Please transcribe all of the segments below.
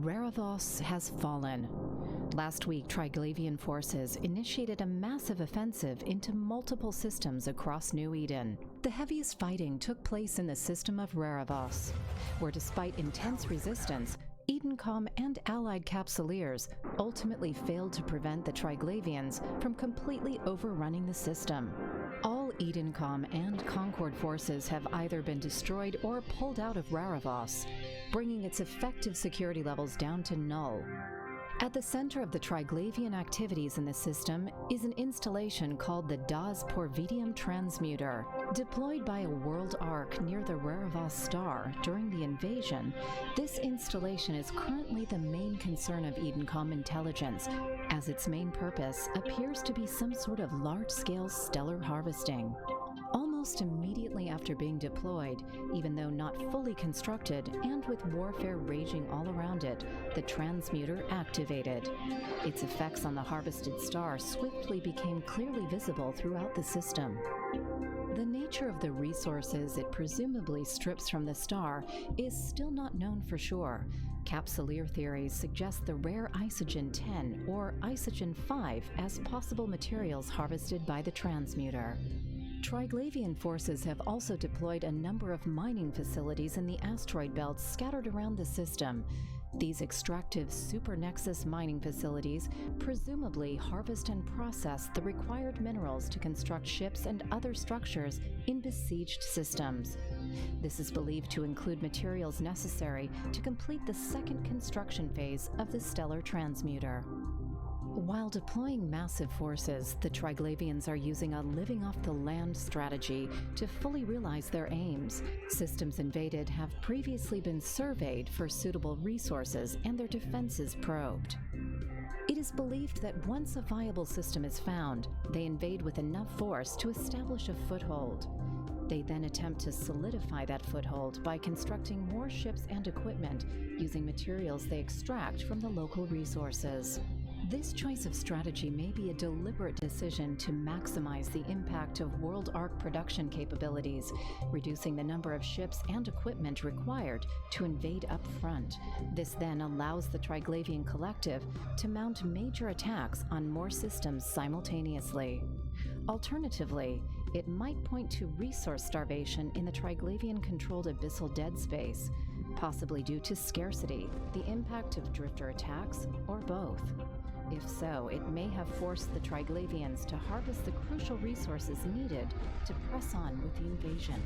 RARAVOSS has fallen. Last week, TRIGLAVIAN forces initiated a massive offensive into multiple systems across New Eden. The heaviest fighting took place in the system of RARAVOSS, where despite intense resistance, EDENCOM and allied capsuleers ultimately failed to prevent the TRIGLAVIANs from completely overrunning the system. All EDENCOM and CONCORD forces have either been destroyed or pulled out of RARAVOSS, bringing its effective security levels down to null. At the center of the TRIGLAVIAN activities in the system is an installation called the DEADSPACE transmuter. Deployed by a world arc near the RARAVOSS star during the invasion, this installation is currently the main concern of EDENCOM intelligence, as its main purpose appears to be some sort of large-scale stellar harvesting. Almost immediately after being deployed, even though not fully constructed and with warfare raging all around it, the transmuter activated. Its effects on the harvested star swiftly became clearly visible throughout the system. The nature of the resources it presumably strips from the star is still not known for sure. Capsuleer theories suggest the rare Isogen-10 or Isogen-5 as possible materials harvested by the transmuter. TRIGLAVIAN forces have also deployed a number of mining facilities in the asteroid belts scattered around the system. These extractive supernexus mining facilities presumably harvest and process the required minerals to construct ships and other structures in besieged systems. This is believed to include materials necessary to complete the second construction phase of the stellar transmuter. While deploying massive forces, the TRIGLAVIANs are using a living-off-the-land strategy to fully realize their aims. Systems invaded have previously been surveyed for suitable resources and their defenses probed. It is believed that once a viable system is found, they invade with enough force to establish a foothold. They then attempt to solidify that foothold by constructing more ships and equipment using materials they extract from the local resources. This choice of strategy may be a deliberate decision to maximize the impact of World Arc production capabilities, reducing the number of ships and equipment required to invade up front. This then allows the TRIGLAVIAN Collective to mount major attacks on more systems simultaneously. Alternatively, it might point to resource starvation in the TRIGLAVIAN-controlled abyssal dead space, possibly due to scarcity, the impact of drifter attacks, or both. If so, it may have forced the TRIGLAVIANs to harvest the crucial resources needed to press on with the invasion.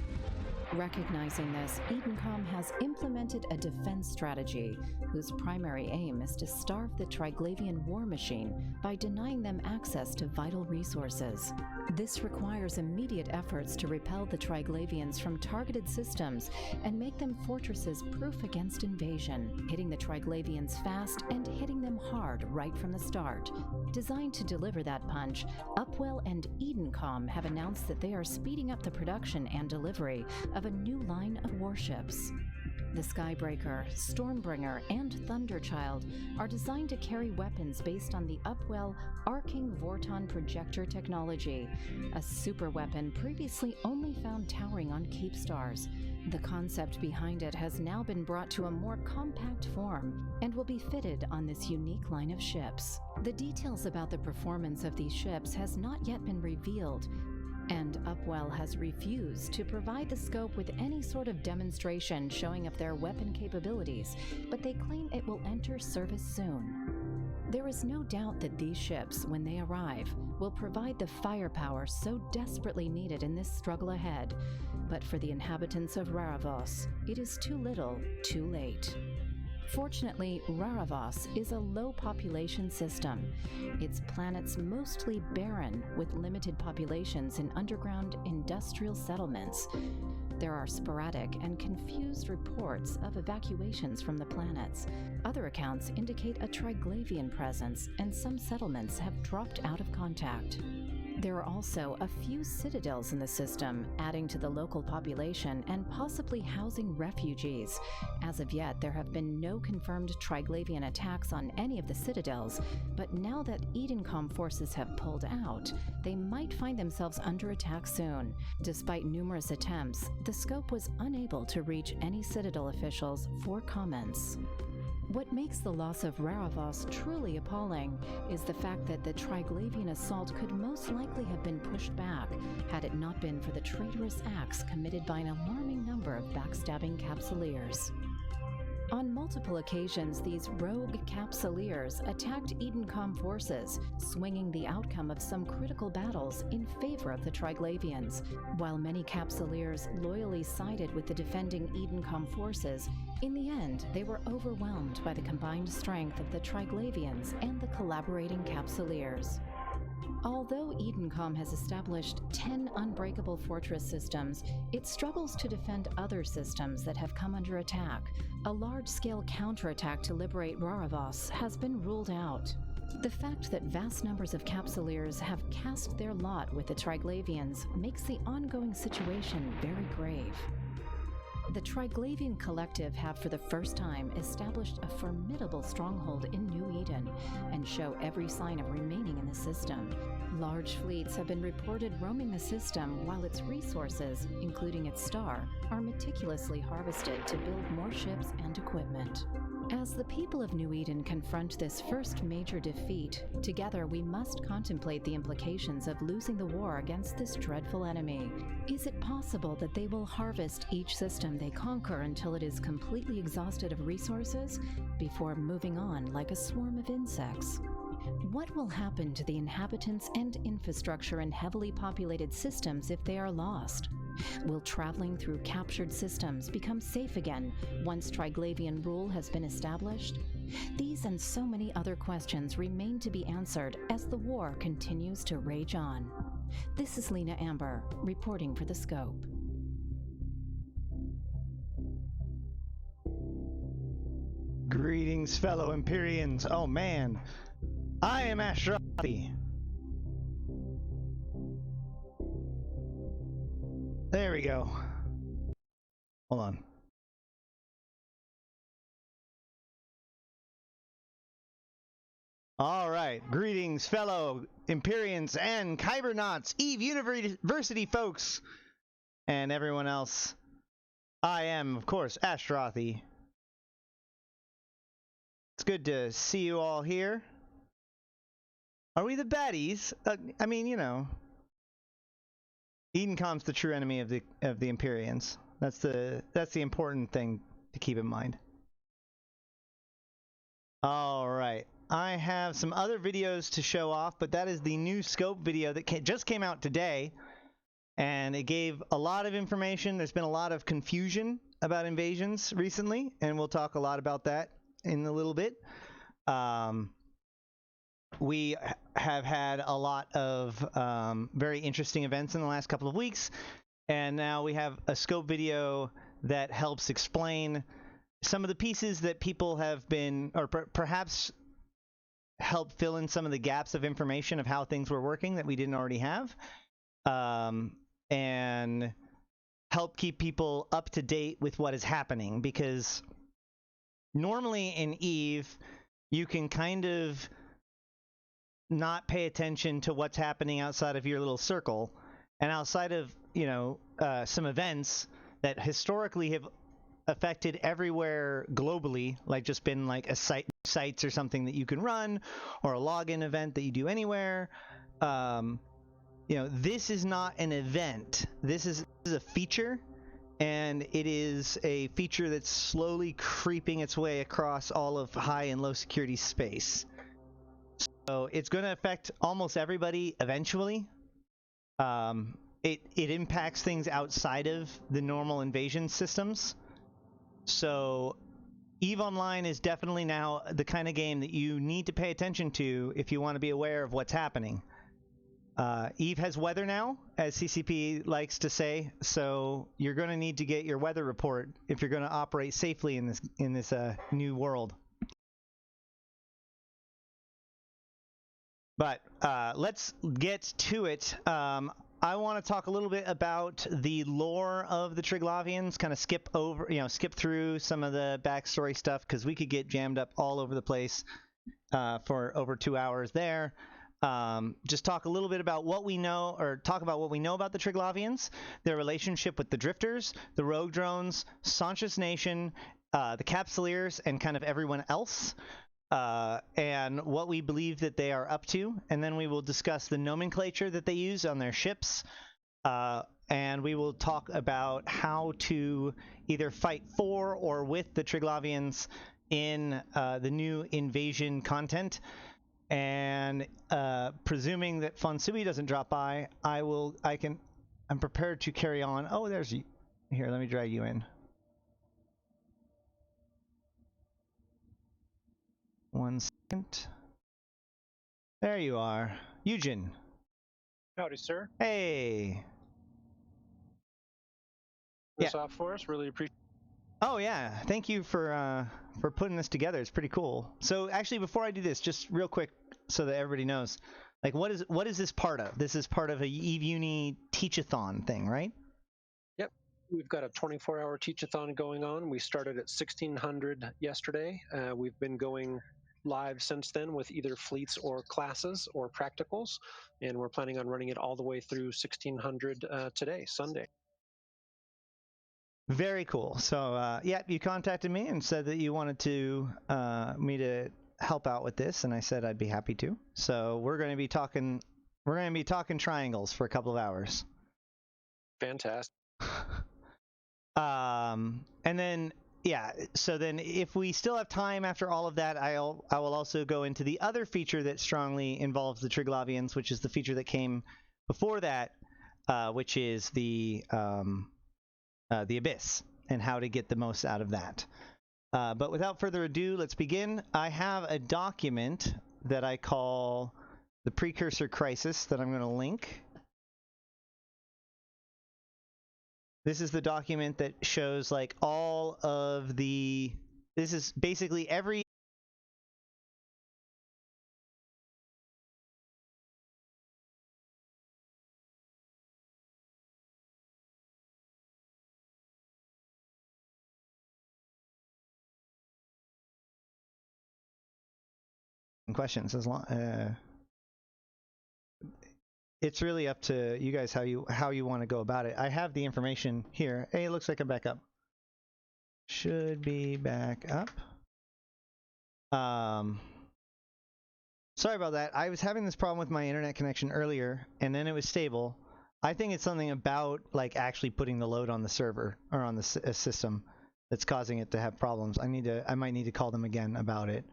Recognizing this, EDENCOM has implemented a defense strategy whose primary aim is to starve the TRIGLAVIAN war machine by denying them access to vital resources. This requires immediate efforts to repel the TRIGLAVIANs from targeted systems and make them fortresses proof against invasion, hitting the TRIGLAVIANs fast and hitting them hard right from the start. Designed to deliver that punch, Upwell and EDENCOM have announced that they are speeding up the production and delivery of a new line of warships. The Skybreaker, Stormbringer, and Thunderchild are designed to carry weapons based on the Upwell Arcing Vorton projector technology, a superweapon previously only found towering on keep stars. The concept behind it has now been brought to a more compact form and will be fitted on this unique line of ships. The details about the performance of these ships has not yet been revealed, and Upwell has refused to provide the scope with any sort of demonstration showing of their weapon capabilities, but they claim it will enter service soon. There is no doubt that these ships, when they arrive, will provide the firepower so desperately needed in this struggle ahead, but for the inhabitants of RARAVOSS, it is too little, too late. Fortunately, RARAVOSS is a low-population system. Its planet's mostly barren, with limited populations in underground industrial settlements. There are sporadic and confused reports of evacuations from the planets. Other accounts indicate a TRIGLAVIAN presence, and some settlements have dropped out of contact. There are also a few citadels in the system, adding to the local population and possibly housing refugees. As of yet, there have been no confirmed TRIGLAVIAN attacks on any of the citadels, but now that EDENCOM forces have pulled out, they might find themselves under attack soon. Despite numerous attempts, the scope was unable to reach any citadel officials for comments. What makes the loss of RARAVOSS truly appalling is the fact that the TRIGLAVIAN assault could most likely have been pushed back had it not been for the traitorous acts committed by an alarming number of backstabbing Capsuleers. On multiple occasions, these rogue Capsuleers attacked EDENCOM forces, swinging the outcome of some critical battles in favor of the TRIGLAVIANs. While many Capsuleers loyally sided with the defending EDENCOM forces, in the end, they were overwhelmed by the combined strength of the TRIGLAVIANs and the collaborating Capsuleers. Although EDENCOM has established 10 unbreakable fortress systems, it struggles to defend other systems that have come under attack. A large-scale counterattack to liberate RARAVOSS has been ruled out. The fact that vast numbers of Capsuleers have cast their lot with the TRIGLAVIANs makes the ongoing situation very grave. The TRIGLAVIAN Collective have for the first time established a formidable stronghold in New Eden and show every sign of remaining in the system. Large fleets have been reported roaming the system while its resources, including its star, are meticulously harvested to build more ships and equipment. As the people of New Eden confront this first major defeat, together we must contemplate the implications of losing the war against this dreadful enemy. Is it possible that they will harvest each system they conquer until it is completely exhausted of resources, before moving on like a swarm of insects? What will happen to the inhabitants and infrastructure in heavily populated systems if they are lost? Will traveling through captured systems become safe again once TRIGLAVIAN rule has been established? These and so many other questions remain to be answered as the war continues to rage on. This is Lena Amber, reporting for The Scope. Greetings, fellow Empyreans. Oh man, I am Ashterothi. There we go. Hold on. All right. Greetings, fellow Empyreans and Kybernauts, Eve University folks, and everyone else. I am, of course, Ashterothi. It's good to see you all here. Are we the baddies? I mean, you know. EDENCOM's the true enemy of the Empyreans. That's the important thing to keep in mind. All right, I have some other videos to show off, but that is the new scope video that just came out today, and it gave a lot of information. There's been a lot of confusion about invasions recently, and we'll talk a lot about that in a little bit. We have had a lot of very interesting events in the last couple of weeks, and now we have a scope video that helps explain some of the pieces that people have been, or perhaps help fill in some of the gaps of information of how things were working that we didn't already have, and help keep people up to date with what is happening, because normally in EVE, you can kind of not pay attention to what's happening outside of your little circle, and outside of, you know, some events that historically have affected everywhere globally, like just been like a sites or something that you can run, or a login event that you do anywhere. You know, this is not an event. This is a feature, and it is a feature that's slowly creeping its way across all of high and low security space. So it's going to affect almost everybody eventually. It impacts things outside of the normal invasion systems. So EVE Online is definitely now the kind of game that you need to pay attention to if you want to be aware of what's happening. EVE has weather now, as CCP likes to say, so you're going to need to get your weather report if you're going to operate safely in this new world. But let's get to it. I want to talk a little bit about the lore of the TRIGLAVIANs, kind of skip through some of the backstory stuff, because we could get jammed up all over the place for over 2 hours there. Just talk a little bit about what we know, or talk about what we know about the TRIGLAVIANs, their relationship with the Drifters, the Rogue Drones, Saunchus Nation, the Capsuleers and kind of everyone else, and what we believe that they are up to, and then we will discuss the nomenclature that they use on their ships, and we will talk about how to either fight for or with the Triglavians in the new invasion content. And presuming that Fonsui doesn't drop by, I'm prepared to carry on. Oh, there's you. Here, let me drag you in. 1 second. There you are. Eugen. Howdy, sir. Hey. This off for us. Really appreciate. Oh yeah, thank you for putting this together. It's pretty cool. So actually, before I do this, just real quick, so that everybody knows, like, what is this part of? This is part of a Eve Uni Teachathon thing, right? Yep, we've got a 24-hour Teachathon going on. We started at 1600 yesterday. We've been going live since then with either fleets or classes or practicals, and we're planning on running it all the way through 1600 today, Sunday. Very cool. So yeah, you contacted me and said that you wanted to me to help out with this, and I said I'd be happy to. So we're going to be talking triangles for a couple of hours. Fantastic. And then yeah, so then if we still have time after all of that, I will also go into the other feature that strongly involves the Triglavians, which is the feature that came before that, which is the Abyss and how to get the most out of that. But without further ado, let's begin. I have a document that I call the Precursor Crisis that I'm going to link. This is the document that shows like all of the, this is basically every questions as long it's really up to you guys how you want to go about it. I have the information here. Hey, it looks like I'm back up. Should be back up. Sorry about that. I was having this problem with my internet connection earlier, and then it was stable. I think it's something about like actually putting the load on the server or on the system that's causing it to have problems. I might need to call them again about it.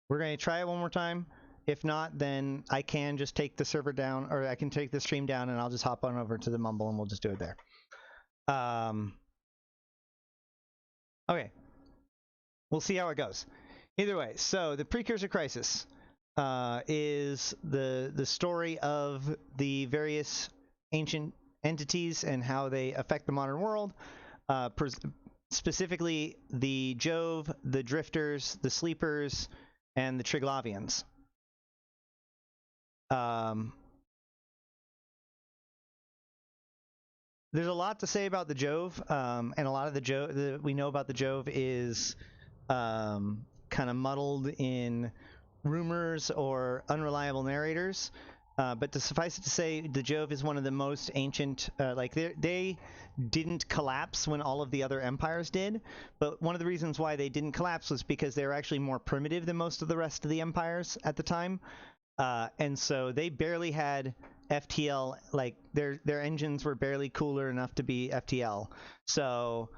We're going to try it one more time. If not, then I can just take the server down, or I can take the stream down, and I'll just hop on over to the Mumble, and we'll just do it there. Okay. We'll see how it goes. Either way, so the Precursor Crisis is the story of the various ancient entities and how they affect the modern world, specifically the Jove, the Drifters, the Sleepers, and the Triglavians. There's a lot to say about the Jove, and a lot of the Jove that we know about the Jove is kind of muddled in rumors or unreliable narrators. But to suffice it to say, the Jove is one of the most ancient, like they didn't collapse when all of the other empires did, but one of the reasons why they didn't collapse was because they were actually more primitive than most of the rest of the empires at the time. And so they barely had FTL, like their engines were barely cooler enough to be FTL. So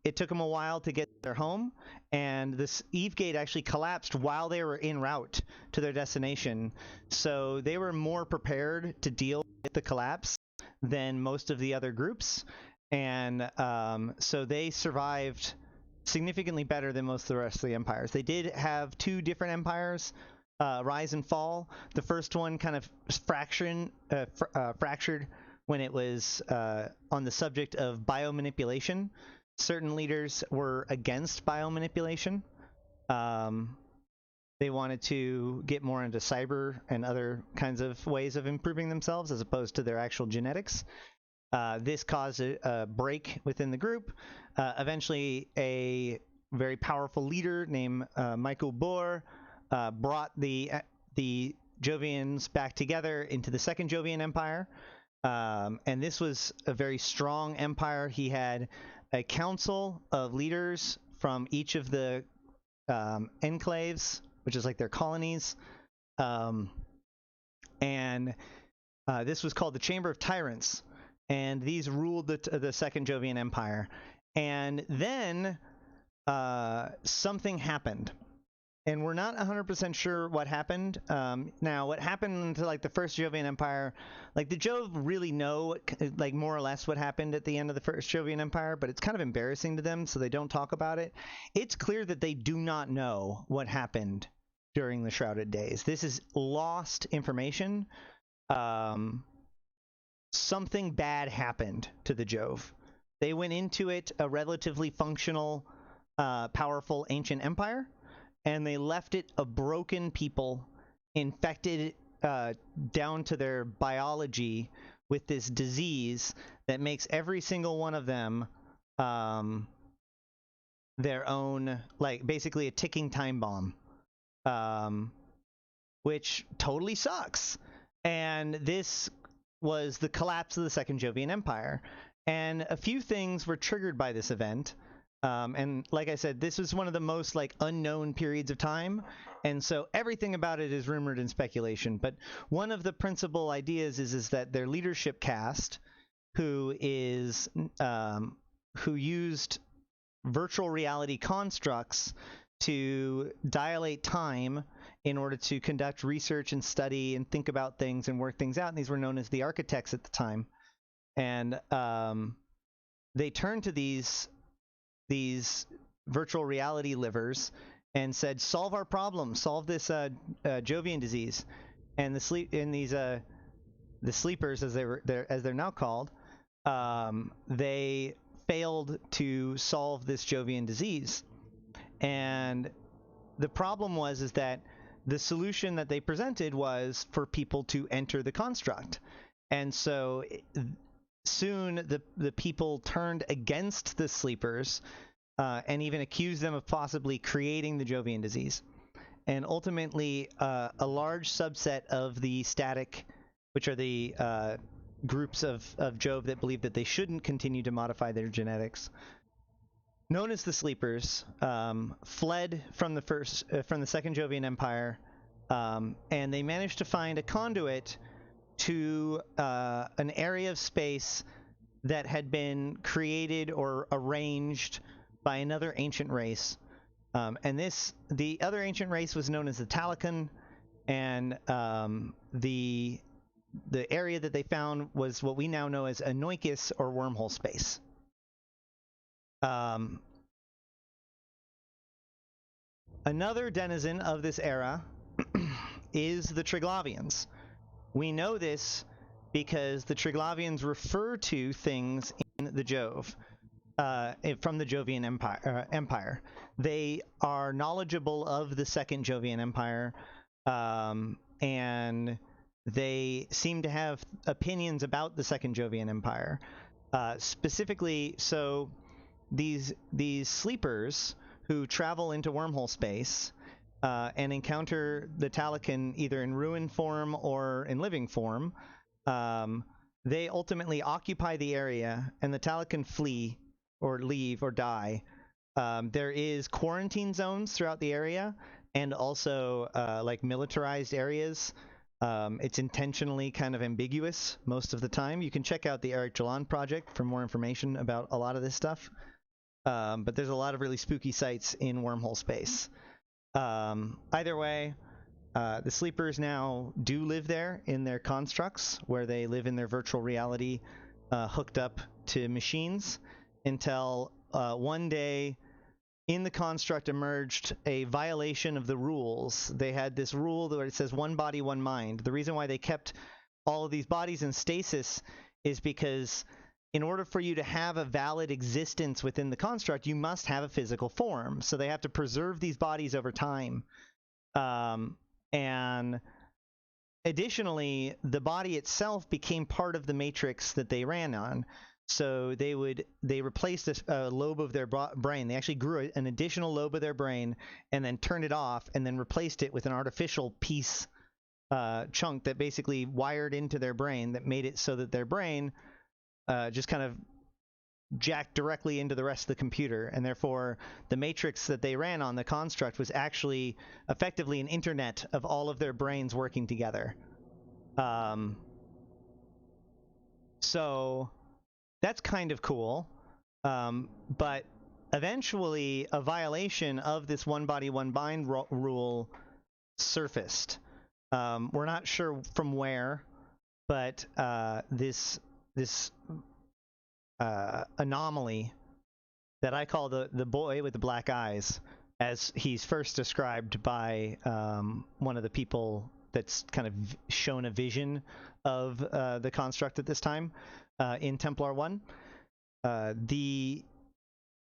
it took them a while to get their home, and this Eve Gate actually collapsed while they were en route to their destination. So they were more prepared to deal with the collapse than most of the other groups, and so they survived significantly better than most of the rest of the empires. They did have two different empires rise and fall. The first one kind of fractured when it was on the subject of biomanipulation. Certain leaders were against biomanipulation. They wanted to get more into cyber and other kinds of ways of improving themselves as opposed to their actual genetics. This caused a break within the group. Eventually, a very powerful leader named Michael Bohr brought the Jovians back together into the Second Jovian Empire. And this was a very strong empire. He had a council of leaders from each of the enclaves, which is like their colonies, and this was called the Chamber of Tyrants, and these ruled the Second Jovian Empire. And then something happened, and we're not 100% sure what happened. Now, what happened to like the First Jovian Empire, like the Jove really know like more or less what happened at the end of the First Jovian Empire, but it's kind of embarrassing to them, so they don't talk about it. It's clear that they do not know what happened during the Shrouded Days. This is lost information. Something bad happened to the Jove. They went into it a relatively functional, powerful ancient empire, and they left it a broken people, infected down to their biology with this disease that makes every single one of them their own, like basically a ticking time bomb, which totally sucks. And this was the collapse of the Second Jovian Empire. And a few things were triggered by this event. And like I said, this was one of the most like unknown periods of time. And so everything about it is rumored and speculation. But one of the principal ideas is that their leadership caste, who used virtual reality constructs to dilate time in order to conduct research and study and think about things and work things out. And these were known as the architects at the time. And they turned to these virtual reality livers and said, solve our problem, solve this Jovian disease. And the sleepers, as they're now called, they failed to solve this Jovian disease. And the problem is that the solution that they presented was for people to enter the construct. And so soon the people turned against the sleepers and even accused them of possibly creating the Jovian disease. And ultimately, a large subset of the static, which are the groups of Jove that believe that they shouldn't continue to modify their genetics, known as the Sleepers, fled from the Second Jovian Empire, and they managed to find a conduit to an area of space that had been created or arranged by another ancient race. And the other ancient race was known as the Teachathon, and the area that they found was what we now know as Anoikis, or wormhole space. Another denizen of this era is the Triglavians. We know this because the Triglavians refer to things in the Jove, from the Jovian Empire. They are knowledgeable of the Second Jovian Empire, and they seem to have opinions about the Second Jovian Empire. Specifically, so these sleepers who travel into wormhole space and encounter the Teachathon either in ruin form or in living form, they ultimately occupy the area, and the Teachathon flee or leave or die. There is quarantine zones throughout the area, and also like militarized areas. It's intentionally kind of ambiguous most of the time. You can check out the Eric Jalan project for more information about a lot of this stuff. But there's a lot of really spooky sites in wormhole space. Either way, the sleepers now do live there in their constructs, where they live in their virtual reality hooked up to machines, until one day in the construct emerged a violation of the rules. They had this rule where it says one body, one mind. The reason why they kept all of these bodies in stasis is because in order for you to have a valid existence within the construct, you must have a physical form. So they have to preserve these bodies over time. And additionally, the body itself became part of the matrix that they ran on. So they replaced a lobe of their brain. They actually grew an additional lobe of their brain and then turned it off, and then replaced it with an artificial piece chunk that basically wired into their brain, that made it so that their brain just kind of jacked directly into the rest of the computer, and therefore the matrix that they ran on, the construct, was actually effectively an internet of all of their brains working together. So that's kind of cool, but eventually a violation of this one body, one mind rule surfaced. We're not sure from where, but this anomaly that I call the boy with the black eyes, as he's first described by one of the people that's kind of shown a vision of the construct at this time in Templar 1. The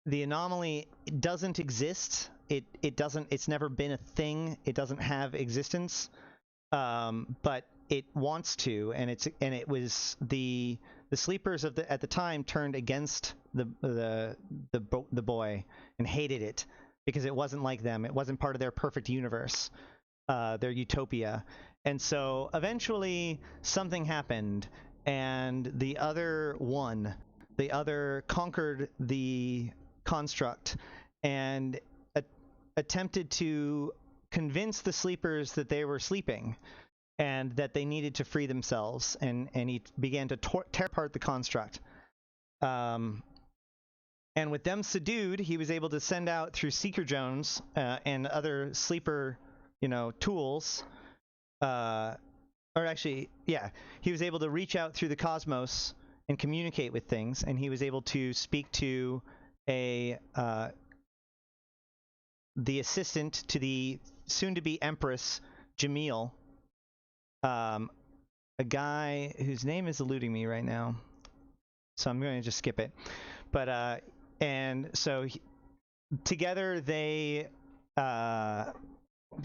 anomaly doesn't exist. It's never been a thing. It doesn't have existence, but it wants to, and it was the sleepers at the time turned against the boy and hated it because it wasn't like them. It wasn't part of their perfect universe, their utopia. And so eventually something happened, and the other conquered the construct and attempted to convince the sleepers that they were sleeping and that they needed to free themselves, and he began to tear apart the construct. And with them subdued, he was able to send out through Seeker Jones and other sleeper, tools. He was able to reach out through the cosmos and communicate with things, and he was able to speak to the assistant to the soon-to-be Empress Jamil, a guy whose name is eluding me right now, so I'm going to just skip it. But and so together they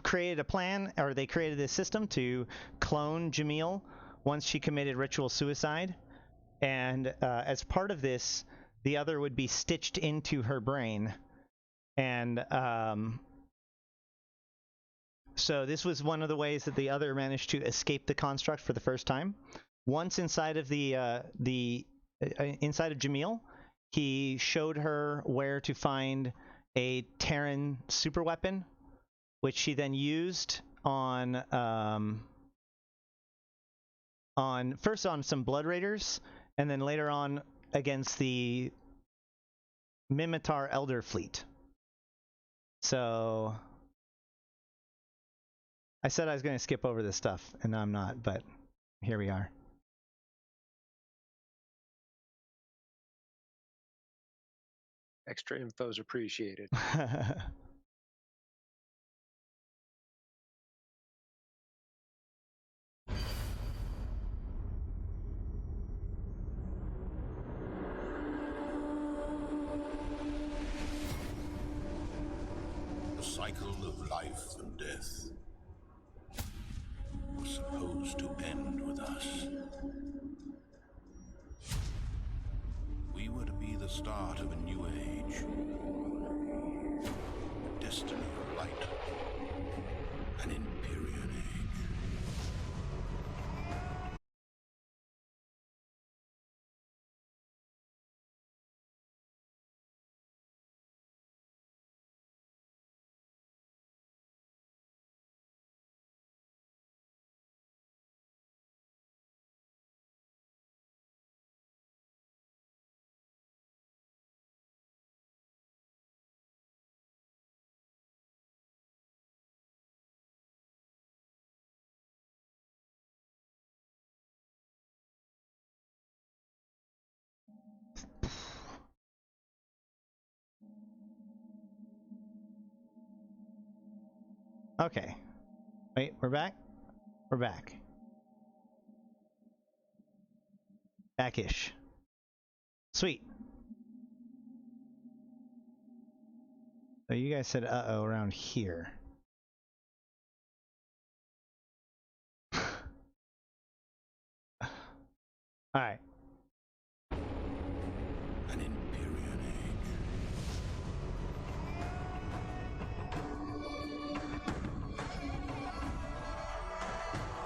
created a plan, or they created a system to clone Jamil once she committed ritual suicide, and as part of this, the other would be stitched into her brain. And so this was one of the ways that the other managed to escape the construct for the first time. Once inside of inside of Jamil, he showed her where to find a Terran superweapon, which she then used on first on some Blood Raiders, and then later on against the Mimitar Elder Fleet. So I said I was going to skip over this stuff, and I'm not, but here we are. Extra info is appreciated. The cycle of life and death was supposed to end with us. We were to be the start of a new age, a destiny of light, an Empyrean age. Okay. Wait, we're back? We're back. Backish. Sweet. So you guys said uh-oh around here. Alright. An Empyrean age.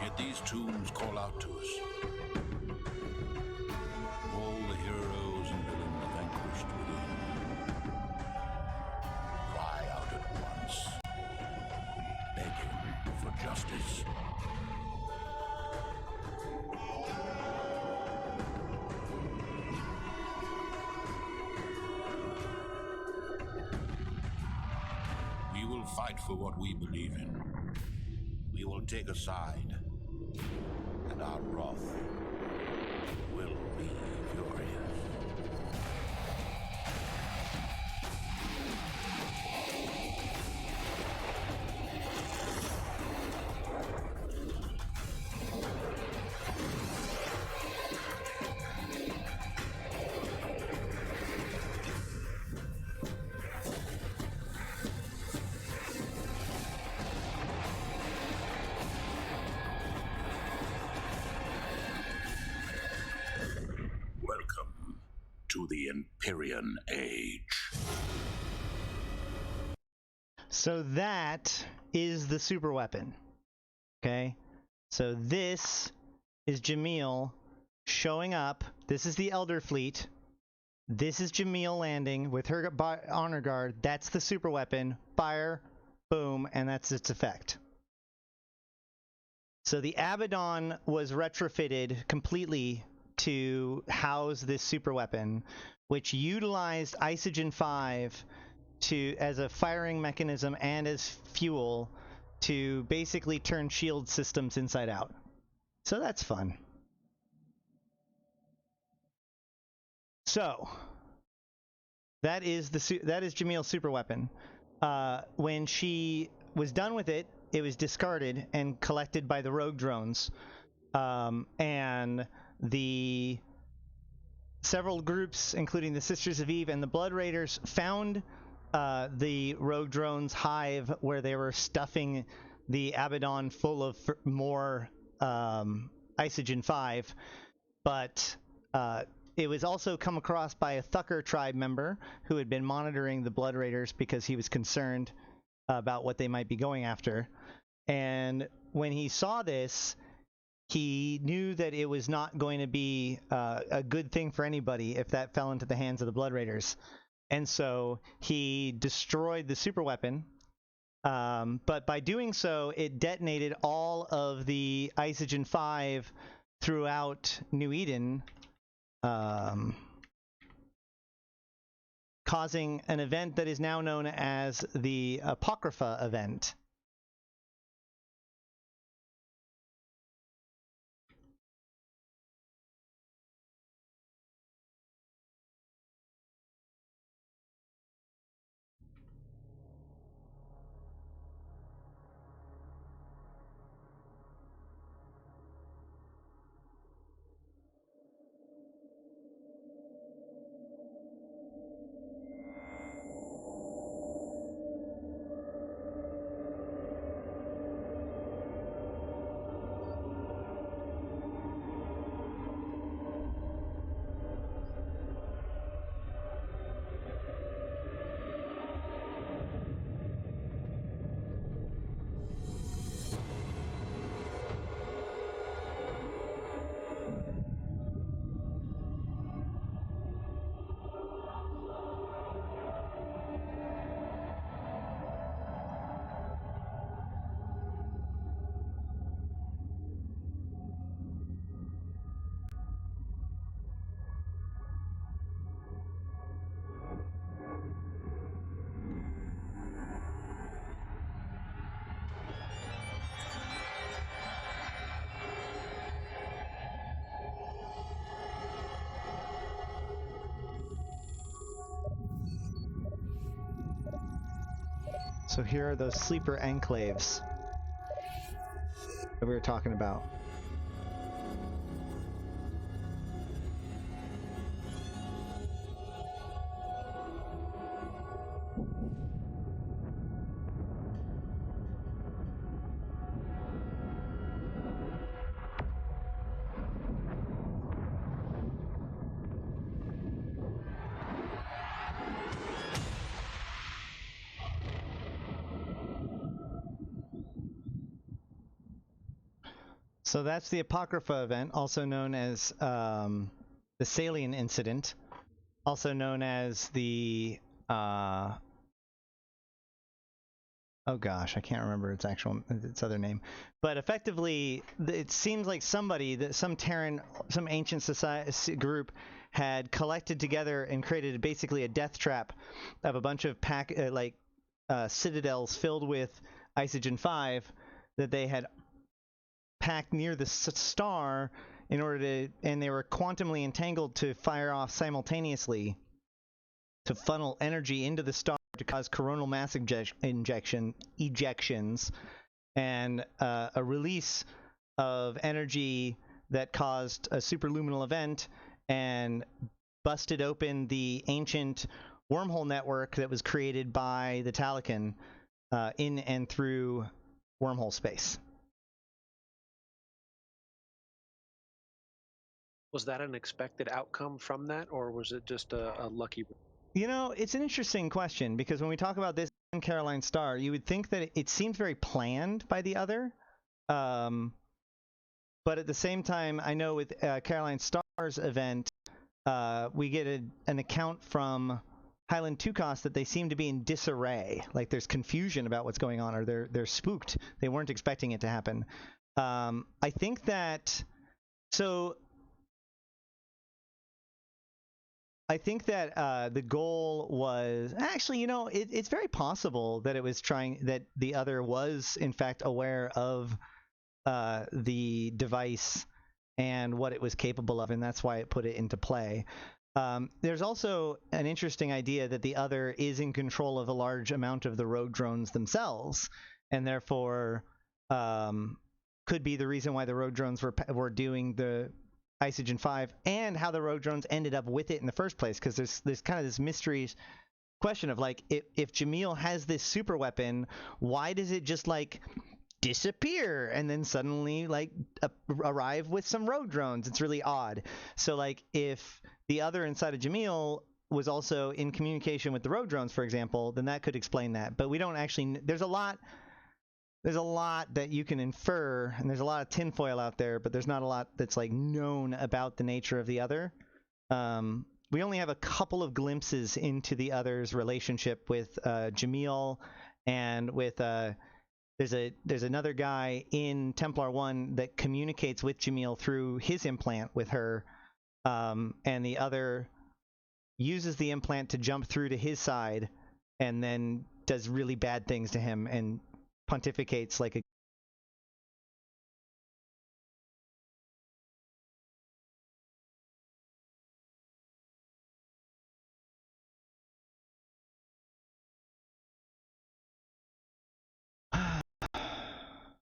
Yet these tombs call out to us. All the heroes and villains vanquished. justice. We will fight for what we believe in. We will take a side, and our wrath will be furious. Welcome to the Empyrean Age. So that is the super weapon. Okay? So this is Jamil showing up. This is the Elder Fleet. This is Jamil landing with her honor guard. That's the super weapon. Fire, boom, and that's its effect. So the Abaddon was retrofitted completely to house this super weapon, which utilized Isogen 5 as a firing mechanism and as fuel to basically turn shield systems inside out. So that's fun. So that is Jamil's super weapon. When she was done with it, it was discarded and collected by the rogue drones, and the several groups, including the Sisters of Eve and the Blood Raiders, found the rogue drones hive where they were stuffing the Abaddon full of more Isogen 5, but it was also come across by a Thucker tribe member who had been monitoring the Blood Raiders because he was concerned about what they might be going after. And when he saw this, he knew that it was not going to be a good thing for anybody if that fell into the hands of the Blood Raiders. And so he destroyed the super weapon, but by doing so, it detonated all of the Isogen 5 throughout New Eden, causing an event that is now known as the Apocrypha event. So here are those sleeper enclaves that we were talking about. So that's the Apocrypha event, also known as the Salian Incident, also known as the oh gosh, I can't remember its other name, but effectively, it seems like some Terran, some ancient society group had collected together and created basically a death trap of a bunch of citadels filled with Isogen 5 that they had packed near the star in order to, and they were quantumly entangled to fire off simultaneously to funnel energy into the star to cause coronal mass ejections and a release of energy that caused a superluminal event and busted open the ancient wormhole network that was created by the Talican in and through wormhole space. Was that an expected outcome from that, or was it just a lucky? You know, it's an interesting question, because when we talk about this in Caroline Star, you would think that it seems very planned by the other. But at the same time, I know with Caroline Star's event, we get an account from Highland Tukos that they seem to be in disarray. Like there's confusion about what's going on, or they're spooked. They weren't expecting it to happen. I think that... So... I think that the goal was actually, you know, it's very possible that it was that the other was in fact aware of the device and what it was capable of, and that's why it put it into play. There's also an interesting idea that the other is in control of a large amount of the rogue drones themselves, and therefore could be the reason why the rogue drones were doing the Isogen 5, and how the rogue drones ended up with it in the first place, because there's kind of this mystery question of like, if Jamil has this super weapon, why does it just like disappear and then suddenly like arrive with some rogue drones? It's really odd. So like if the other inside of Jamil was also in communication with the rogue drones, for example, then that could explain that. But we don't actually, there's a lot that you can infer, and there's a lot of tinfoil out there, but there's not a lot that's like known about the nature of the other. We only have a couple of glimpses into the other's relationship with Jamil, and with there's another guy in Templar 1 that communicates with Jamil through his implant with her, and the other uses the implant to jump through to his side and then does really bad things to him and pontificates like a...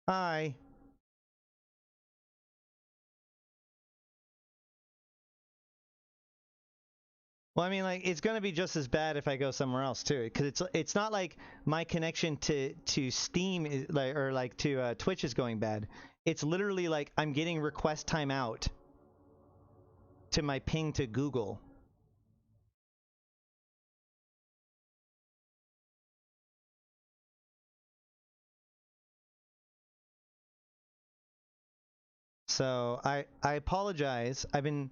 Hi. Well, I mean, like, it's going to be just as bad if I go somewhere else too, because it's not like my connection to Steam is, like, or like to Twitch is going bad. It's literally like I'm getting request timeout to my ping to Google. So I apologize. I've been...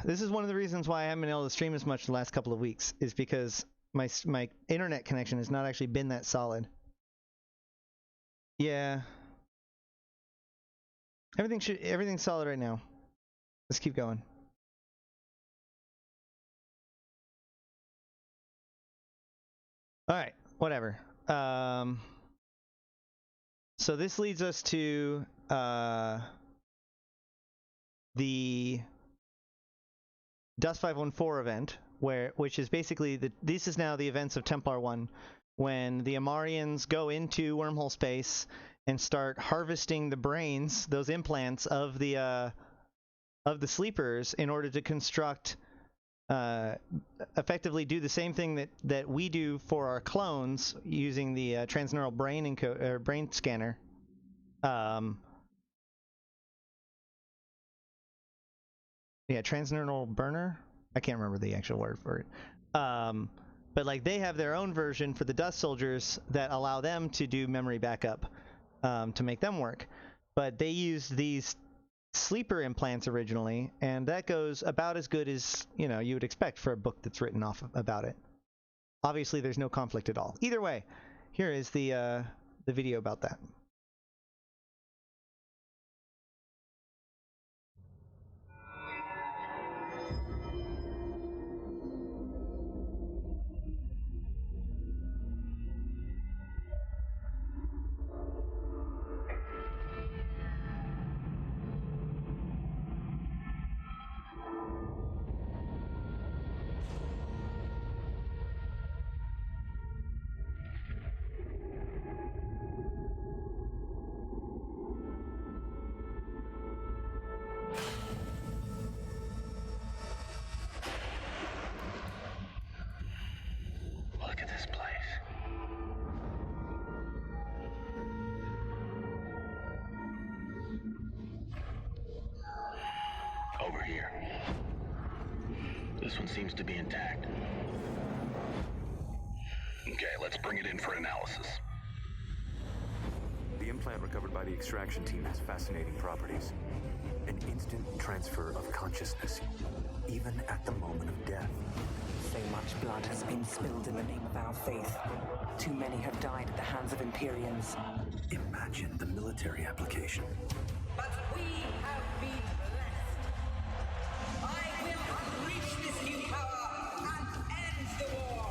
This is one of the reasons why I haven't been able to stream as much the last couple of weeks, is because my internet connection has not actually been that solid. Yeah. Everything's solid right now. Let's keep going. All right, whatever. So this leads us to the Dust 514 event, which is basically this is now the events of Templar 1, when the Amarians go into wormhole space and start harvesting the brains, those implants of the sleepers, in order to construct, effectively do the same thing that we do for our clones using the transneural brain scanner. Yeah, transneural burner? I can't remember the actual word for it. But like they have their own version for the Dust Soldiers that allow them to do memory backup to make them work. But they used these sleeper implants originally, and that goes about as good as, you know, you would expect for a book that's written off about it. obviously there's no conflict at all. Either way, here is the video about that. Look at this place. Over here. This one seems to be intact. Okay, let's bring it in for analysis. The implant recovered by the extraction team has fascinating properties. An instant transfer of consciousness, even at the moment of death. So much blood has been spilled in the name of our faith. Too many have died at the hands of Empyreans. Imagine the military application. But we have been blessed. I will unleash this new power and end the war.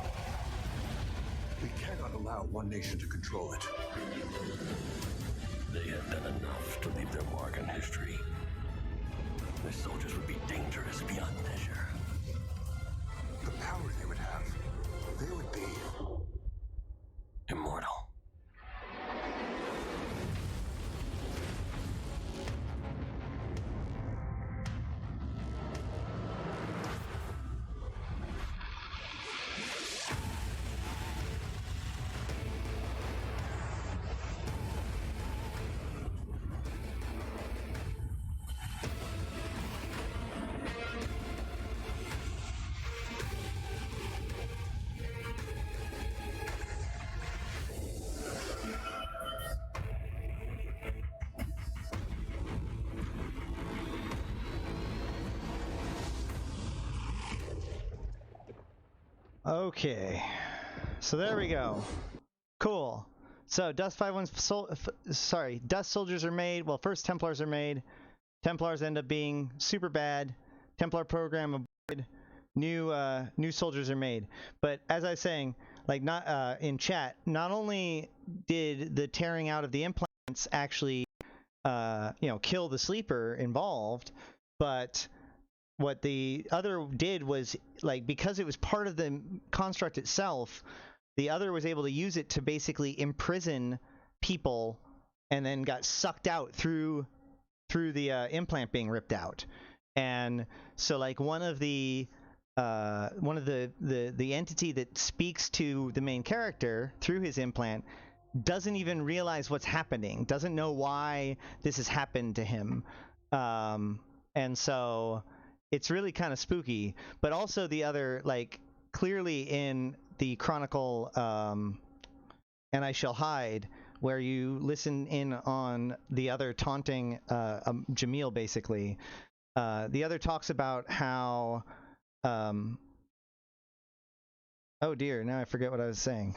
We cannot allow one nation to control it. They have done enough to leave their mark on history. Their soldiers would be dangerous beyond measure. The power they would have, they would be immortal. Okay, so there we go. Cool. So Dust Soldiers are made. Well, first Templars are made. Templars end up being super bad. Templar program aborted. New soldiers are made. But as I was saying, like not in chat, not only did the tearing out of the implants actually kill the sleeper involved, but what the other did was, like, because it was part of the construct itself, the other was able to use it to basically imprison people and then got sucked out through the implant being ripped out. And so, like, one of the entity that speaks to the main character through his implant doesn't even realize what's happening, doesn't know why this has happened to him. And so it's really kind of spooky. But also the other, like, clearly in the Chronicle, And I Shall Hide, where you listen in on the other taunting Jamil, basically. The other talks about how... oh dear, now I forget what I was saying.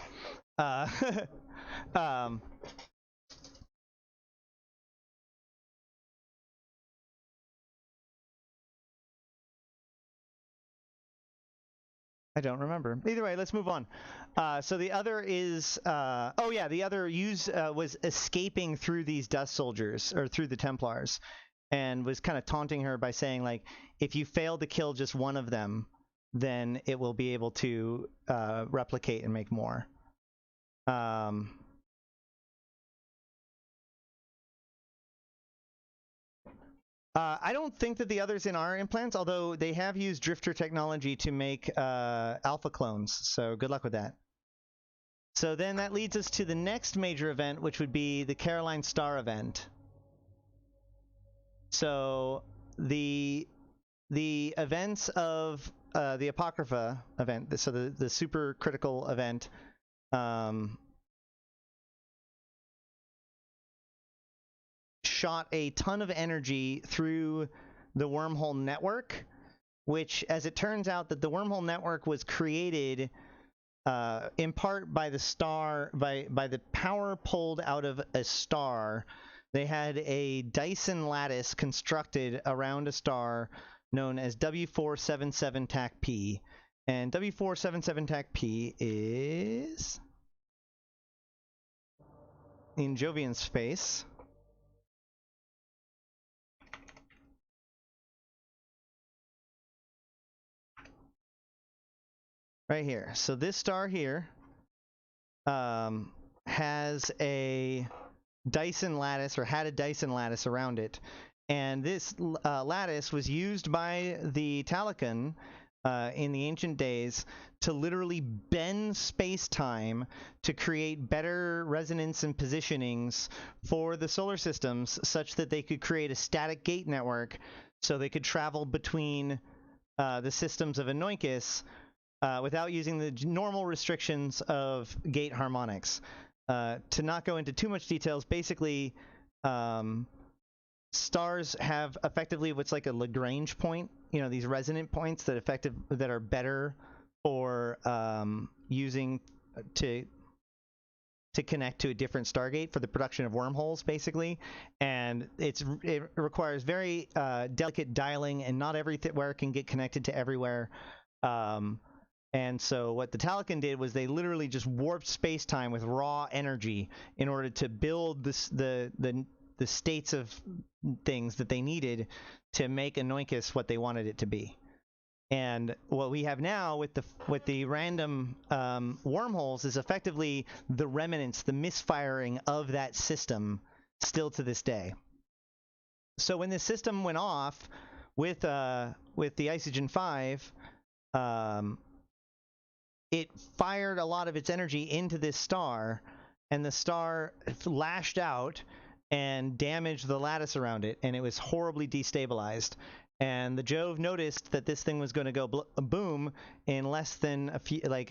I don't remember. Either way, let's move on. So the other is, the other was escaping through these Dust Soldiers, or through the Templars, and was kind of taunting her by saying, like, if you fail to kill just one of them, then it will be able to replicate and make more. I don't think that the others in our implants, although they have used Drifter technology to make alpha clones, so good luck with that. So then that leads us to the next major event, which would be the Caroline Star event. So the events of the Apocrypha event, so the super critical event, shot a ton of energy through the wormhole network, which, as it turns out, that the wormhole network was created in part by the star, by the power pulled out of a star. They had a Dyson lattice constructed around a star known as W477 TAC-P. And W477 TAC-P is in Jovian space. Right here. So this star here has a Dyson lattice, or had a Dyson lattice around it. And this lattice was used by the Teachathon in the ancient days to literally bend space-time to create better resonance and positionings for the solar systems, such that they could create a static gate network so they could travel between the systems of Anoinkus without using the normal restrictions of gate harmonics. To not go into too much details, basically stars have effectively what's like a Lagrange point, you know, these resonant points that are better for using to connect to a different stargate for the production of wormholes, basically. And it requires very delicate dialing, and not everywhere can get connected to everywhere. And so what the Teachathon did was they literally just warped space-time with raw energy in order to build the states of things that they needed to make Anoinkus what they wanted it to be. And what we have now with the random wormholes is effectively the remnants, the misfiring of that system still to this day. So when this system went off with the Isogen 5, it fired a lot of its energy into this star, and the star lashed out and damaged the lattice around it, and it was horribly destabilized. And the Jove noticed that this thing was going to go boom in less than a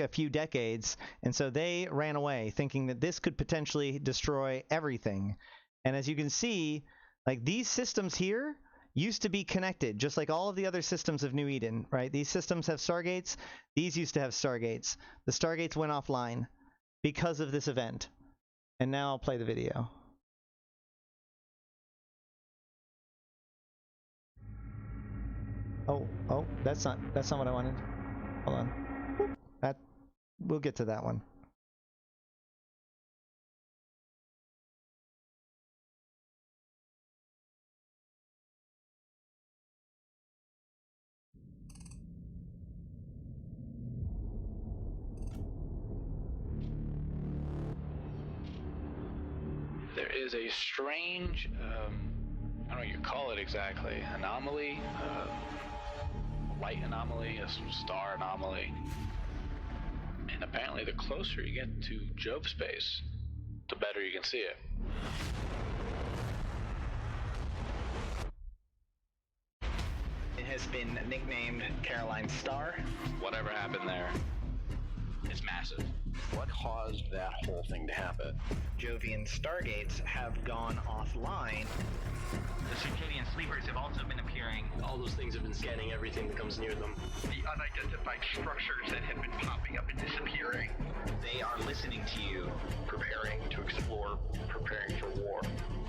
few decades, and so they ran away, thinking that this could potentially destroy everything. And as you can see, like, these systems here used to be connected, just like all of the other systems of New Eden, right? These systems have stargates. These used to have stargates. The stargates went offline because of this event. And now I'll play the video. Oh, that's not what I wanted. Hold on. We'll get to that one. There is a strange, I don't know what you call it exactly, anomaly, light anomaly, a star anomaly. And apparently the closer you get to Jove space, the better you can see it. It has been nicknamed Caroline's Star. Whatever happened there, it's massive. What caused that whole thing to happen? Jovian stargates have gone offline. The circadian sleepers have also been appearing. All those things have been scanning everything that comes near them. The unidentified structures that have been popping up and disappearing. They are listening to you, preparing to explore, preparing for war.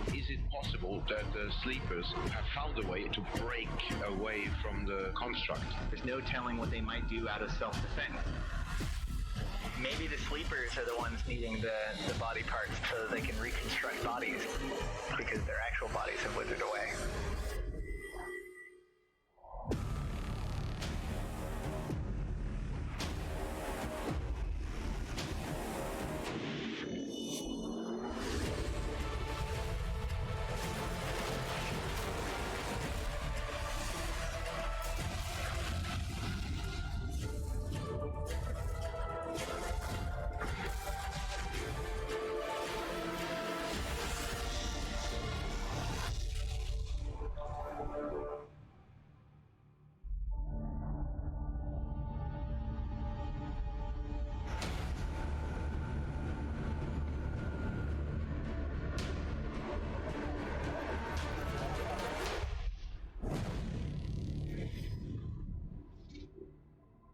Is it possible that the sleepers have found a way to break away from the construct? There's no telling what they might do out of self-defense. Maybe the sleepers are the ones needing the body parts so that they can reconstruct bodies, because their actual bodies have withered away.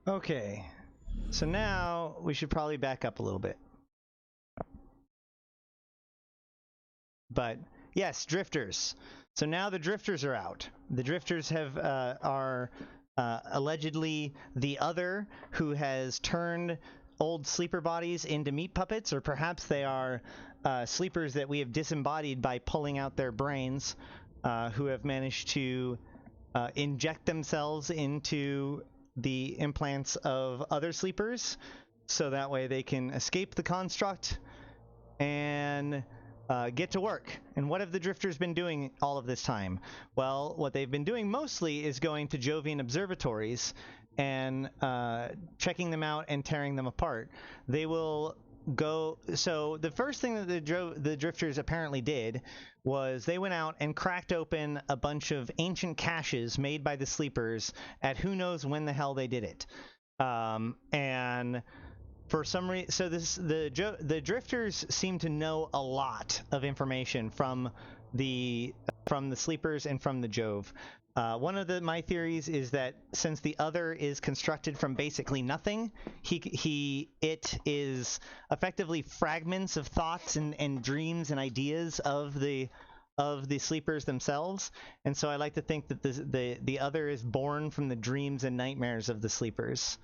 Okay, So now we should probably back up a little bit. But yes, drifters. So now the drifters are out. The drifters are allegedly the other who has turned old sleeper bodies into meat puppets, or perhaps they are sleepers that we have disembodied by pulling out their brains, who have managed to inject themselves into the implants of other sleepers, so that way they can escape the construct and get to work. And what have the drifters been doing all of this time? Well, what they've been doing mostly is going to Jovian observatories and checking them out and tearing them apart. They will go. So the first thing that the drifters apparently did was they went out and cracked open a bunch of ancient caches made by the sleepers at who knows when the hell they did it. And for some reason, so the drifters seem to know a lot of information from the sleepers and from the Jove. One of my theories is that since the other is constructed from basically nothing, it is effectively fragments of thoughts and dreams and ideas of the sleepers themselves. And so I like to think that the other is born from the dreams and nightmares of the sleepers.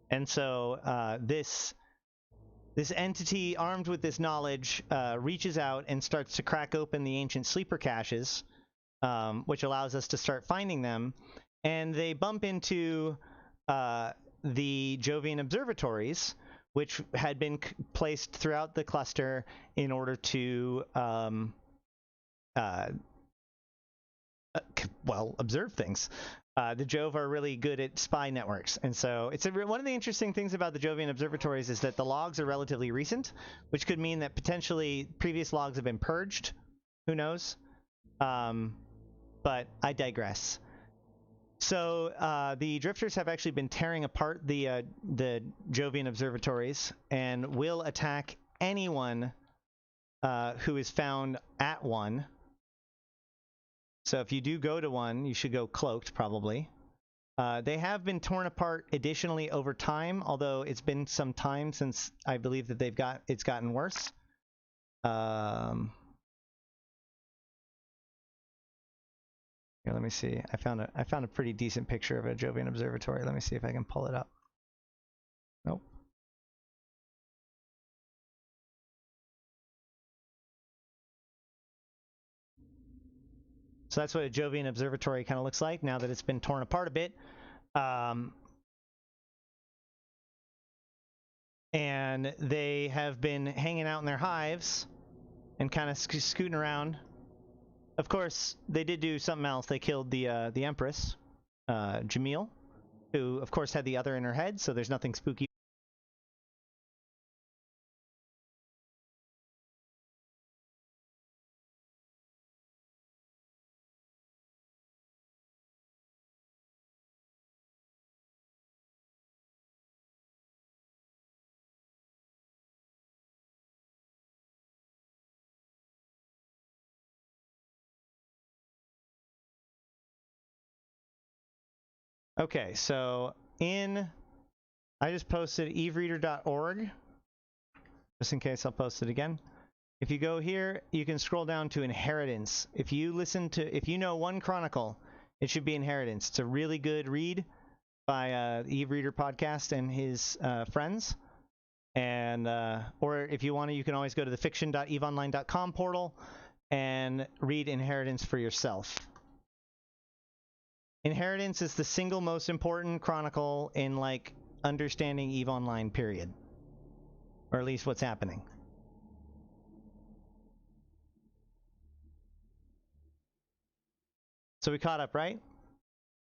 And so this entity, armed with this knowledge, reaches out and starts to crack open the ancient sleeper caches, which allows us to start finding them. And they bump into the Jovian observatories, which had been placed throughout the cluster in order to observe things. The Jove are really good at spy networks, and so one of the interesting things about the Jovian observatories is that the logs are relatively recent, which could mean that potentially previous logs have been purged. Who knows? But I digress. So the drifters have actually been tearing apart the Jovian observatories and will attack anyone who is found at one. So if you do go to one, you should go cloaked, probably. They have been torn apart additionally over time, although it's been some time since I believe that it's gotten worse. Here, let me see. I found a pretty decent picture of a Jovian observatory. Let me see if I can pull it up. Nope. So that's what a Jovian observatory kind of looks like now that it's been torn apart a bit. And they have been hanging out in their hives and kind of scooting around. Of course, they did do something else. They killed the Empress, Jamil, who of course had the other in her head, so there's nothing spooky. Okay, so I just posted evereader.org, just in case I'll post it again. If you go here, you can scroll down to Inheritance. If you know one chronicle, it should be Inheritance. It's a really good read by Eve Reader podcast and his friends. And or if you want to, you can always go to the fiction.eveonline.com portal and read Inheritance for yourself. Inheritance is the single most important chronicle in, like, understanding EVE Online, period. Or at least what's happening. So we caught up, right?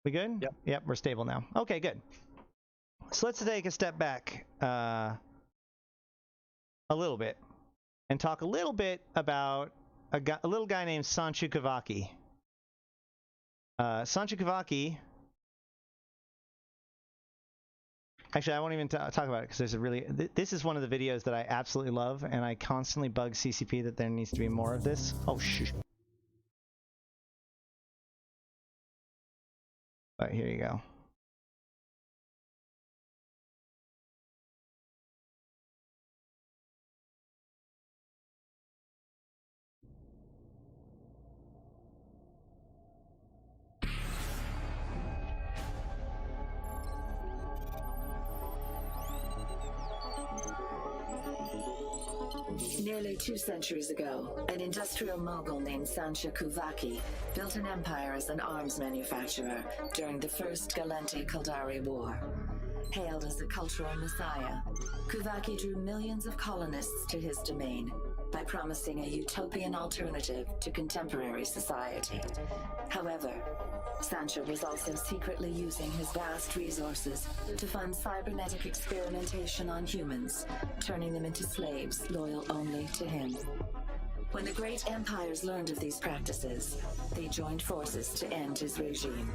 We good? Yep. Yep, we're stable now. Okay, good. So let's take a step back a little bit and talk a little bit about a little guy named Sanchu Kavaki. Sanchu Kavaki. Actually, I won't even talk about it because there's a really... This is one of the videos that I absolutely love, and I constantly bug CCP that there needs to be more of this. Oh, shh. But here you go. Nearly 2 centuries ago, an industrial mogul named Sancha Kuvaki built an empire as an arms manufacturer during the First Galente-Kaldari War. Hailed as a cultural messiah, Kuvaki drew millions of colonists to his domain by promising a utopian alternative to contemporary society. However, Sancha was also secretly using his vast resources to fund cybernetic experimentation on humans, turning them into slaves loyal only to him. When the great empires learned of these practices, they joined forces to end his regime.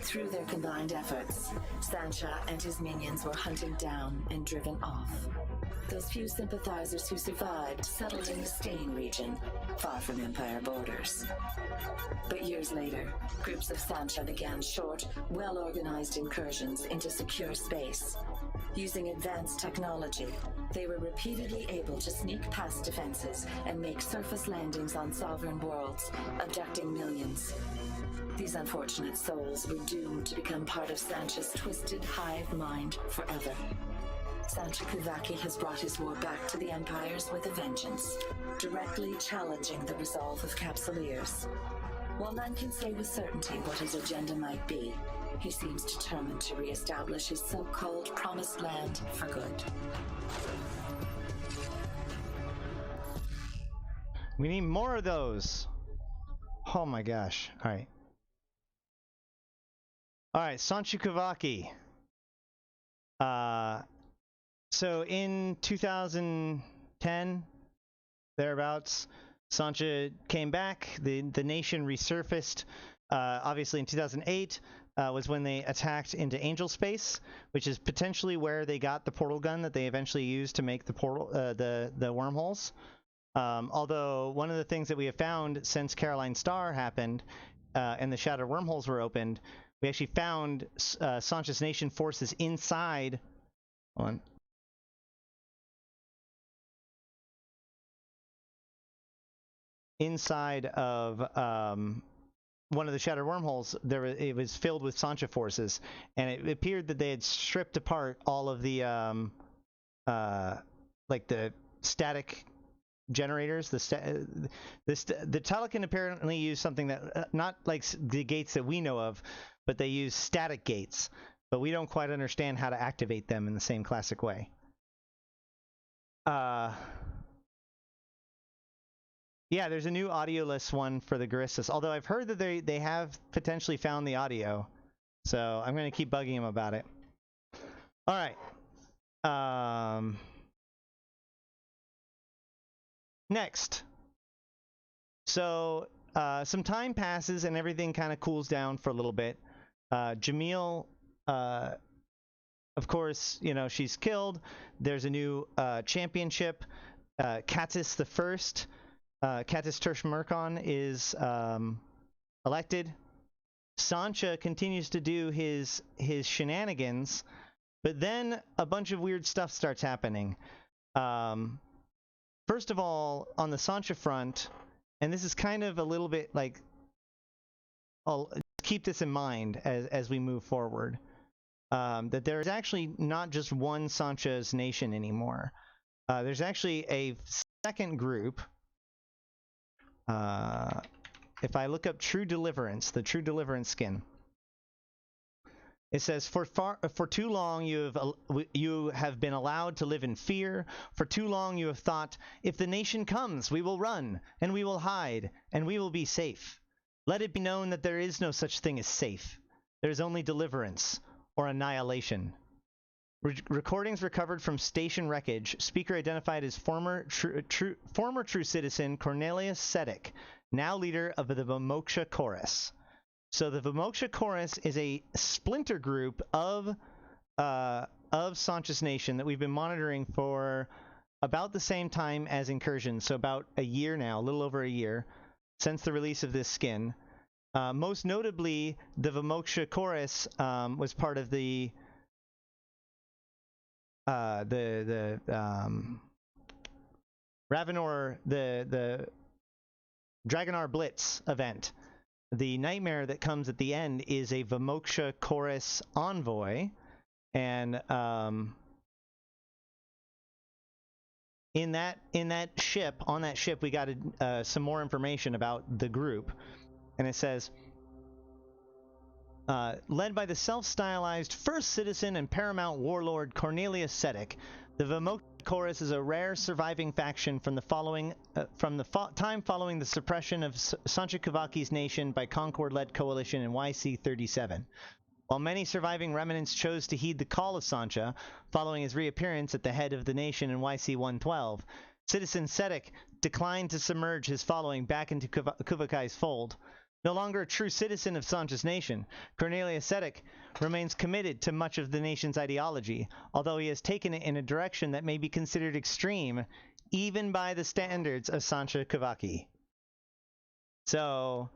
Through their combined efforts, Sancha and his minions were hunted down and driven off. Those few sympathizers who survived settled in the Stain region, far from Empire borders. But years later, groups of Sancha began short, well-organized incursions into secure space. Using advanced technology, they were repeatedly able to sneak past defenses and make surface landings on sovereign worlds, abducting millions. These unfortunate souls were doomed to become part of Sancha's twisted hive mind forever. Sancha Kuvaki has brought his war back to the Empires with a vengeance, directly challenging the resolve of Capsuleers. While none can say with certainty what his agenda might be, he seems determined to reestablish his so-called promised land for good. We need more of those. Oh my gosh. All right. All right, Sancha Kuvaki. So in 2010, thereabouts, Sancha came back. The nation resurfaced. Obviously, in 2008 was when they attacked into Angel Space, which is potentially where they got the portal gun that they eventually used to make the portal, the wormholes. Although one of the things that we have found since Caroline Star happened and the Shattered Wormholes were opened, we actually found Sancha's nation forces inside. Hold on. Inside of one of the Shattered Wormholes, it was filled with Sancha forces, and it appeared that they had stripped apart all of the like the static generators. The Talican apparently used something that not like the gates that we know of, but they use static gates, but we don't quite understand how to activate them in the same classic way. Yeah, there's a new audioless one for the Garissas, although I've heard that they have potentially found the audio, so I'm going to keep bugging them about it. All right. Next. So some time passes and everything kind of cools down for a little bit. Jamil, of course, you know, she's killed. There's a new championship. Katis the First. Katis Tersh-Merkon is elected. Sancha continues to do his shenanigans, but then a bunch of weird stuff starts happening. First of all, on the Sancha front, and this is kind of a little bit like, I'll keep this in mind as we move forward, that there is actually not just one Sancha's nation anymore. There's actually a second group. If I look up True Deliverance, the True Deliverance skin, it says, for too long you have been allowed to live in fear. For too long you have thought, if the nation comes, we will run, and we will hide, and we will be safe. Let it be known that there is no such thing as safe. There is only deliverance, or annihilation. Recordings recovered from station wreckage. Speaker identified as former true citizen Cornelius Sedek, now leader of the Vimoksha Chorus. So the Vimoksha Chorus is a splinter group of Sancha's nation that we've been monitoring for about the same time as Incursion. So about a year now, a little over a year, since the release of this skin. Most notably, the Vimoksha Chorus was part of the Ravenor, the Dragonar Blitz event. The nightmare that comes at the end is a Vimoksha Chorus envoy, and in that ship, on that ship, we got some more information about the group, and it says, led by the self-stylized first citizen and paramount warlord Cornelius Sedek, the Vamokti Chorus is a rare surviving faction from the time following the suppression of Sancha Kuvaki's nation by Concord-led coalition in YC-37. While many surviving remnants chose to heed the call of Sancha, following his reappearance at the head of the nation in YC-112, Citizen Sedek declined to submerge his following back into Kuvakai's fold. No longer a true citizen of Sancha's nation, Cornelius Sedek remains committed to much of the nation's ideology, although he has taken it in a direction that may be considered extreme, even by the standards of Sancha Kuvaki. So,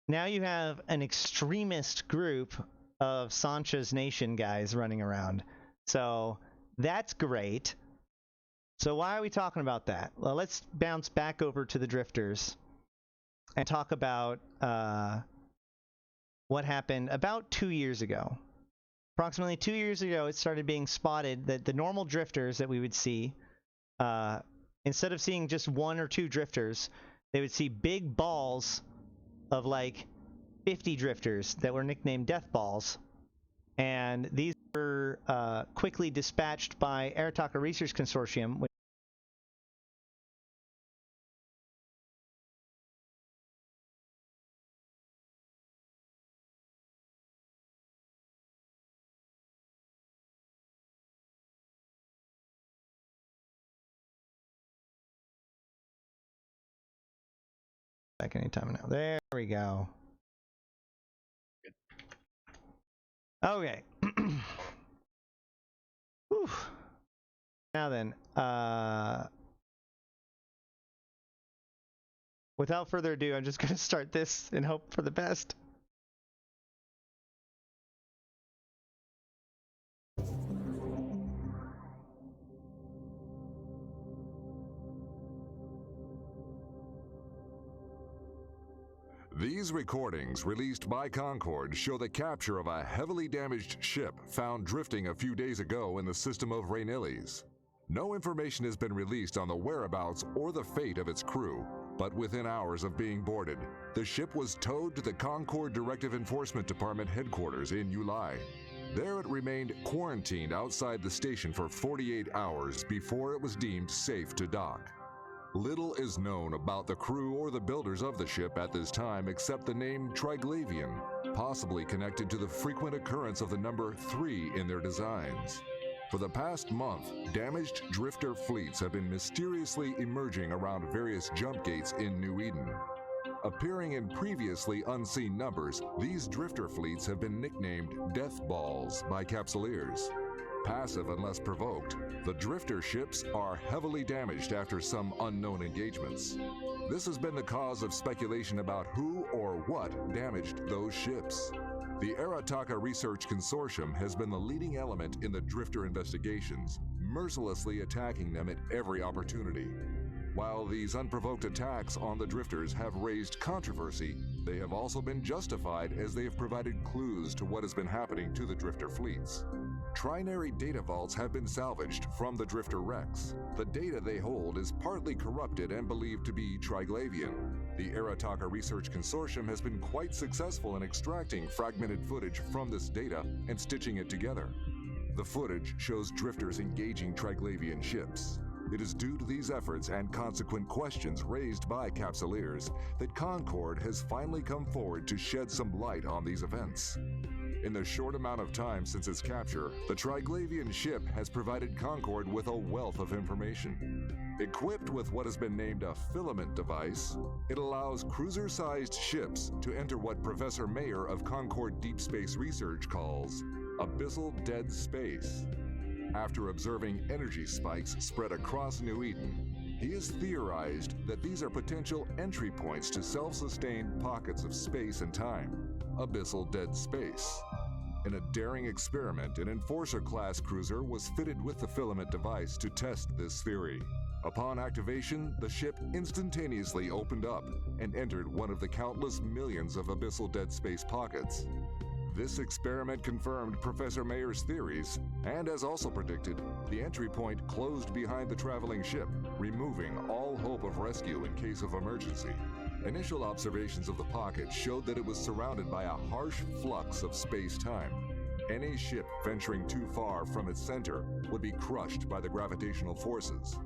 now you have an extremist group of Sancha's nation guys running around. So that's great. So why are we talking about that? Well, let's bounce back over to the Drifters and talk about what happened about 2 years ago. Approximately 2 years ago, it started being spotted that the normal Drifters that we would see, instead of seeing just 1 or 2 Drifters, they would see big balls of like 50 Drifters that were nicknamed DEATHBALLS, and these were quickly dispatched by Arataka Research Consortium. Back anytime now. There we go. Okay. Whew. Now then, without further ado, I'm just going to start this and hope for the best. These recordings, released by Concord, show the capture of a heavily damaged ship found drifting a few days ago in the system of Rainilles. No information has been released on the whereabouts or the fate of its crew, but within hours of being boarded, the ship was towed to the Concord Directive Enforcement Department headquarters in Ulai. There it remained quarantined outside the station for 48 hours before it was deemed safe to dock. Little is known about the crew or the builders of the ship at this time except the name TRIGLAVIAN, possibly connected to the frequent occurrence of the number 3 in their designs. For the past month, damaged drifter fleets have been mysteriously emerging around various jump gates in New Eden. Appearing in previously unseen numbers, these drifter fleets have been nicknamed DEATHBALLS by Capsuleers. Passive unless provoked, the drifter ships are heavily damaged after some unknown engagements. This has been the cause of speculation about who or what damaged those ships. The Arataka Research Consortium has been the leading element in the drifter investigations, mercilessly attacking them at every opportunity. While these unprovoked attacks on the drifters have raised controversy, they have also been justified as they have provided clues to what has been happening to the drifter fleets. TRINARY data vaults have been salvaged from the drifter wrecks. The data they hold is partly corrupted and believed to be TRIGLAVIAN. The Arataka Research Consortium has been quite successful in extracting fragmented footage from this data and stitching it together. The footage shows drifters engaging TRIGLAVIAN ships. It is due to these efforts and consequent questions raised by Capsuleers that Concord has finally come forward to shed some light on these events. In the short amount of time since its capture, the TRIGLAVIAN ship has provided Concord with a wealth of information. Equipped with what has been named a filament device, it allows cruiser-sized ships to enter what Professor Mayer of Concord Deep Space Research calls abyssal dead space. After observing energy spikes spread across New Eden, he has theorized that these are potential entry points to self-sustained pockets of space and time, abyssal dead space. In a daring experiment, an Enforcer-class cruiser was fitted with the filament device to test this theory. Upon activation, the ship instantaneously opened up and entered one of the countless millions of abyssal dead space pockets. This experiment confirmed Professor Mayer's theories, and as also predicted, the entry point closed behind the traveling ship, removing all hope of rescue in case of emergency. Initial observations of the pocket showed that it was surrounded by a harsh flux of space-time. Any ship venturing too far from its center would be crushed by the gravitational forces.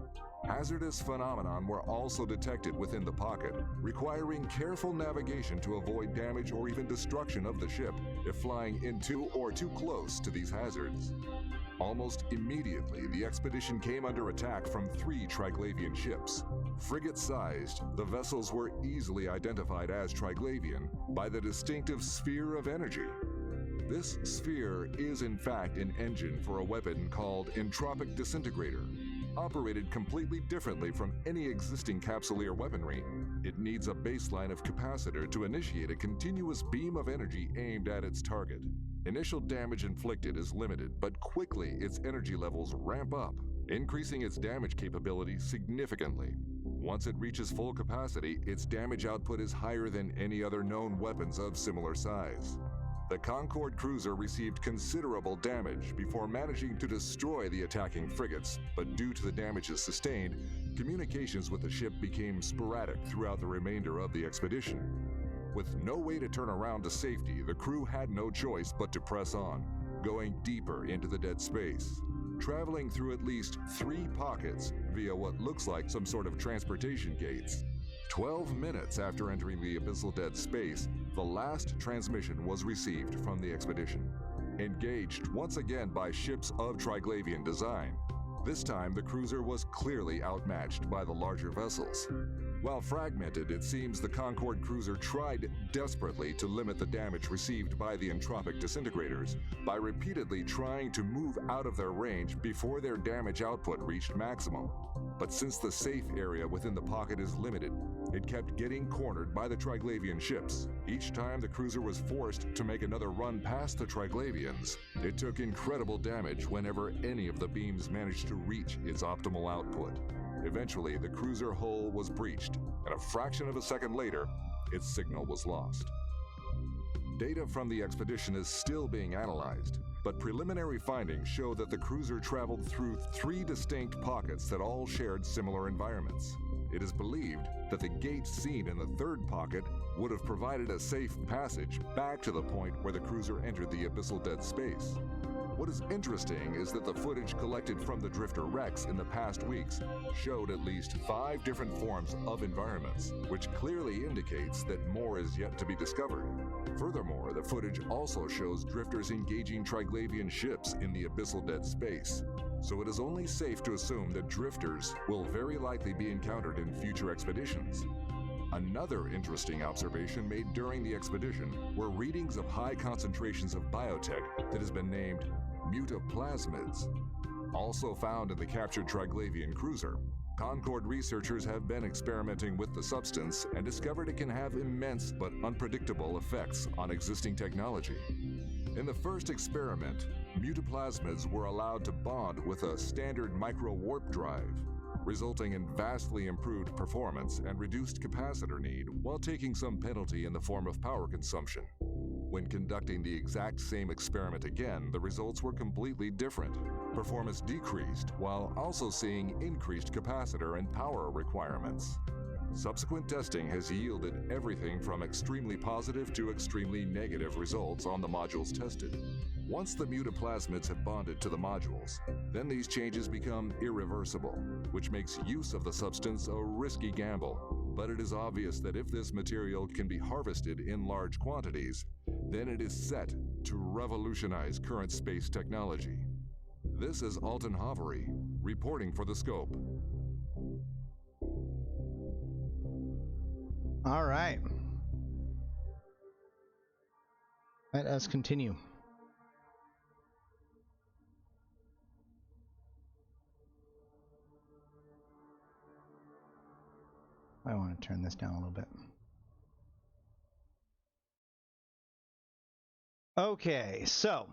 Hazardous phenomena were also detected within the pocket, requiring careful navigation to avoid damage or even destruction of the ship if flying into or too close to these hazards. Almost immediately, the expedition came under attack from 3 Triglavian ships. Frigate-sized, the vessels were easily identified as Triglavian by the distinctive sphere of energy. This sphere is in fact an engine for a weapon called Entropic Disintegrator. Operated completely differently from any existing capsuleer weaponry, it needs a baseline of capacitor to initiate a continuous beam of energy aimed at its target. Initial damage inflicted is limited, but quickly its energy levels ramp up, increasing its damage capability significantly. Once it reaches full capacity, its damage output is higher than any other known weapons of similar size. The Concord cruiser received considerable damage before managing to destroy the attacking frigates, but due to the damages sustained, communications with the ship became sporadic throughout the remainder of the expedition. With no way to turn around to safety, the crew had no choice but to press on, going deeper into the dead space, traveling through at least 3 pockets via what looks like some sort of transportation gates. 12 minutes after entering the abyssal dead space, the last transmission was received from the expedition. Engaged once again by ships of Triglavian design, this time the cruiser was clearly outmatched by the larger vessels. While fragmented, it seems the Concord cruiser tried desperately to limit the damage received by the entropic disintegrators by repeatedly trying to move out of their range before their damage output reached maximum. But since the safe area within the pocket is limited, it kept getting cornered by the Triglavian ships. Each time the cruiser was forced to make another run past the Triglavians, it took incredible damage whenever any of the beams managed to reach its optimal output. Eventually, the cruiser hull was breached, and a fraction of a second later, its signal was lost. Data from the expedition is still being analyzed, but preliminary findings show that the cruiser traveled through 3 distinct pockets that all shared similar environments. It is believed that the gate seen in the 3rd pocket would have provided a safe passage back to the point where the cruiser entered the abyssal dead space. What is interesting is that the footage collected from the Drifter wrecks in the past weeks showed at least 5 different forms of environments, which clearly indicates that more is yet to be discovered. Furthermore, the footage also shows drifters engaging Triglavian ships in the abyssal dead space, so it is only safe to assume that drifters will very likely be encountered in future expeditions. Another interesting observation made during the expedition were readings of high concentrations of biotech that has been named mutaplasmids. Also found in the captured Triglavian cruiser, Concord researchers have been experimenting with the substance and discovered it can have immense but unpredictable effects on existing technology. In the first experiment, mutaplasmids were allowed to bond with a standard micro-warp drive, resulting in vastly improved performance and reduced capacitor need while taking some penalty in the form of power consumption. When conducting the exact same experiment again, the results were completely different. Performance decreased while also seeing increased capacitor and power requirements. Subsequent testing has yielded everything from extremely positive to extremely negative results on the modules tested. Once the mutaplasmids have bonded to the modules, then these changes become irreversible, which makes use of the substance a risky gamble. But it is obvious that if this material can be harvested in large quantities, then it is set to revolutionize current space technology. This is Alton Hovery, reporting for the Scope. All right. Let us continue. I want to turn this down a little bit. Okay, so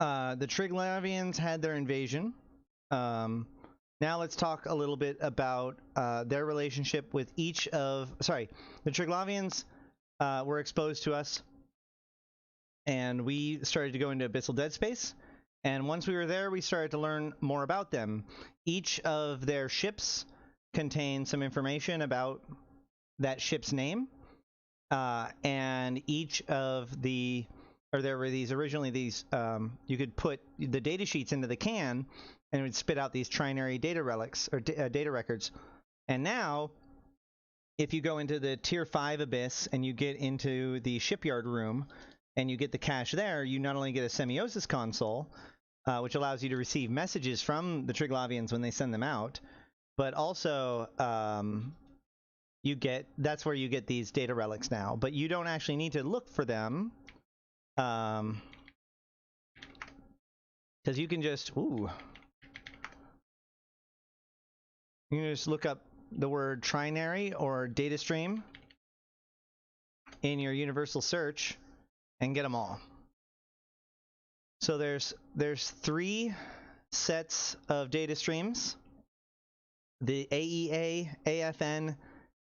the Triglavians had their invasion. Now let's talk a little bit about their relationship with each of... Sorry, the Triglavians were exposed to us and we started to go into abyssal dead space. And once we were there, we started to learn more about them. Each of their ships contained some information about that ship's name, and each of the, or there were these originally these, you could put the data sheets into the can, and it would spit out these trinary data relics or data records. And now, if you go into the Tier 5 Abyss and you get into the shipyard room and you get the cache there, you not only get a semiosis console, which allows you to receive messages from the Triglavians when they send them out, but also you get, that's where you get these data relics now. But you don't actually need to look for them, because you can just, you can just look up the word trinary or data stream in your universal search and get them all. So there's 3 sets of data streams: the AEA, AFN,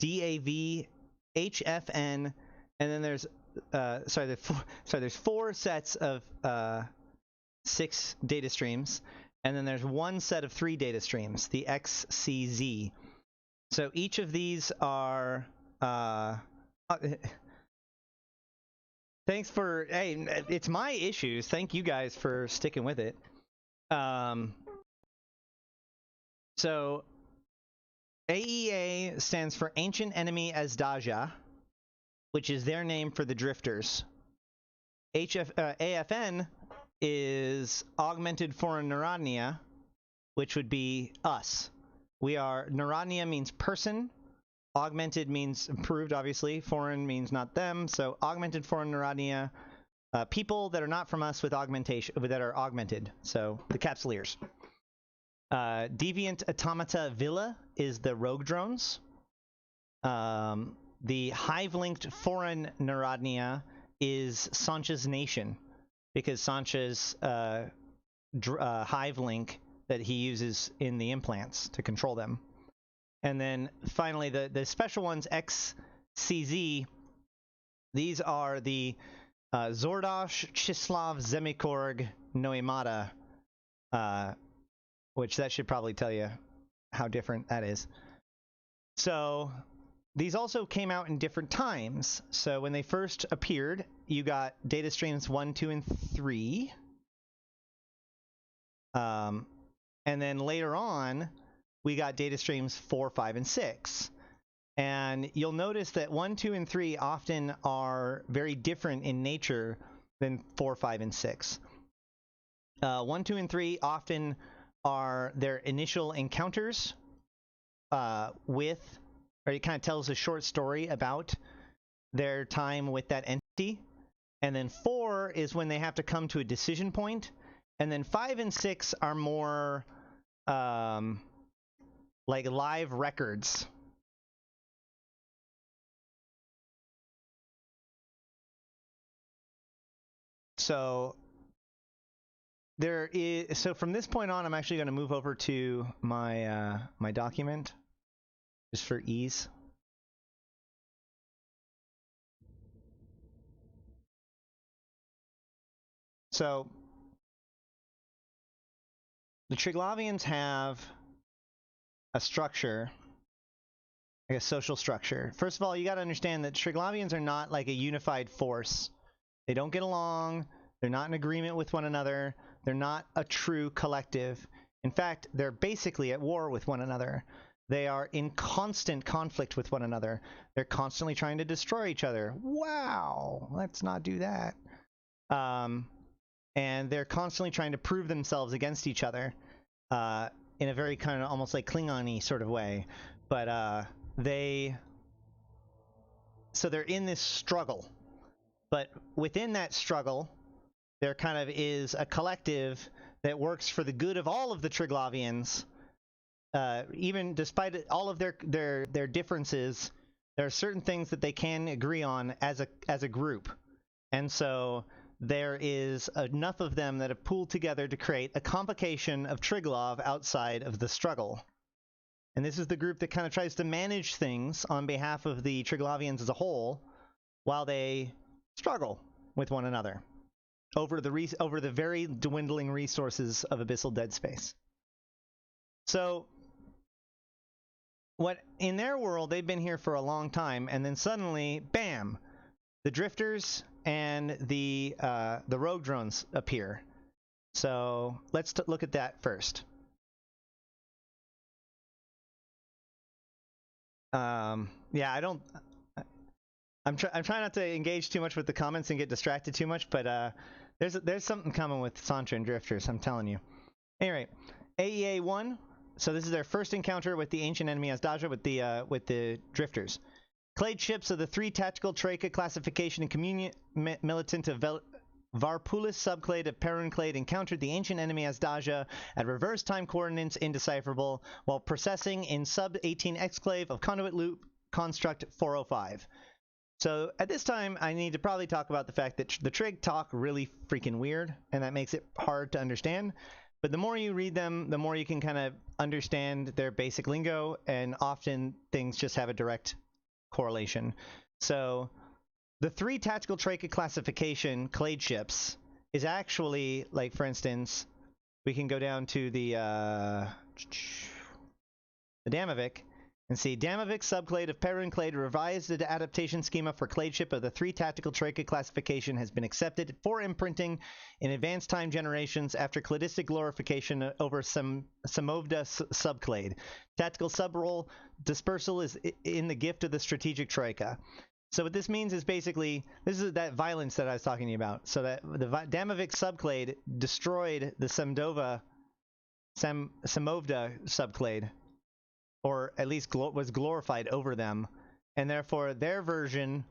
DAV, HFN, and then there's there's 4 sets of 6 data streams, and then there's 1 set of 3 data streams, the XCZ. So each of these are thanks for, hey, it's my issues. Thank you guys for sticking with it. So AEA stands for Ancient Enemy Azdaja, which is their name for the drifters. AFN is Augmented Foreign Narodnia, which would be us. We are, Narodnia means person, augmented means improved, obviously, foreign means not them, so Augmented Foreign Narodnia, people that are not from us with augmentation, that are augmented, so the Capsuleers. Deviant Automata Villa is the rogue drones. The hive-linked Foreign Narodnia is Sancha's nation, because Sancha's hive link that he uses in the implants to control them. And then finally, the special ones, XCZ, these are the Zordosh Chislav Zemikorg Noimata, which that should probably tell you how different that is. So these also came out in different times. So when they first appeared, you got data streams 1, 2, and 3. And then later on, we got data streams 4, 5, and 6. And you'll notice that 1, 2, and 3 often are very different in nature than 4, 5, and 6. 1, 2, and 3 often are their initial encounters with, or it kind of tells a short story about their time with that entity. And then 4 is when they have to come to a decision point. And then 5 and 6 are more like live records. So there is, so from this point on, I'm actually going to move over to my my document just for ease. So the Triglavians have a structure, like a social structure. First of all, you got to understand that Triglavians are not like a unified force. They don't get along. They're not in agreement with one another. They're not a true collective. In fact, they're basically at war with one another. They are in constant conflict with one another. They're constantly trying to destroy each other. Wow, let's not do that. And they're constantly trying to prove themselves against each other in a very kind of almost like Klingon-y sort of way. But so they're in this struggle. But within that struggle, there kind of is a collective that works for the good of all of the Triglavians. Even despite all of their differences, there are certain things that they can agree on as a group. And so there is enough of them that have pooled together to create a convocation of Triglav outside of the struggle. And this is the group that kind of tries to manage things on behalf of the Triglavians as a whole while they struggle with one another. over the very dwindling resources of abyssal dead space. So what in their world, they've been here for a long time, and then suddenly, bam, the drifters and the rogue drones appear. So let's look at that first. Yeah, I'm trying not to engage too much with the comments and get distracted too much, but there's something coming with Santra and drifters, I'm telling you. Anyway, AEA-1. So this is their first encounter with the ancient enemy Azdaja with the drifters. Clade ships of the 3 tactical Troika classification and communion militant of Varpulis subclade of Perun clade encountered the ancient enemy Azdaja at reverse time coordinates indecipherable while processing in sub-18 exclave of conduit loop construct 405. So at this time, I need to probably talk about the fact that the trig talk really freaking weird, and that makes it hard to understand. But the more you read them, the more you can kind of understand their basic lingo, and often things just have a direct correlation. So the 3 tactical Troika classification clade ships is actually, like, for instance, we can go down to the Damovic and see Damovic subclade of Perun clade revised the adaptation schema for clade ship of the 3 tactical Troika classification has been accepted for imprinting in advanced time generations after cladistic glorification over some Samovda subclade. Tactical subrole dispersal is in the gift of the strategic Troika. So what this means is basically, this is that violence that I was talking to you about. So that the Damovic subclade destroyed the Samovda subclade, or at least was glorified over them, and therefore their version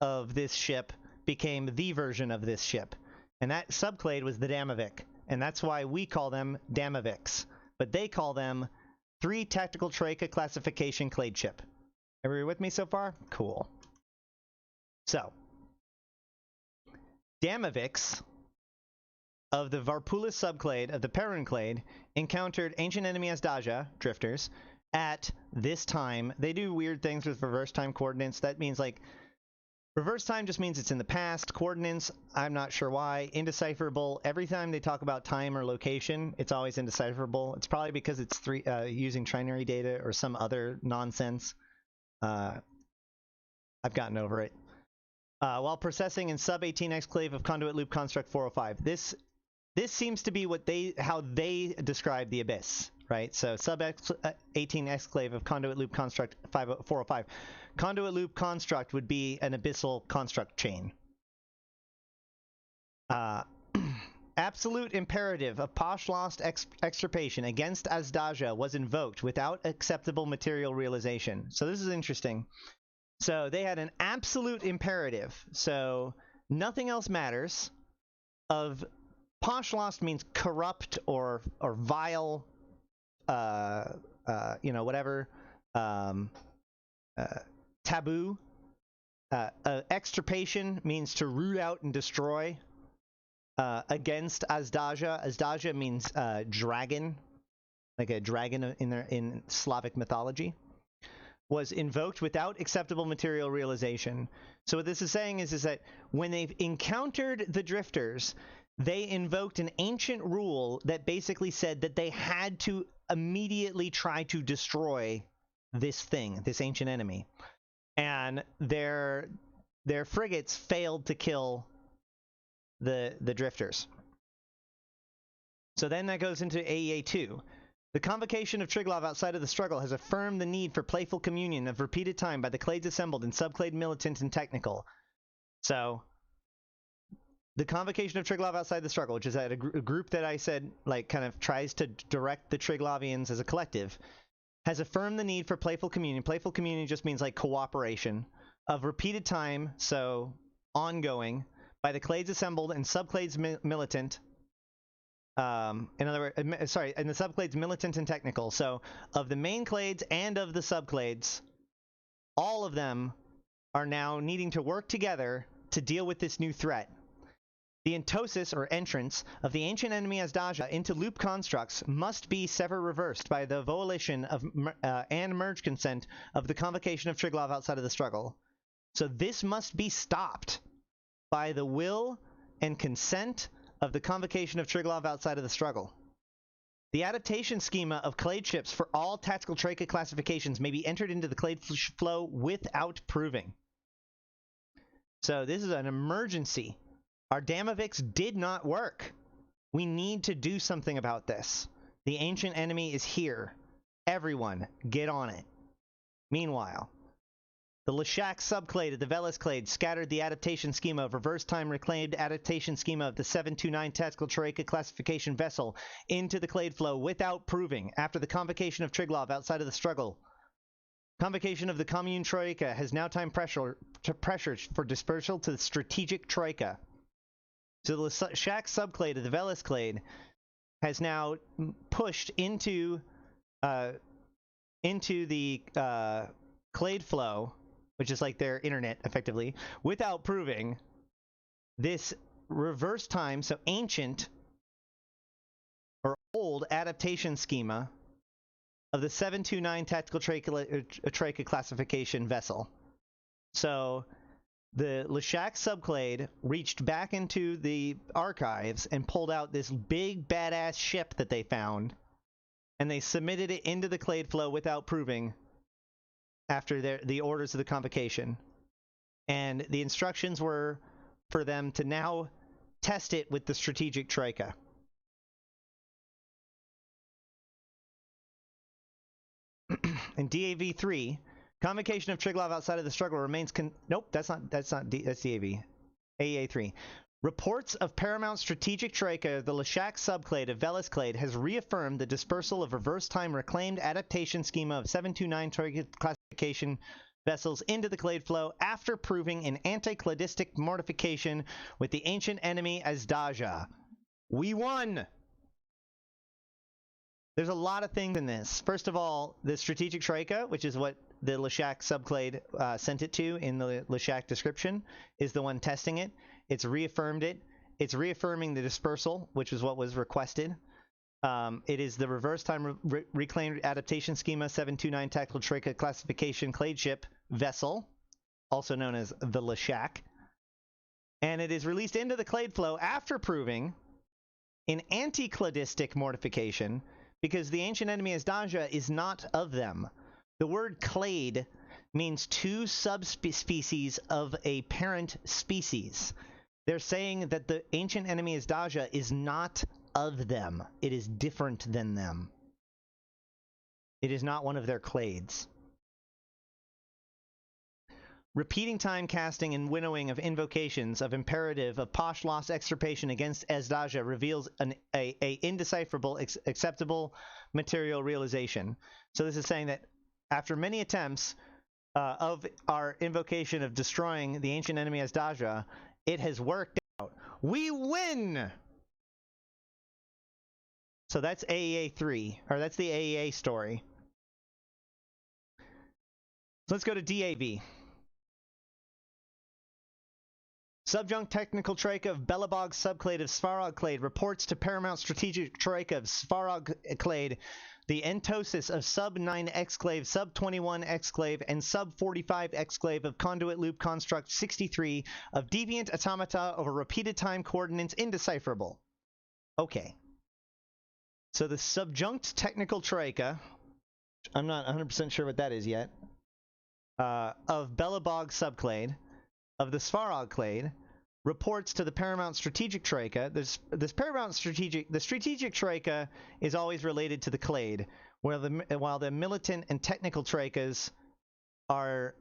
of this ship became the version of this ship. And that subclade was the Damovic, and that's why we call them Damovics. But they call them 3 tactical Troika classification clade ship. Everybody with me so far? Cool. So, Damovics of the Varpulis subclade of the Perun clade encountered ancient enemy Azdaja, drifters, at this time. They do weird things with reverse time coordinates. That means, like, reverse time just means it's in the past. Coordinates, I'm not sure why. Indecipherable. Every time they talk about time or location, it's always indecipherable. It's probably because it's using trinary data or some other nonsense. I've gotten over it. While processing in sub-18 exclave of conduit loop construct 405. This seems to be how they describe the abyss, right? So sub-18 exclave of conduit loop construct 405. Conduit loop construct would be an abyssal construct chain. Absolute imperative of Posh lost extirpation against Azdaja was invoked without acceptable material realization. So this is interesting. So they had an absolute imperative. So nothing else matters. Of Posh lost means corrupt or vile, whatever, taboo. Extirpation means to root out and destroy. Against Azdaja. Azdaja means dragon, like a dragon in Slavic mythology. Was invoked without acceptable material realization. So what this is saying is that when they've encountered the drifters, they invoked an ancient rule that basically said that they had to immediately try to destroy this thing, this ancient enemy. And their frigates failed to kill the drifters. So then that goes into AEA-2. The convocation of Triglav outside of the struggle has affirmed the need for playful communion of repeated time by the clades assembled in subclade militant and technical. So, the convocation of Triglav outside the struggle, which is at a group that I said, like, kind of tries to direct the Triglavians as a collective, has affirmed the need for playful communion. Playful communion just means, like, cooperation of repeated time, so ongoing, by the clades assembled in subclades militant. In other words, in the subclades militant and technical. So of the main clades and of the subclades, all of them are now needing to work together to deal with this new threat. The entosis, or entrance, of the ancient enemy Azdaja into loop constructs must be sever reversed by the volition of and merge consent of the convocation of Triglav outside of the struggle. So this must be stopped by the will and consent of the convocation of Triglav outside of the struggle. The adaptation schema of clade ships for all tactical Troika classifications may be entered into the clade flow without proving. So this is an emergency. Our Damovix did not work. We need to do something about this. The ancient enemy is here. Everyone, get on it. Meanwhile, the Leshak subclade of the Velis clade scattered the adaptation schema of reverse time reclaimed adaptation schema of the 729 tactical Troika classification vessel into the clade flow without proving after the convocation of Triglav outside of the struggle. Convocation of the commune Troika has now time pressure for dispersal to the strategic Troika. So the Leshak subclade of the Velis clade has now pushed into the clade flow, which is like their internet, effectively, without proving this reverse time, so ancient or old adaptation schema of the 729 tactical Troika classification vessel. So the Leshak subclade reached back into the archives and pulled out this big badass ship that they found, and they submitted it into the clade flow without proving after the orders of the convocation. And the instructions were for them to now test it with the strategic Troika. In DAV3, convocation of Triglav outside of the struggle remains nope, that's DAV. AEA3. Reports of paramount strategic Troika, the Leshak subclade of Velis clade, has reaffirmed the dispersal of reverse time reclaimed adaptation schema of 729 Troika classification vessels into the clade flow after proving an anti-cladistic mortification with the ancient enemy Azdaja. We won! There's a lot of things in this. First of all, the strategic Troika, which is what the Leshak subclade sent it to in the Leshak description, is the one testing it. It's reaffirmed it. It's reaffirming the dispersal, which is what was requested. It is the reverse time reclaimed adaptation schema 729 tactical Troika classification clade ship vessel, also known as the Leshak. And it is released into the clade flow after proving an anti-cladistic mortification, because the ancient enemy Azdaja is not of them. The word clade means two subspecies of a parent species. They're saying that the ancient enemy Azdaja is not of them. It is different than them. It is not one of their clades. Repeating time casting and winnowing of invocations of imperative of Posh lost extirpation against Azdaja reveals a indecipherable, acceptable material realization. So this is saying that after many attempts of our invocation of destroying the ancient enemy Azdaja, it has worked out. We win! So that's AEA3, or that's the AEA story. So let's go to DAV. Subjunct Technical Troika of Belobog Subclade of Svarog Clade reports to Paramount Strategic Troika of Svarog Clade the entosis of Sub-9 exclave, Sub-21 exclave, and Sub-45 exclave of Conduit Loop Construct 63 of Deviant Automata over repeated time coordinates indecipherable. Okay. So the Subjunct Technical Troika, I'm not 100% sure what that is yet, of Belobog Subclade, of the Svarog Clade, reports to the Paramount Strategic Troika. The Strategic Troika is always related to the Clade, while the Militant and Technical Troikas are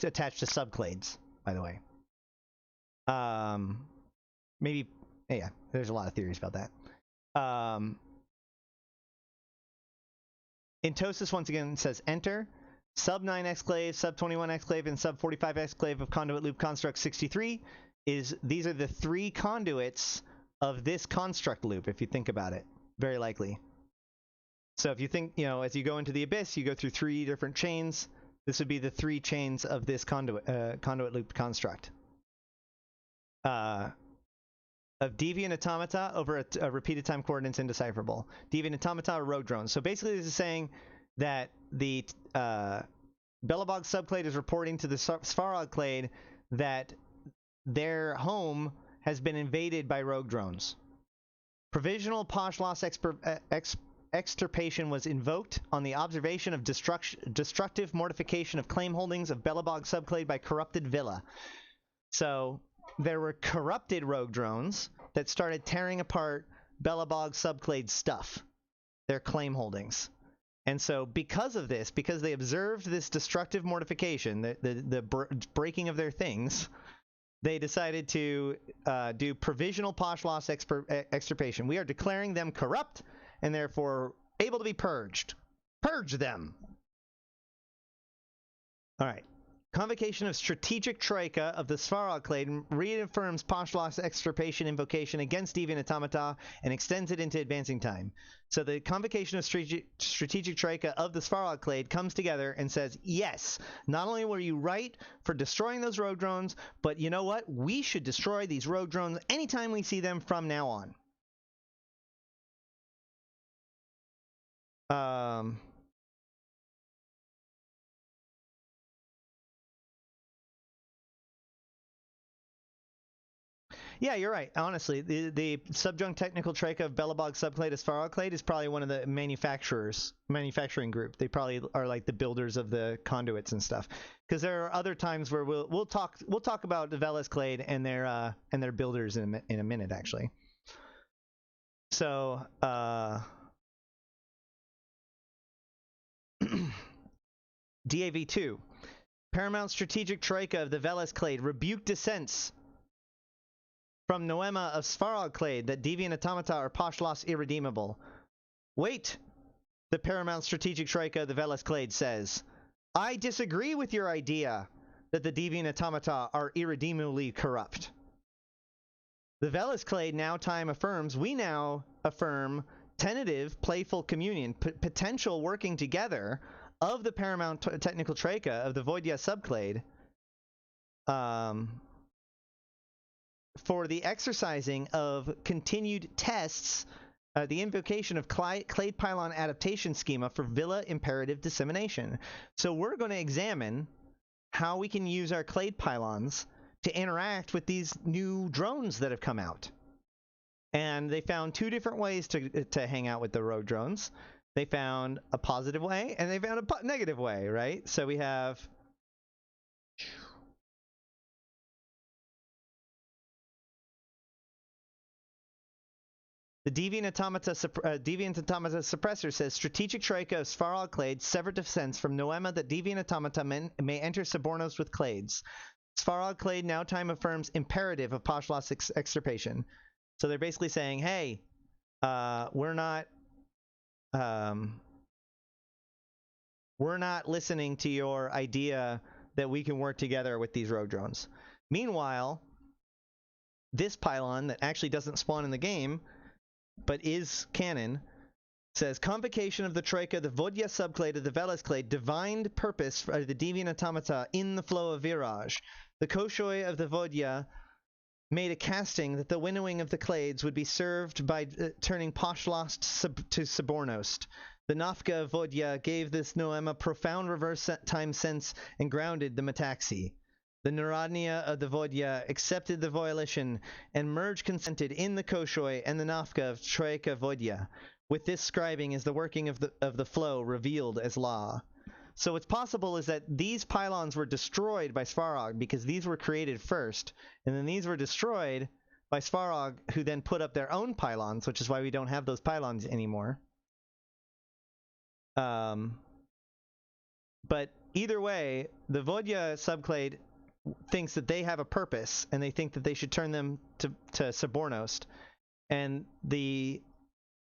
attached to subclades, by the way. Maybe, yeah, there's a lot of theories about that. Entosis once again says enter. Sub-9 exclave, Sub-21 exclave, and Sub-45 exclave of Conduit Loop Construct 63 these are the three conduits of this construct loop, if you think about it, very likely. So if you think, as you go into the Abyss, you go through three different chains. This would be the three chains of this conduit loop construct. Of Deviant Automata over a repeated time coordinates indecipherable. Deviant Automata or rogue drones. So basically this is saying that the Belobog subclade is reporting to the Svarog clade that their home has been invaded by rogue drones. Provisional Posh-Loss extirpation was invoked on the observation of destructive mortification of claim holdings of Belobog subclade by corrupted Villa. So there were corrupted rogue drones that started tearing apart Belobog subclade stuff, their claim holdings. And so because of this, because they observed this destructive mortification, the breaking of their things, they decided to do provisional Posh-Loss extirpation. We are declaring them corrupt and therefore able to be purged. Purge them! All right. Convocation of Strategic Troika of the Svarog Clade reaffirms Posh-Loss extirpation invocation against Deviant Automata and extends it into advancing time. So the Convocation of Strategic Troika of the Svarog Clade comes together and says, yes, not only were you right for destroying those rogue drones, but you know what? We should destroy these rogue drones anytime we see them from now on. Yeah, you're right. Honestly, the subjunct technical troika of Belobog subclade as Svarog Clade is probably one of the manufacturing group. They probably are like the builders of the conduits and stuff. Because there are other times where we'll talk about the Velas Clade and their builders in a minute actually. So DAV2. Paramount Strategic Troika of the Velas Clade rebuke dissents from Noema of Svarog Clade that Deviant Automata are Posh-Loss irredeemable. Wait, the Paramount Strategic Troika of the Velas Clade says. I disagree with your idea that the Deviant Automata are irredeemably corrupt. The Velas Clade we now affirm tentative playful communion, potential working together of the Paramount Technical Troika of the Voidya subclade for the exercising of continued tests, the invocation of Clade Pylon adaptation schema for Villa imperative dissemination. So we're going to examine how we can use our Clade Pylons to interact with these new drones that have come out. And they found two different ways to hang out with the rogue drones. They found a positive way and they found a negative way, right? So we have the Deviant Automata suppressor says Strategic Troika of Svarog Clade severed defense from Noema that Deviant Automata may enter Subornos with Clades. Svarog Clade now time affirms imperative of Posh-Loss extirpation. So they're basically saying, hey, we're not listening to your idea that we can work together with these rogue drones. Meanwhile, this pylon that actually doesn't spawn in the game but is canon, says Convocation of the Troika, the Vodya subclade of the Velas Clade, divined purpose for the Deviant Automata in the flow of Virage. The Koshoi of the Vodya made a casting that the winnowing of the Clades would be served by turning Posh-Loss to Subornost. The Nafka of Vodya gave this Noema profound reverse time sense and grounded the Metaxi. The Narodnia of the Vodya accepted the volition and merge consented in the Koshoi and the Nafka of Troika Vodya. With this scribing is the working of the flow revealed as law. So what's possible is that these pylons were destroyed by Svarog because these were created first, and then these were destroyed by Svarog, who then put up their own pylons, which is why we don't have those pylons anymore. But either way, the Vodya subclade thinks that they have a purpose, and they think that they should turn them to Subornost. And the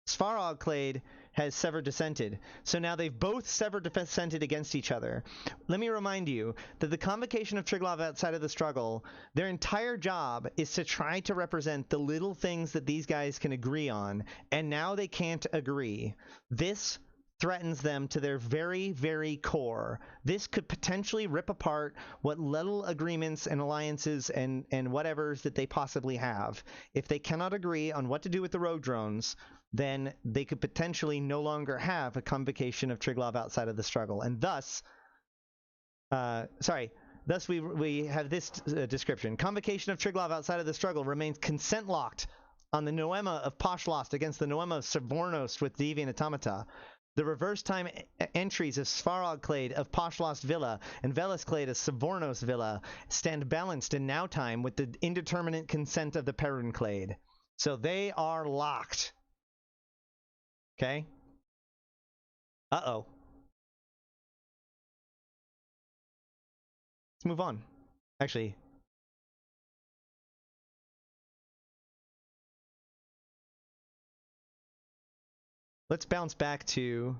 Svarog Clade has severed dissented. So now they've both severed dissented against each other. Let me remind you that the Convocation of Triglav outside of the struggle, their entire job is to try to represent the little things that these guys can agree on, and now they can't agree. This threatens them to their very, very core. This could potentially rip apart what little agreements and alliances and whatevers that they possibly have. If they cannot agree on what to do with the rogue drones, then they could potentially no longer have a Convocation of Triglav outside of the struggle. And thus, Thus, we have this description. Convocation of Triglav outside of the struggle remains consent locked on the Noema of Poshlost against the Noema of Savornos with Deviant Automata. The reverse time entries of Svarog Clade of Poshlost Villa and Velis Clade of Savornos Villa stand balanced in now time with the indeterminate consent of the Perun Clade. So they are locked. Okay? Uh-oh. Let's move on. Actually, let's bounce back to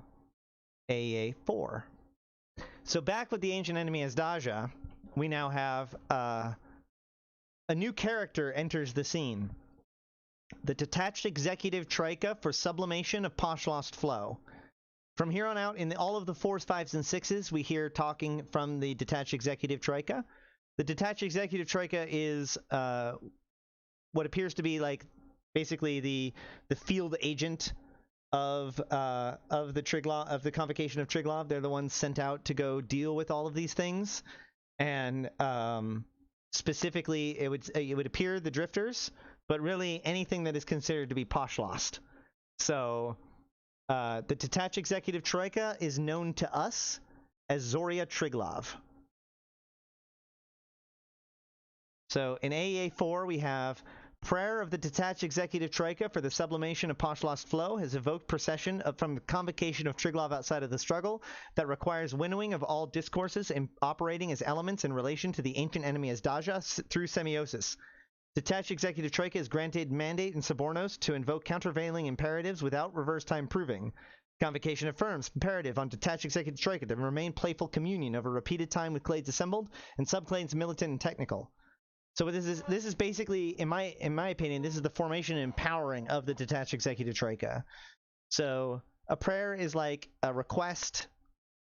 AA4. So back with the ancient enemy Azdaja, we now have a new character enters the scene. The detached executive Troika for sublimation of Poshlost Flow. From here on out, in all of the 4s, 5s, and 6s, we hear talking from the detached executive Troika. The detached executive Troika is what appears to be like basically the field agent of the Triglav, of the convocation of Triglav. They're the ones sent out to go deal with all of these things, and specifically, it would appear the Drifters, but really anything that is considered to be Poshlost. So. The detached executive Troika is known to us as Zoria Triglav. So in AEA4 we have prayer of the detached executive Troika for the sublimation of Poshlost Flow has evoked procession from the convocation of Triglav outside of the struggle that requires winnowing of all discourses and operating as elements in relation to the ancient enemy Azdaja through semiosis. Detached executive Troika is granted mandate in Sabornos to invoke countervailing imperatives without reverse time proving. Convocation affirms imperative on detached executive Troika to remain playful communion over repeated time with clades assembled and subclades militant and technical. So what this is basically, in my opinion, this is the formation and empowering of the detached executive Troika. So a prayer is like a request.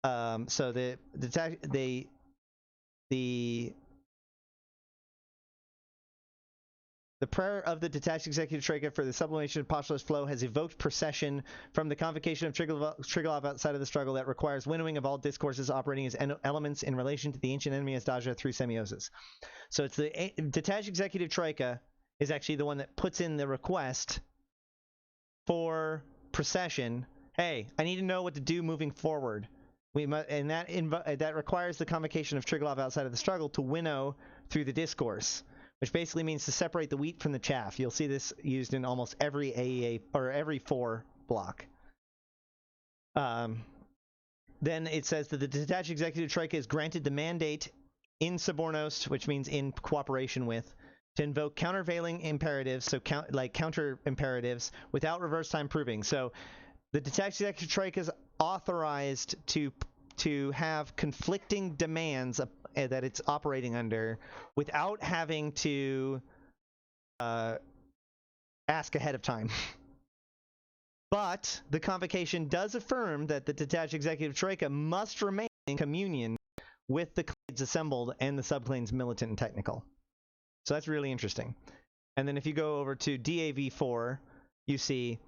So the prayer of the detached executive Troika for the sublimation of Poshlost Flow has evoked procession from the convocation of Triglav outside of the struggle that requires winnowing of all discourses operating as elements in relation to the ancient enemy Azdaja through semiosis. So it's the detached executive Troika is actually the one that puts in the request for procession. Hey, I need to know what to do moving forward. And that requires the convocation of Triglav outside of the struggle to winnow through the discourse, which basically means to separate the wheat from the chaff. You'll see this used in almost every AEA or every 4 block. Then it says that the detached executive Troika is granted the mandate in Sabornos, which means in cooperation with, to invoke countervailing imperatives, so counter imperatives, without reverse time proving. So the detached executive Troika is authorized to have conflicting demands that it's operating under without having to ask ahead of time. But the convocation does affirm that the detached executive Troika must remain in communion with the clades assembled and the subclanes militant and technical. So that's really interesting. And then if you go over to DAV4, you see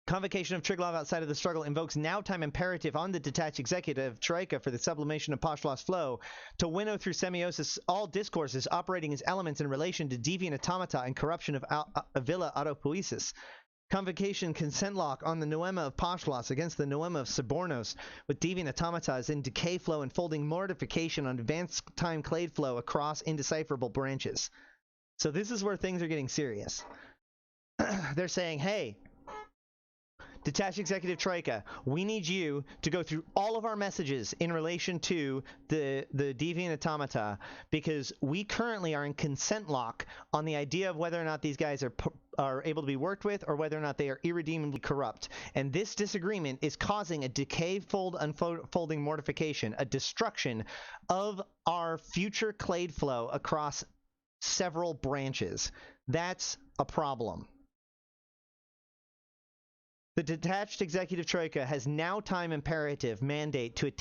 convocation of Triglav outside of the struggle invokes now time imperative on the detached executive Troika for the sublimation of Poshlost Flow to winnow through semiosis all discourses operating as elements in relation to deviant automata and corruption of Villa autopoiesis. Convocation consent lock on the Noema of Poshlost against the Noema of Sabornos with deviant automatas in decay flow and folding mortification on advanced time clade flow across indecipherable branches. So this is where things are getting serious. They're saying, hey, detached executive Troika, we need you to go through all of our messages in relation to the deviant automata, because we currently are in consent lock on the idea of whether or not these guys are able to be worked with or whether or not they are irredeemably corrupt. And this disagreement is causing a decay fold unfolding mortification, a destruction of our future clade flow across several branches. That's a problem. The detached executive Troika has now time imperative mandate to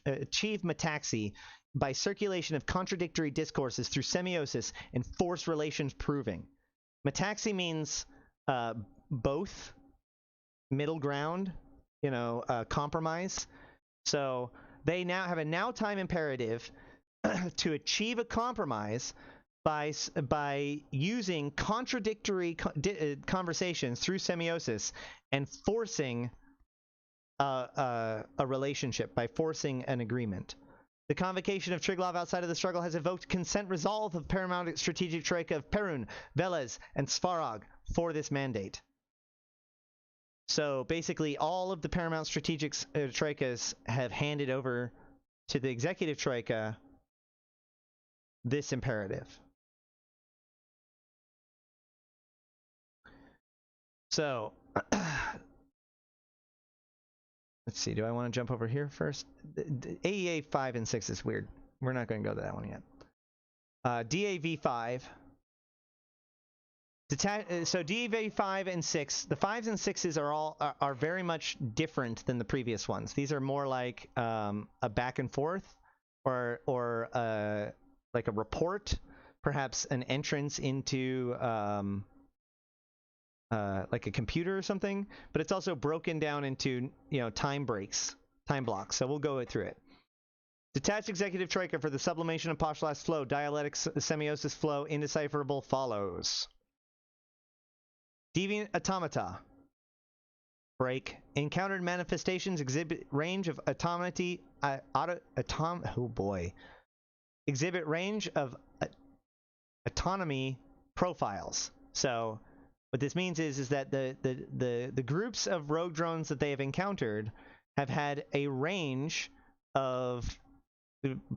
achieve metaxy by circulation of contradictory discourses through semiosis and force relations proving. Metaxy means both, middle ground, compromise. So they now have a now time imperative to achieve a compromise by using contradictory conversations through semiosis and forcing a relationship, by forcing an agreement. The convocation of Triglav outside of the struggle has evoked consent resolve of paramount strategic troika of Perun, Velez, and Svarog for this mandate. So basically, all of the paramount strategic troikas have handed over to the executive troika this imperative. So, let's see. Do I want to jump over here first? AEA 5 and 6 is weird. We're not going to go to that one yet. DAV 5. So DAV 5 and 6. The 5s and 6s are very much different than the previous ones. These are more like a back and forth, or like a report, perhaps an entrance into like a computer or something, but it's also broken down into, time breaks, time blocks. So we'll go through it. Detached executive troika for the sublimation of postulast flow, dialectic semiosis flow, indecipherable follows. Deviant automata. Break. Encountered manifestations exhibit range of exhibit range of autonomy profiles. So what this means is that the groups of rogue drones that they have encountered have had a range of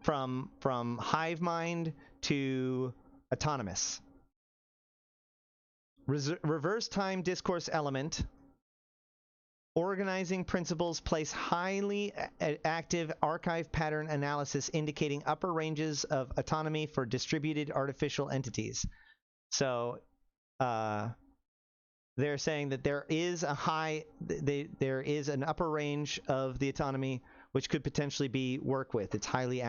from hive mind to autonomous. Reverse time discourse element. Organizing principles place highly active archive pattern analysis indicating upper ranges of autonomy for distributed artificial entities. So they're saying that there is there is an upper range of the autonomy which could potentially be worked with. It's highly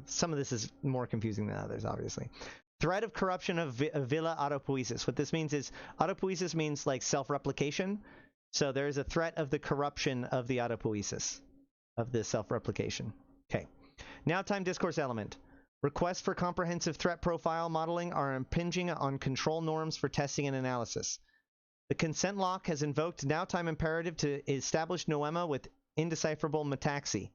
some of this is more confusing than others, obviously. Threat of corruption of Villa autopoiesis. What this means is, autopoiesis means like self-replication. So there is a threat of the corruption of the autopoiesis, of the self-replication. Okay. Now time discourse element. Requests for comprehensive threat profile modeling are impinging on control norms for testing and analysis. The consent lock has invoked now time imperative to establish noema with indecipherable metaxy.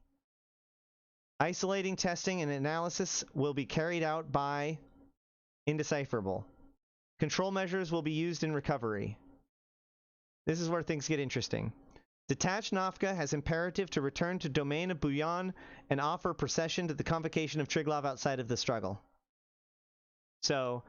Isolating testing and analysis will be carried out by indecipherable. Control measures will be used in recovery. This is where things get interesting. Detached Nafka has imperative to return to domain of Buyan and offer procession to the convocation of Triglav outside of the struggle. So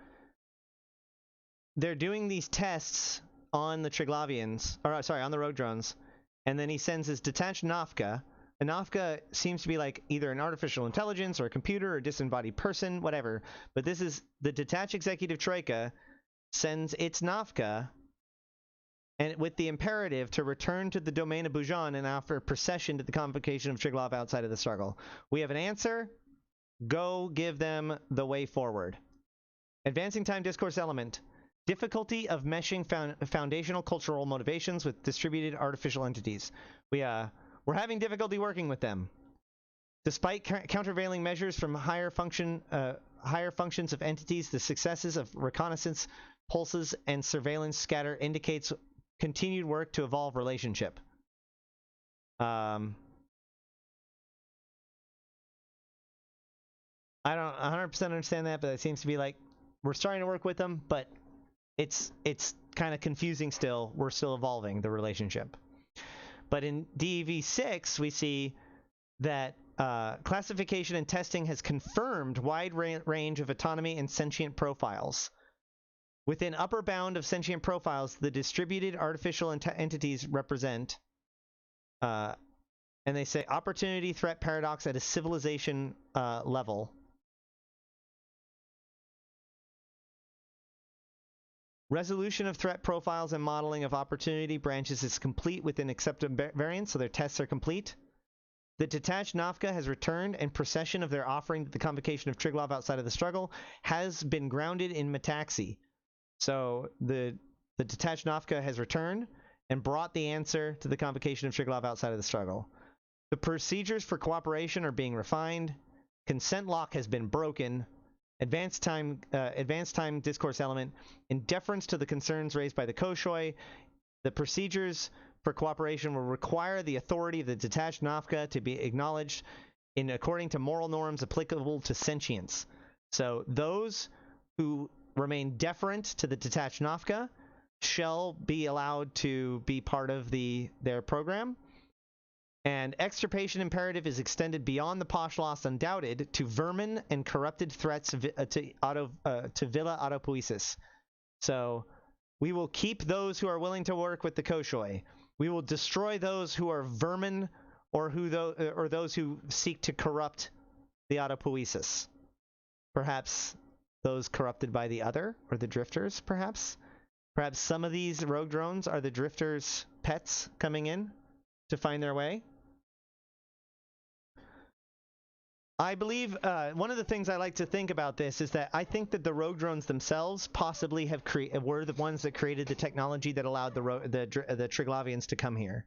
they're doing these tests on the Triglavians, or sorry, on the rogue drones, and then he sends his detached Nafka. A Nafka seems to be like either an artificial intelligence or a computer or a disembodied person, whatever. But this is the detached executive troika sends its Nafka and with the imperative to return to the domain of Bujan and offer procession to the convocation of Triglav outside of the struggle. We have an answer. Go give them the way forward. Advancing time discourse element. Difficulty of meshing foundational cultural motivations with distributed artificial entities. We're having difficulty working with them. Despite countervailing measures from higher functions of entities, the successes of reconnaissance, pulses, and surveillance scatter indicates continued work to evolve relationship. I don't 100% understand that, but it seems to be like we're starting to work with them, but it's kind of confusing still. We're still evolving the relationship. But in DEV6, we see that classification and testing has confirmed wide range of autonomy and sentient profiles. Within upper bound of sentient profiles, the distributed artificial entities represent, and they say opportunity threat paradox at a civilization level. Resolution of threat profiles and modeling of opportunity branches is complete within accepted variants, so their tests are complete. The detached Nafka has returned, and procession of their offering to the convocation of Triglav outside of the struggle has been grounded in metaxy. So the detached Nafka has returned, and brought the answer to the convocation of Triglav outside of the struggle. The procedures for cooperation are being refined. Consent lock has been broken. Advanced time discourse element. In deference to the concerns raised by the Koshoi, the procedures for cooperation will require the authority of the detached Nafka to be acknowledged according to moral norms applicable to sentience. So those who remain deferent to the detached Nafka shall be allowed to be part of their program. And extirpation imperative is extended beyond the Poshlos undoubted to vermin and corrupted threats to Villa Autopoiesis. So we will keep those who are willing to work with the Koshoi. We will destroy those who are vermin or those who seek to corrupt the Autopoiesis. Perhaps those corrupted by the other, or the drifters, perhaps. Perhaps some of these rogue drones are the drifters' pets coming in to find their way. I believe one of the things I like to think about this is that I think that the rogue drones themselves possibly were the ones that created the technology that allowed the Triglavians to come here.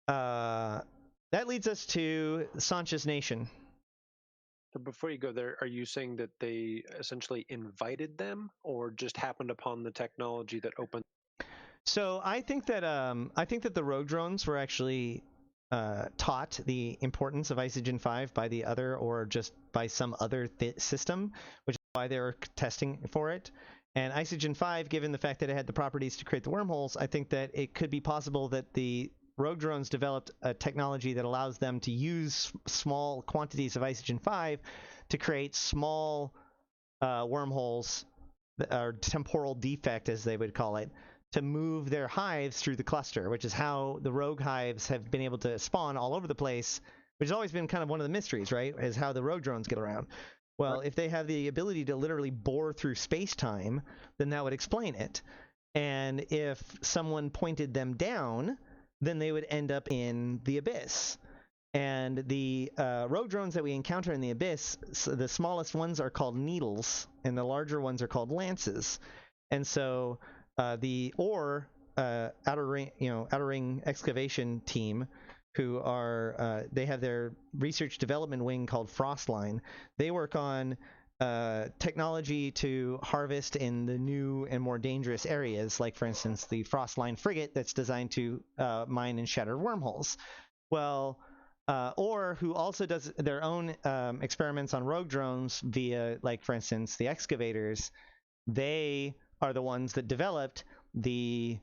That leads us to Sancha's nation. So before you go there, are you saying that they essentially invited them, or just happened upon the technology that opened? So I think that the rogue drones were actually taught the importance of Isogen 5 by the other, or just by some other system, which is why they were testing for it. And Isogen 5, given the fact that it had the properties to create the wormholes, I think that it could be possible that the rogue drones developed a technology that allows them to use small quantities of Isogen 5 to create small wormholes, or temporal defect as they would call it, to move their hives through the cluster, which is how the rogue hives have been able to spawn all over the place, which has always been kind of one of the mysteries, right? Is how the rogue drones get around. Well, if they have the ability to literally bore through space-time, then that would explain it. And if someone pointed them down, then they would end up in the abyss. And the rogue drones that we encounter in the abyss, the smallest ones are called needles, and the larger ones are called lances. And so the outer ring excavation team, who are they have their research development wing called Frostline. They work on technology to harvest in the new and more dangerous areas, like for instance the Frostline frigate that's designed to mine and shatter wormholes. Well, or who also does their own experiments on rogue drones via, like for instance, the excavators. They are the ones that developed the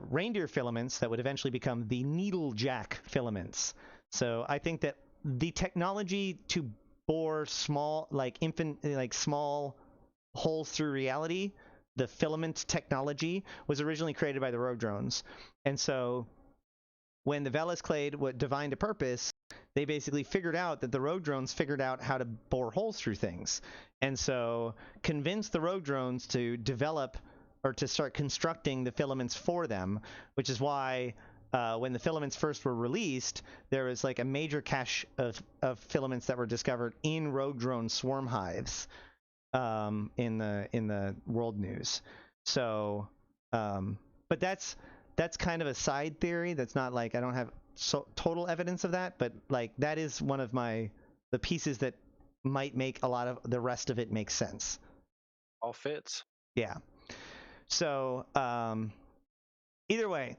reindeer filaments that would eventually become the needlejack filaments. So I think that the technology to bore small, small holes through reality, the filament technology, was originally created by the rogue drones. And so when the Velas Clade divined a purpose, they basically figured out that the rogue drones figured out how to bore holes through things. And so convinced the rogue drones to develop or to start constructing the filaments for them, which is why when the filaments first were released, there was like a major cache of filaments that were discovered in rogue drone swarm hives in the world news. So, but that's kind of a side theory. That's not like, I don't have total evidence of that, but like that is one of the pieces that might make a lot of the rest of it make sense. All fits. Yeah. So either way,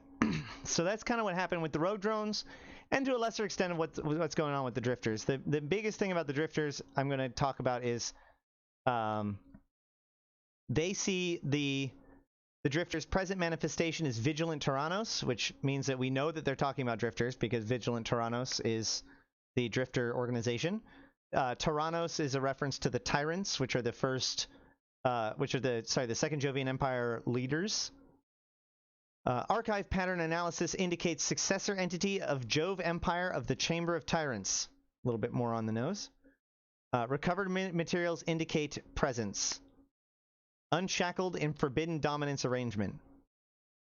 so that's kind of what happened with the rogue drones, and to a lesser extent of what's going on with the drifters. The biggest thing about the drifters I'm going to talk about is they see the drifters' present manifestation is Vigilant Tyrannos, which means that we know that they're talking about drifters because Vigilant Tyrannos is the drifter organization. Tyrannos is a reference to the tyrants, which are the Second Jovian Empire leaders. Archive pattern analysis indicates successor entity of Jove Empire of the Chamber of Tyrants. A little bit more on the nose. Recovered materials indicate presence. Unshackled in forbidden dominance arrangement.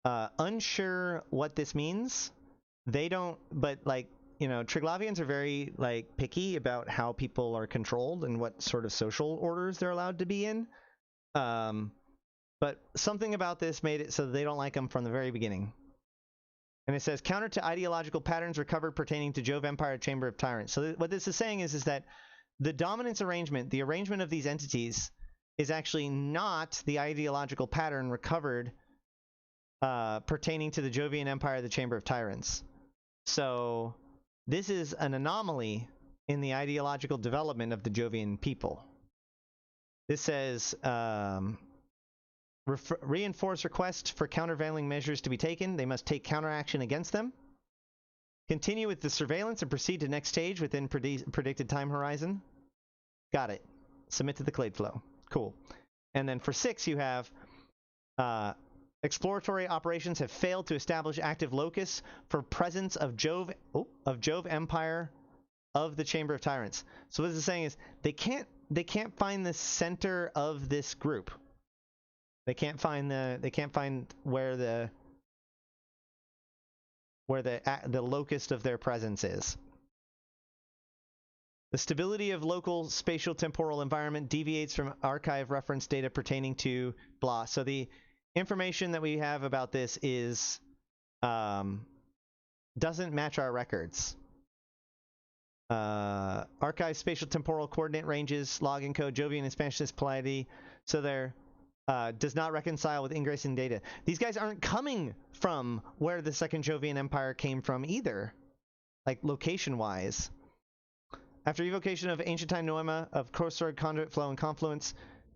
Unsure what this means. They don't, but like, Triglavians are very like picky about how people are controlled and what sort of social orders they're allowed to be in. But something about this made it so that they don't like them from the very beginning. And it says, counter to ideological patterns recovered pertaining to Jove Empire Chamber of Tyrants. So what this is saying is that the dominance arrangement, the arrangement of these entities, is actually not the ideological pattern recovered pertaining to the Jovian Empire, the Chamber of Tyrants. So this is an anomaly in the ideological development of the Jovian people. This says, reinforce request for countervailing measures to be taken. They must take counteraction against them. Continue with the surveillance and proceed to next stage within predicted time horizon. Got it. Submit to the clade flow. Cool. And then for 6, you have exploratory operations have failed to establish active locus for presence of Jove Empire of the Chamber of Tyrants. So what this is saying is they can't find the center of this group. They can't find where the locus of their presence is. The stability of local spatial temporal environment deviates from archive reference data pertaining to blah. So the information that we have about this is doesn't match our records. Archive spatial temporal coordinate ranges, login code, Jovian and Spanish polity. So they're does not reconcile with ingressing data. These guys aren't coming from where the Second Jovian Empire came from either, like location-wise. After evocation of ancient time noema of Kostrog, conduit, flow, and confluence,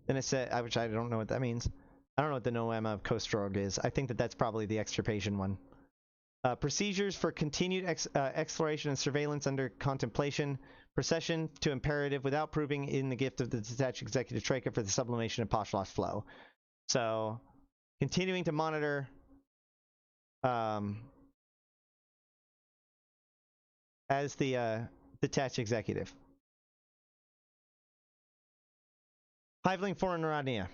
then it said, which I don't know what that means. I don't know what the noema of Kostrog is. I think that that's probably the extirpation one. Procedures for continued exploration and surveillance under contemplation. Procession to imperative without proving in the gift of the detached executive troika for the sublimation of Poshlosh flow. So, continuing to monitor as the detached executive. Hiveling for Narania.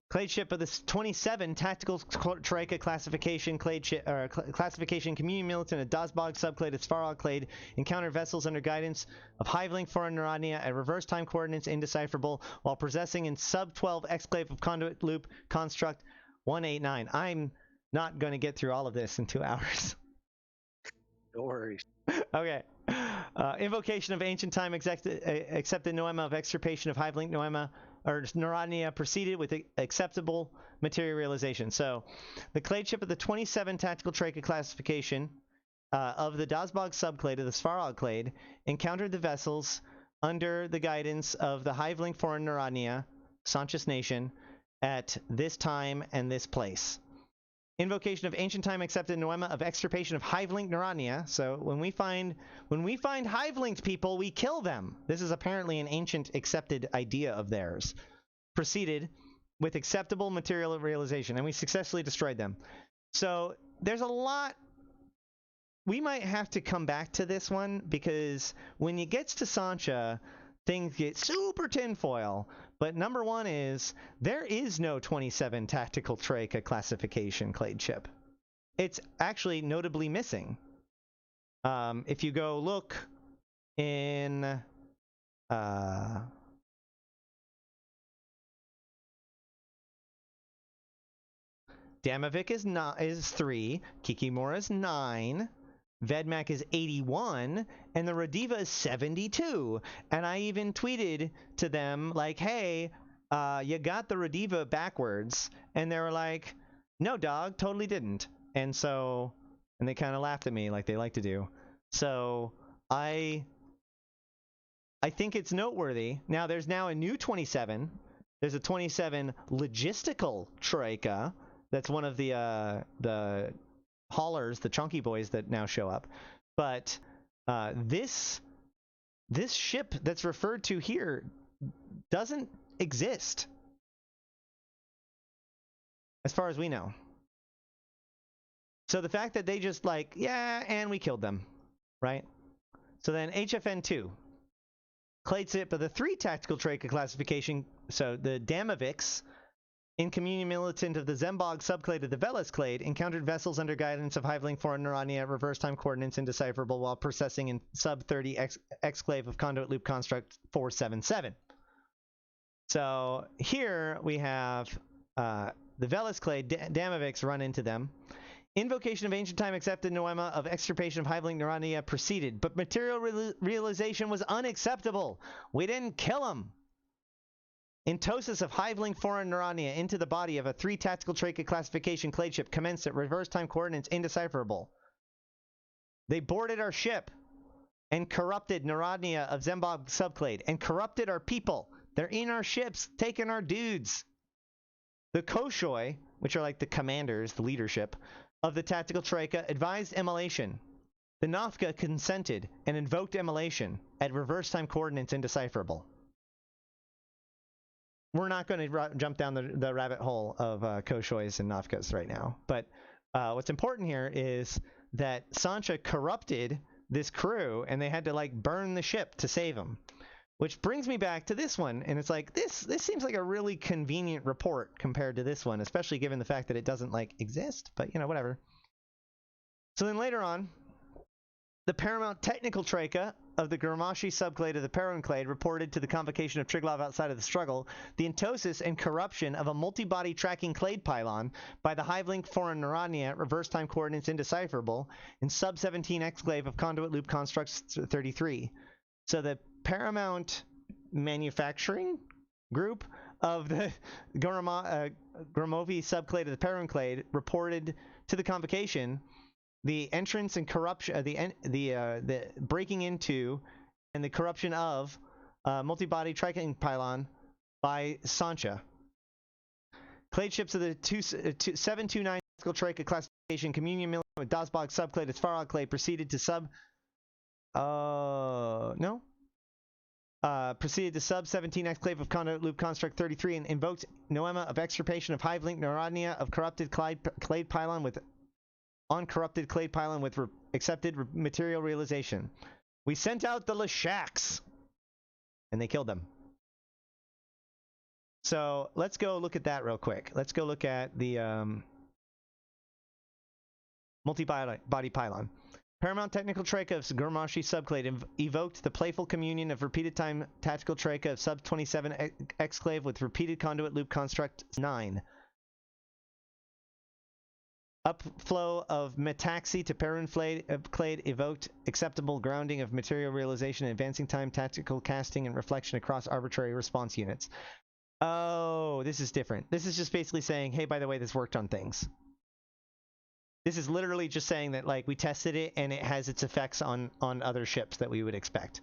Clade ship of the 27 tactical troika classification clade ship, classification communion militant of Dazbog subclade of Svarog clade encountered vessels under guidance of Hiveling foreign Narania at reverse time coordinates indecipherable while possessing in sub 12 exclave of conduit loop construct 189. I'm not going to get through all of this in 2 hours. No worries. Okay. Invocation of ancient time accepted noema of extirpation of Hiveling noema or Narania proceeded with acceptable materialization. So the clade ship of the 27 tactical troika classification of the Dazbog subclade of the Svarog clade encountered the vessels under the guidance of the Hiveling foreign Narania, Sanchez Nation, at this time and this place. Invocation of ancient time accepted noema of extirpation of Hiveling Narania. So when we find Hivelinged people, we kill them. This is apparently an ancient accepted idea of theirs. Proceeded with acceptable material realization, and we successfully destroyed them. So there's a lot. We might have to come back to this one because when it gets to Sancha, things get super tinfoil. But number one is there is no 27 tactical troika classification clade ship. It's actually notably missing. If you go look in Damavik is 3, Kikimora is 9, Vedmak is 81, and the Radiva is 72. And I even tweeted to them like, hey, you got the Radiva backwards. And they were like, no, dog, totally didn't. And they kind of laughed at me like they like to do. So I think it's noteworthy. Now there's now a new 27. There's a 27 logistical troika. That's one of the haulers, the chunky boys that now show up. But this ship that's referred to here doesn't exist as far as we know. So the fact that they just like, yeah, and we killed them, right? So then HFN2, clade ship of the 3 tactical troika classification. So the Damaviks, in communion militant of the Zembog subclade of the Velas clade, encountered vessels under guidance of Hiveling foreign Narania at reverse time coordinates indecipherable while processing in sub 30 exclave of conduit loop construct 477. So here we have the Velis Clade, Damavix run into them. Invocation of Ancient Time accepted Noema of extirpation of Hiveling Neurania proceeded, but material realization was unacceptable. We didn't kill him. Intosis of Hiveling Foreign Neurania into the body of a 3 tactical Trachea classification clade ship commenced at reverse time coordinates indecipherable. They boarded our ship and corrupted Neurania of Zembog subclade and corrupted our people. They're in our ships, taking our dudes. The Koshoi, which are like the commanders, the leadership, of the tactical Trachea advised immolation. The Nafka consented and invoked immolation at reverse time coordinates indecipherable. We're not going to jump down the rabbit hole of Koshois and Nafkas right now, but what's important here is that Sancha corrupted this crew and they had to like burn the ship to save him. Which brings me back to this one, and it's like, this seems like a really convenient report compared to this one, especially given the fact that it doesn't, like, exist, but, you know, whatever. So then later on, the Paramount Technical Trachea of the Gurmashi subclade of the Perun clade reported to the convocation of Triglav outside of the struggle the intosis and corruption of a multi-body tracking clade pylon by the Hivelink Foreign Neurania at reverse time coordinates indecipherable in sub-17 exclave of Conduit Loop Constructs 33. So the Paramount Manufacturing Group of the Gurmovi subclade of the Perun clade reported to the convocation the entrance and corruption, the breaking into and the corruption of multi-body tracking pylon by Sancha. Clade ships of the 729 Trachea classification communion milling with Dazbog subclade as Farog clade proceeded to proceeded to sub-17 exclave of Conduit Loop Construct 33 and invoked Noema of extirpation of Hivelink Neurania of corrupted clade pylon with uncorrupted clade pylon with accepted material realization. We sent out the Lashaks and they killed them. So let's go look at that real quick. Let's go look at the multi-body pylon. Paramount Technical Trachea of Gurmashi subclade evoked the playful communion of repeated time tactical Trachea of sub-27 exclave with repeated conduit loop construct 9. Upflow of Metaxi to Perun clade evoked acceptable grounding of material realization and advancing time tactical casting and reflection across arbitrary response units. Oh, this is different. This is just basically saying, hey, by the way, this worked on things. This is literally just saying that, like, we tested it and it has its effects on other ships that we would expect.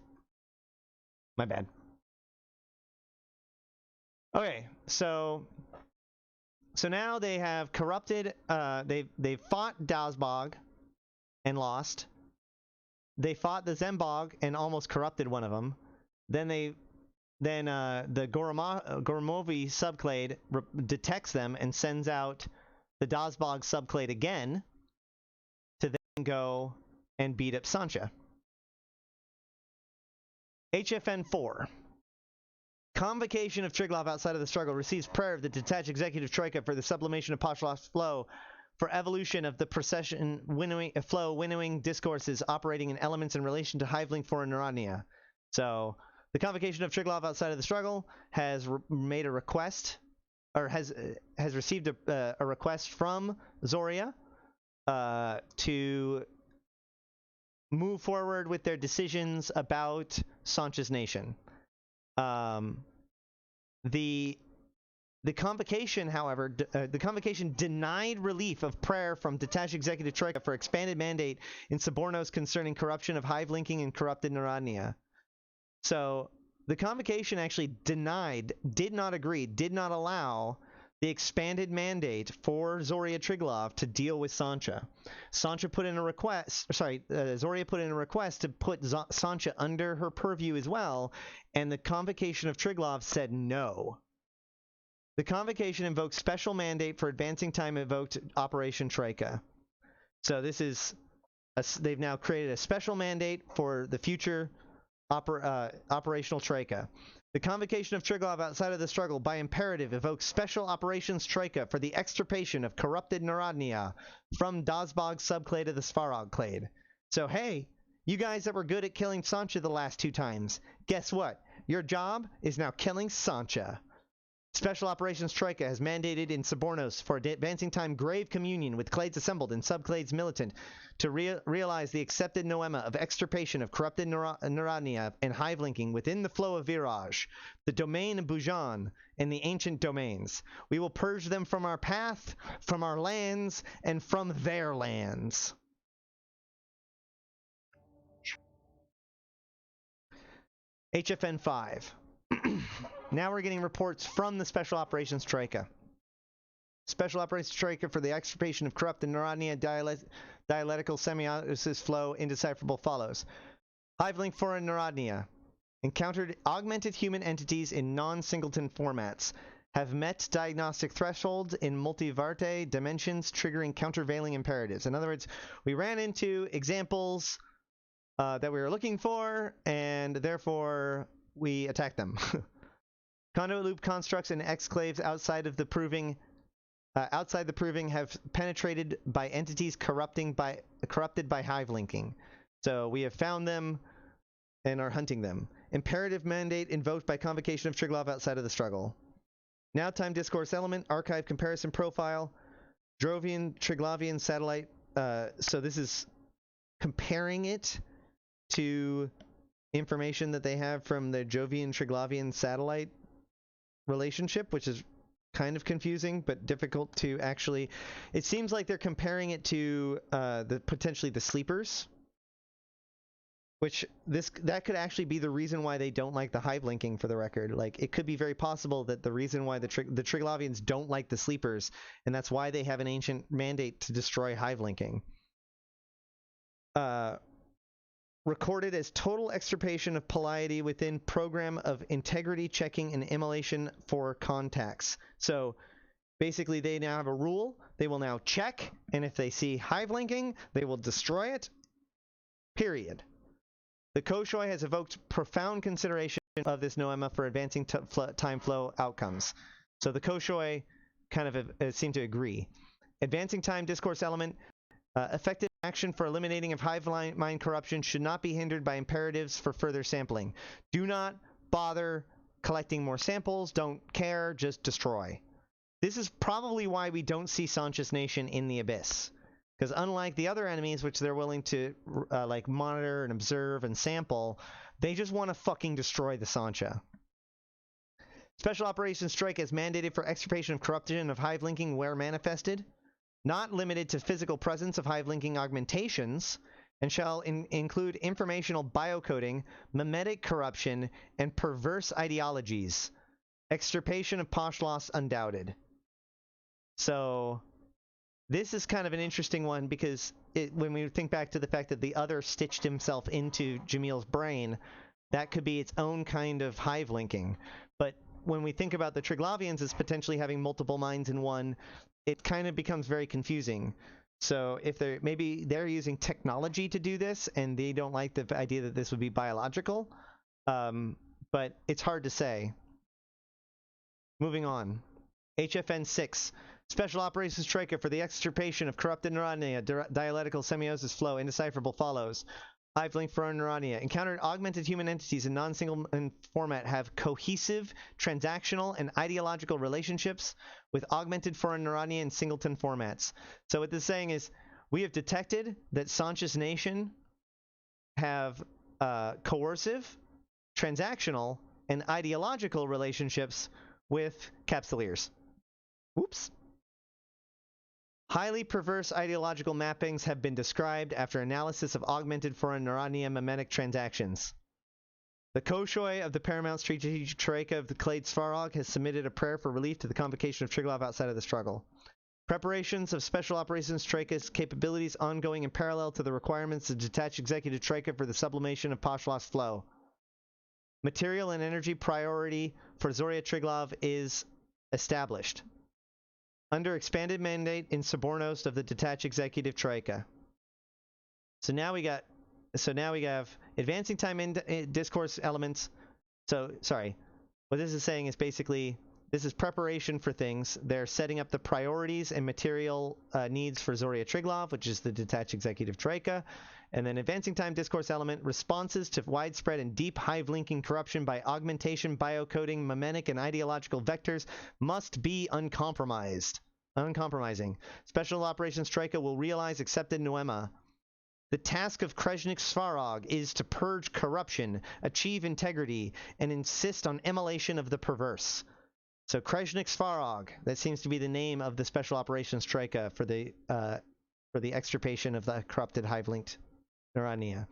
My bad. Okay, so now they have corrupted. They fought Dazbog and lost. They fought the Zembog and almost corrupted one of them. Then the Goromovi subclade detects them and sends out the Dazbog subclade again to then go and beat up Sancha. HFN 4. Convocation of Triglav outside of the struggle receives prayer of the detached executive troika for the sublimation of Pashlov's flow for evolution of the procession winnowing discourses operating in elements in relation to Hivelink for Neurania. So the convocation of Triglav outside of the struggle has made a request, or has received a request from Zoria to move forward with their decisions about Sancha's nation. The convocation, however, the convocation denied relief of prayer from detached executive troika for expanded mandate in Subornos concerning corruption of hive linking and corrupted Neurania. So the convocation actually did not agree, did not allow the expanded mandate for Zoria Triglav to deal with Sancha. Zoria put in a request to put Sancha under her purview as well, and the convocation of Triglav said no. The convocation invoked special mandate for advancing time invoked Operation Troika. So this is they've now created a special mandate for the future operational Troika. The convocation of Triglav outside of the struggle by imperative evokes special operations Troika for the extirpation of corrupted Neurania from Dazbog subclade of the Svarog clade. So hey, you guys that were good at killing Sancha the last 2 times, guess what? Your job is now killing Sancha. Special Operations Troika has mandated in Subornos for advancing time grave communion with clades assembled and subclades militant to realize the accepted noema of extirpation of corrupted Neradnia and hive linking within the flow of Viraj, the domain of Bujan, and the ancient domains. We will purge them from our path, from our lands, and from their lands. HFN 5. Now we're getting reports from the Special Operations Troika. Special Operations Troika for the extirpation of corrupted Neradnia dialectical semiosis flow indecipherable follows. Hive-link foreign Neradnia encountered augmented human entities in non-singleton formats. Have met diagnostic thresholds in multivarte dimensions, triggering countervailing imperatives. In other words, we ran into examples that we were looking for, and therefore we attacked them. Conduit loop constructs and exclaves outside the proving have penetrated by entities corrupted by hive linking. So we have found them and are hunting them. Imperative mandate invoked by convocation of Triglav outside of the struggle. Now time discourse element, archive comparison profile, Drovian Triglavian satellite. So this is comparing it to information that they have from the Jovian Triglavian satellite relationship, which is kind of confusing but difficult to actually. It seems like they're comparing it to potentially the sleepers, which that could actually be the reason why they don't like the hive linking. For the record, like, it could be very possible that the reason why the Triglavians don't like the sleepers, and that's why they have an ancient mandate to destroy hive linking. Recorded as total extirpation of Pleiade within program of integrity checking and immolation for contacts. So basically they now have a rule. They will now check, and if they see hive linking, they will destroy it. Period. The Koshoi has evoked profound consideration of this noema for advancing time flow outcomes. So the Koshoi kind of seem to agree. Advancing time discourse element. Effective action for eliminating of hive mind corruption should not be hindered by imperatives for further sampling. Do not bother collecting more samples. Don't care. Just destroy. This is probably why we don't see Sanchez Nation in the Abyss. Because unlike the other enemies, which they're willing to like monitor and observe and sample, they just want to fucking destroy the Sancha. Special Operations Strike is mandated for extirpation of corruption of hive linking where manifested. Not limited to physical presence of hive linking augmentations, and shall include informational biocoding, mimetic corruption, and perverse ideologies. Extirpation of Poshlos undoubted. So this is kind of an interesting one, because when we think back to the fact that the other stitched himself into Jamil's brain, that could be its own kind of hive linking. But when we think about the Triglavians as potentially having multiple minds in one, it kind of becomes very confusing. So if maybe they're using technology to do this, and they don't like the idea that this would be biological, but it's hard to say. Moving on. HFN 6. Special Operations Troika for the extirpation of corrupted Neradnia, dialectical semiosis flow, indecipherable follows. Hive link for Neradnia. Encountered augmented human entities in non-single format have cohesive, transactional, and ideological relationships with augmented foreign Neradnia in singleton formats. So what this is saying is, we have detected that Sanchez Nation have coercive, transactional, and ideological relationships with Capsuleers. Oops. Highly perverse ideological mappings have been described after analysis of augmented foreign Neradnia mimetic transactions. The Koshoi of the Paramount Strategic Troika of the Clade Svarog has submitted a prayer for relief to the convocation of Triglav outside of the struggle. Preparations of Special Operations Troika's capabilities ongoing in parallel to the requirements of Detached Executive Troika for the sublimation of Poshlos flow. Material and energy priority for Zoria Triglav is established. Under expanded mandate in Subornos of the Detached Executive Troika. So now we have advancing time in discourse elements. So sorry, what this is saying is basically This is preparation for things. They're setting up the priorities and material needs for Zoria Triglav, which is the detached executive troika. And then advancing time discourse element, responses to widespread and deep hive-linking corruption by augmentation, biocoding, memetic, and ideological vectors must be uncompromising. Special Operations Troika will realize accepted Noema. The task of Krezhnik Svarog is to purge corruption, achieve integrity, and insist on immolation of the perverse. So Krezhnik Svarog, that seems to be the name of the Special Operations Troika for the extirpation of the corrupted hive-linked Narania.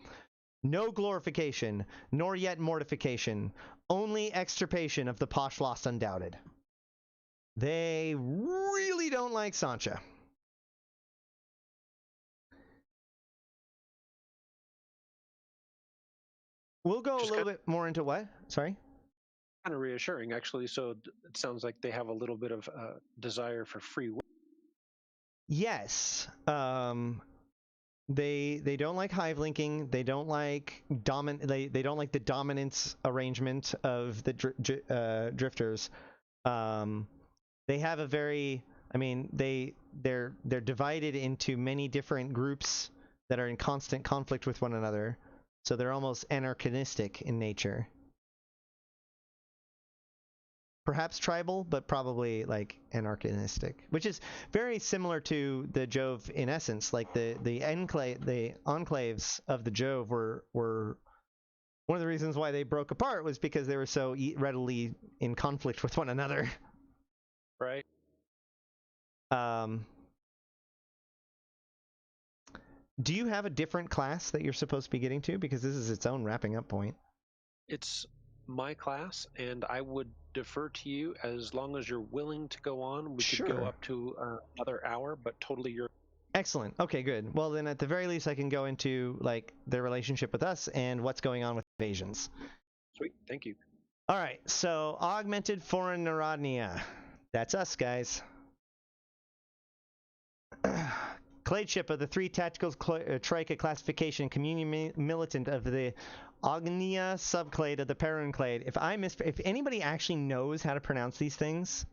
No glorification, nor yet mortification, only extirpation of the posh lost undoubted. They really don't like Sancha. We'll go a little bit more into what? Sorry? Kind of reassuring, actually. So it sounds like they have a little bit of desire for free will. Yes. They don't like hive linking. They don't like they don't like the dominance arrangement of the drifters. They have a very, I mean, they're divided into many different groups that are in constant conflict with one another. So they're almost anarchistic in nature. Perhaps tribal, but probably like anarchistic, which is very similar to the Jove in essence. Like the enclaves of the Jove were one of the reasons why they broke apart was because they were so readily in conflict with one another. Right. Do you have a different class that you're supposed to be getting to? Because this is its own wrapping up point. It's my class, and I would defer to you as long as you're willing to go on. We could go up to another hour, but totally your... Excellent. Okay, good. Well, then at the very least, I can go into like their relationship with us and what's going on with invasions. Sweet. Thank you. All right. So augmented foreign Narodnia. That's us, guys. Clade ship of the 3 tactical troika classification communion militant of the Ognia subclade of the Perun clade. If anybody actually knows how to pronounce these things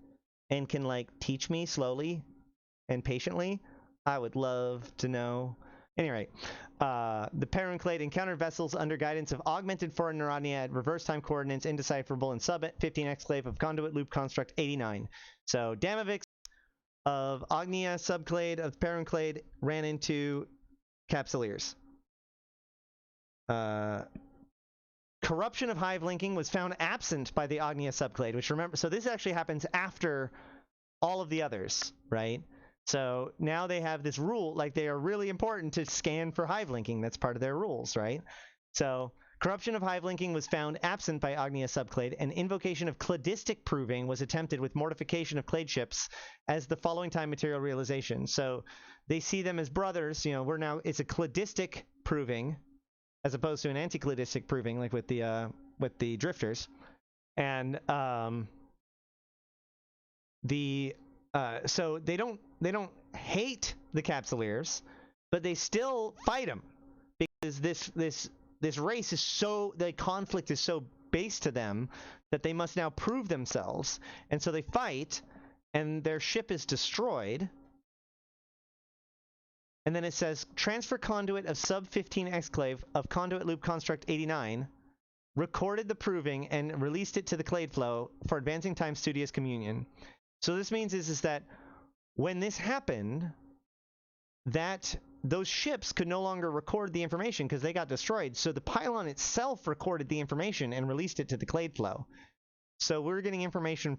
and can like teach me slowly and patiently, I would love to know. Anyway, the Perun clade encountered vessels under guidance of augmented foreign Narodnia at reverse time coordinates indecipherable in sub 15 exclave of conduit loop construct 89. So Damovix of Ognia subclade of Perunclade ran into Capsuleers. Corruption of hive linking was found absent by the Ognia subclade, which remember, so this actually happens after all of the others, right? So now they have this rule, like they are really important to scan for hive linking. That's part of their rules, right? So corruption of hive linking was found absent by Ognia subclade, and invocation of cladistic proving was attempted with mortification of clade ships as the following time material realization. So they see them as brothers. You know, it's a cladistic proving as opposed to an anti-cladistic proving, like with the drifters. And so they don't hate the Capsuleers, but they still fight them because this race is so, the conflict is so base to them that they must now prove themselves. And so they fight, and their ship is destroyed. And then it says, transfer conduit of sub 15 exclave of conduit loop construct 89, recorded the proving and released it to the clade flow for advancing time studious communion. So this means is that when this happened, that those ships could no longer record the information because they got destroyed. So the pylon itself recorded the information and released it to the clade flow. So we're getting information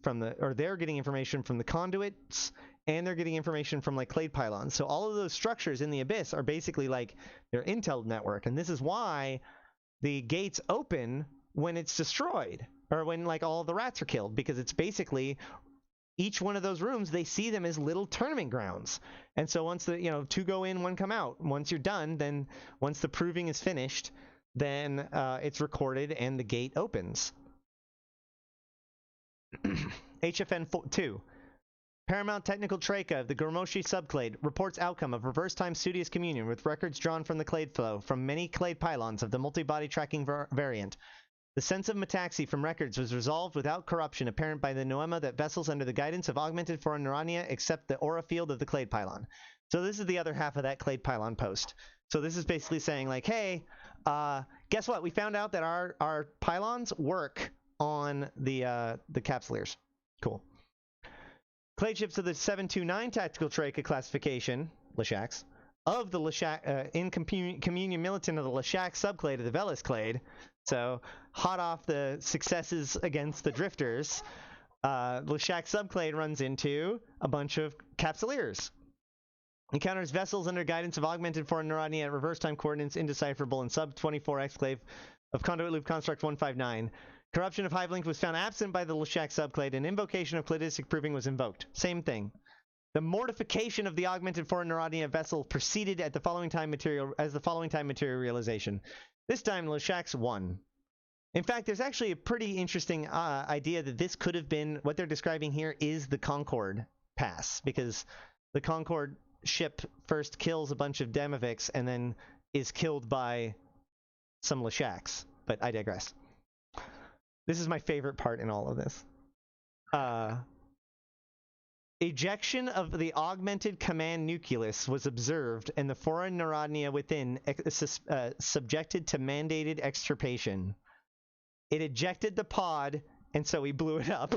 they're getting information from the conduits, and they're getting information from like clade pylons. So all of those structures in the abyss are basically like their intel network. And this is why the gates open when it's destroyed, or when like all of the rats are killed, because it's basically each one of those rooms, they see them as little tournament grounds. And so once the, 2 go in, 1 come out. Once you're done, then once the proving is finished, then it's recorded and the gate opens. HFN 2. Paramount Technical Troika of the Gormoshi subclade reports outcome of reverse time studious communion with records drawn from the clade flow from many clade pylons of the multi-body tracking variant. The sense of metaxy from records was resolved without corruption apparent by the noema that vessels under the guidance of augmented foreign Neurania accept the aura field of the clade pylon. So this is the other half of that clade pylon post. So this is basically saying like, hey, guess what? We found out that our pylons work on the capsuleers. Cool. Clade ships of the 729 tactical troika classification, Leshaks, of the Leshak, in communion militant of the Leshak subclade of the Velis clade. So hot off the successes against the drifters, Leshak subclade runs into a bunch of capsuleers. Encounters vessels under guidance of augmented foreign Neurania at reverse time coordinates indecipherable in sub 24 exclave of conduit loop construct 159. Corruption of hive link was found absent by the Leshak subclade, and invocation of cladistic proving was invoked. Same thing. The mortification of the augmented foreign Neurania vessel proceeded at the following time material realization. This time, Leshaks won. In fact, there's actually a pretty interesting idea that this could have been, what they're describing here is the Concord pass, because the Concord ship first kills a bunch of Demoviks and then is killed by some Leshaks. But I digress. This is my favorite part in all of this. Ejection of the augmented command nucleus was observed, and the foreign Neurania within subjected to mandated extirpation. It ejected the pod, and so we blew it up.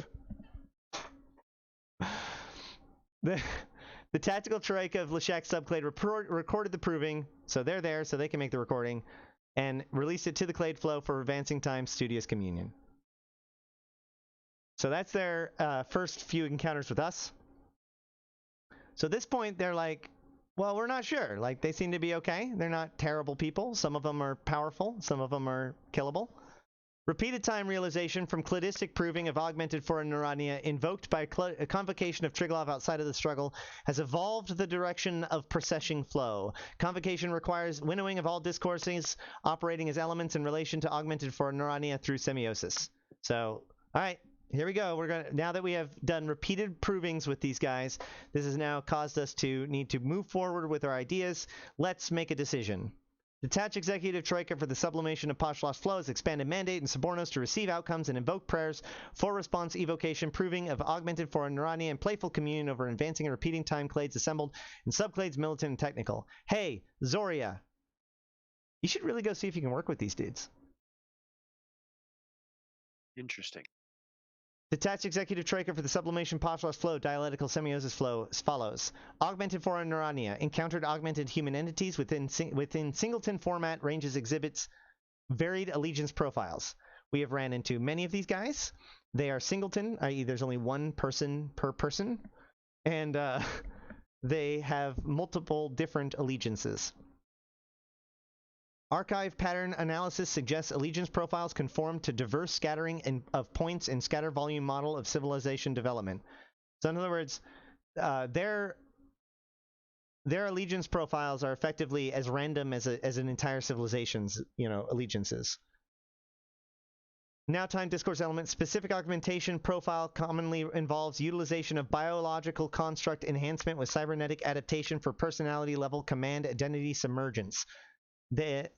The tactical troika of Leshak subclade recorded the proving, so they're there, so they can make the recording, and released it to the clade flow for advancing time studious communion. So that's their first few encounters with us. So at this point, they're like, well, we're not sure. Like, they seem to be okay. They're not terrible people. Some of them are powerful. Some of them are killable. Repeated time realization from cladistic proving of augmented foreign Neurania invoked by a convocation of Triglav outside of the struggle has evolved the direction of processing flow. Convocation requires winnowing of all discourses operating as elements in relation to augmented foreign Neurania through semiosis. So, all right. Here we go. Now that we have done repeated provings with these guys, this has now caused us to need to move forward with our ideas. Let's make a decision. Detach executive troika for the sublimation of Pashlosh flows, expanded mandate and subornos to receive outcomes and invoke prayers for response evocation, proving of augmented foreign Neurania and playful communion over advancing and repeating time clades assembled and subclades militant and technical. Hey, Zoria, you should really go see if you can work with these dudes. Interesting. Detached executive troika for the sublimation Pashlosh flow, dialectical semiosis flow as follows. Augmented foreign Neurania encountered augmented human entities within singleton format ranges exhibits varied allegiance profiles. We have ran into many of these guys. They are singleton, i.e. there's only one person per person, and they have multiple different allegiances. Archive pattern analysis suggests allegiance profiles conform to diverse scattering of points in scatter volume model of civilization development. So in other words, their allegiance profiles are effectively as random as an entire civilization's, allegiances. Now time discourse element specific augmentation profile commonly involves utilization of biological construct enhancement with cybernetic adaptation for personality level command identity submergence. The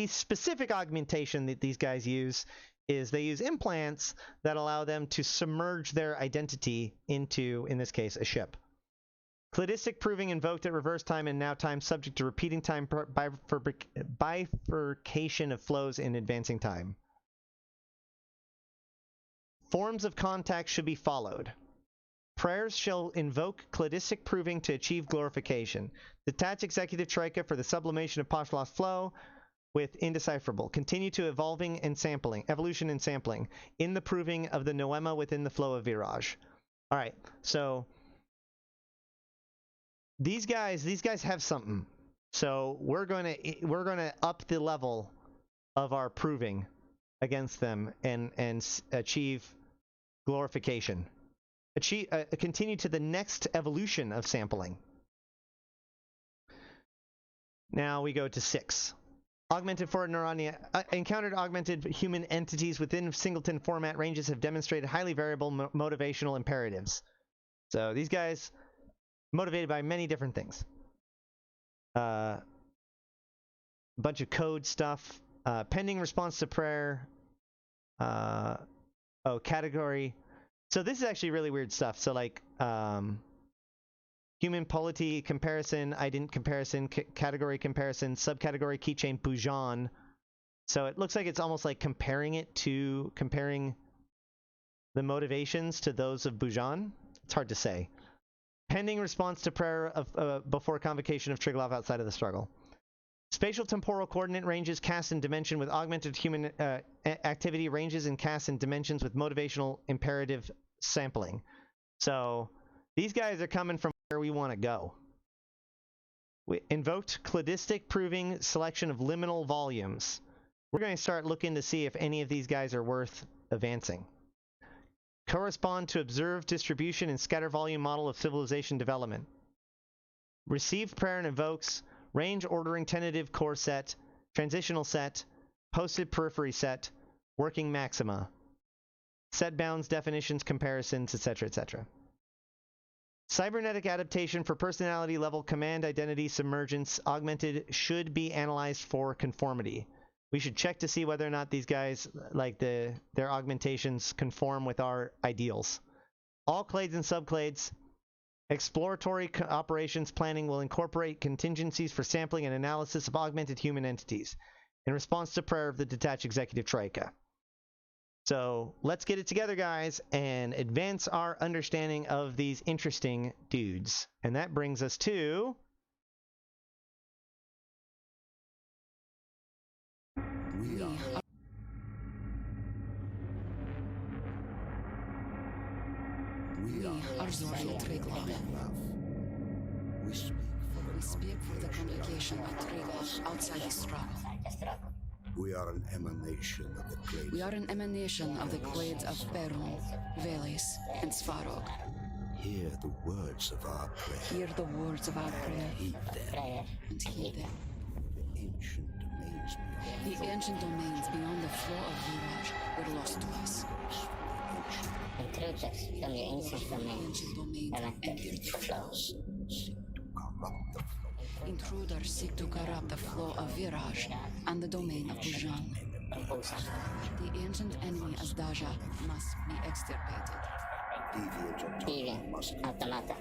specific augmentation that these guys use is they use implants that allow them to submerge their identity into, in this case, a ship. Cladistic proving invoked at reverse time and now time subject to repeating time bifurcation of flows in advancing time. Forms of contact should be followed. Prayers shall invoke cladistic proving to achieve glorification. Detach executive troika for the sublimation of Pashlosh flow with indecipherable. Continue to evolution and sampling in the proving of the noema within the flow of Viraj. All right, so these guys have something. So we're gonna up the level of our proving against them and achieve glorification. Continue to the next evolution of sampling. Now we go to 6. Augmented foreign Neurania encountered augmented human entities within singleton format ranges have demonstrated highly variable motivational imperatives. So these guys motivated by many different things. Bunch of code stuff, pending response to prayer. Category. So this is actually really weird stuff. So like human polity comparison, ident comparison, category comparison, subcategory keychain Bujan. So it looks like it's almost like comparing the motivations to those of Bujan. It's hard to say. Pending response to prayer of before convocation of Triglav outside of the struggle. Spatial temporal coordinate ranges cast in dimension with augmented human activity ranges and cast in dimensions with motivational imperative sampling. So these guys are coming from where we want to go. We invoked cladistic proving selection of liminal volumes. We're going to start looking to see if any of these guys are worth advancing. Correspond to observed distribution and scatter volume model of civilization development. Received prayer and invokes range ordering tentative core set, transitional set, posted periphery set, working maxima, set bounds, definitions, comparisons, etc., etc. Cybernetic adaptation for personality level command identity submergence augmented should be analyzed for conformity. We should check to see whether or not these guys, like their augmentations, conform with our ideals. All clades and subclades. Exploratory operations planning will incorporate contingencies for sampling and analysis of augmented human entities in response to prayer of the detached executive troika. So let's get it together, guys, and advance our understanding of these interesting dudes. And that brings us to... We are TRIGLAVIAN. We speak for the congregation of Triglav outside the struggle. We are an emanation of the clades. We are an emanation of the clades of Perun, Velis, and Svarog. Hear the words of our prayer. Hear the words of our prayer. Heed them. And heed them. The ancient domains beyond The ancient domains beyond the floor of Viraj were lost to us. Intruders from the ancient domains have entered the flows. Intruders seek to corrupt the flow of Viraj and the domain of Bujan. The ancient enemy Azdaja must be extirpated. Deviant automata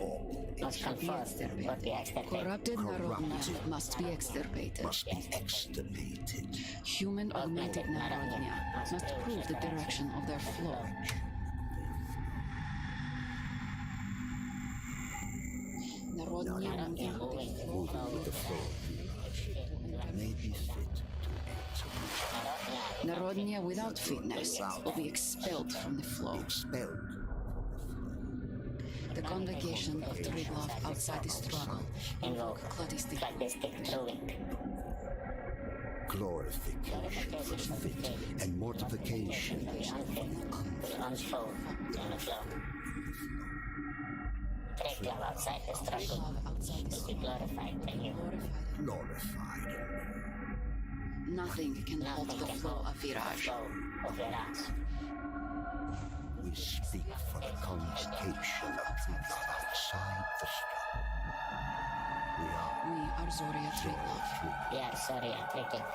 must conform or be extirpated. Corrupted Narodnia must be extirpated. Human augmented Narodnia must prove the direction of their flow. Narodnia moving with the flow may be fit to enter. Narodnia without fitness will be expelled from the flow. The congregation of Triglav outside the struggle invoke cladistic proving. Glorification for the fit and mortification will unfold in the flow. Triglav outside the struggle will be glorified anew. Nothing can halt the flow of Viraj. We speak for the congregation of Triglav outside the struggle. We are Zoria Triglav. We are Zoria Triglav.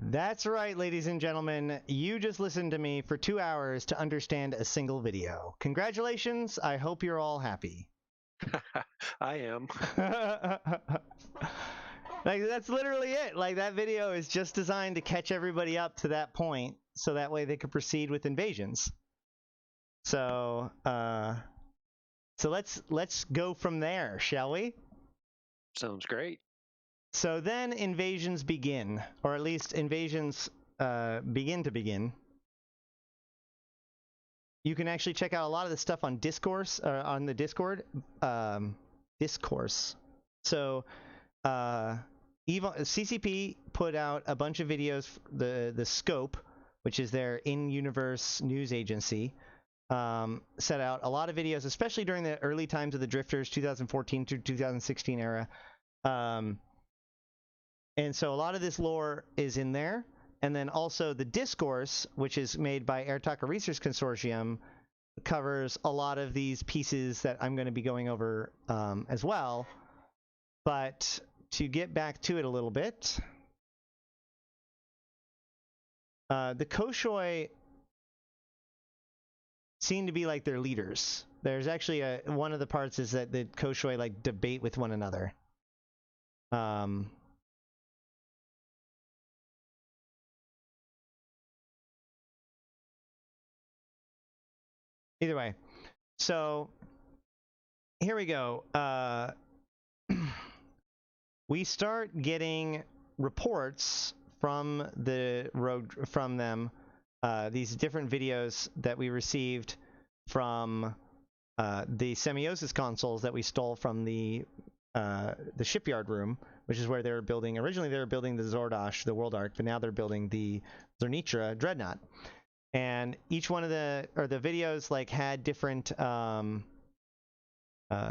That's right, ladies and gentlemen. You just listened to me for 2 hours to understand a single video. Congratulations. I hope you're all happy. I am. Like, that's literally it. Like, that video is just designed to catch everybody up to that point, so that way they could proceed with invasions. So, let's go from there, shall we? Sounds great. So then invasions begin, or at least invasions begin. You can actually check out a lot of the stuff on Discourse, on the Discord. Discourse. So CCP put out a bunch of videos. The Scope, which is their in-universe news agency, set out a lot of videos, especially during the early times of the Drifters, 2014 to 2016 era. And so a lot of this lore is in there. And then also the Discourse, which is made by Airtaka Research Consortium, covers a lot of these pieces that I'm going to be going over as well. But to get back to it a little bit, the Koshoi seem to be like their leaders. There's actually one of the parts is that the Koshoi like debate with one another. Either way, so here we go. We start getting reports from them, these different videos that we received from the Semiosis consoles that we stole from the shipyard room, which is where they were building. Originally, they were building the Zordash, the World Ark, but now they're building the Zernitra Dreadnought. And each one of the videos like had different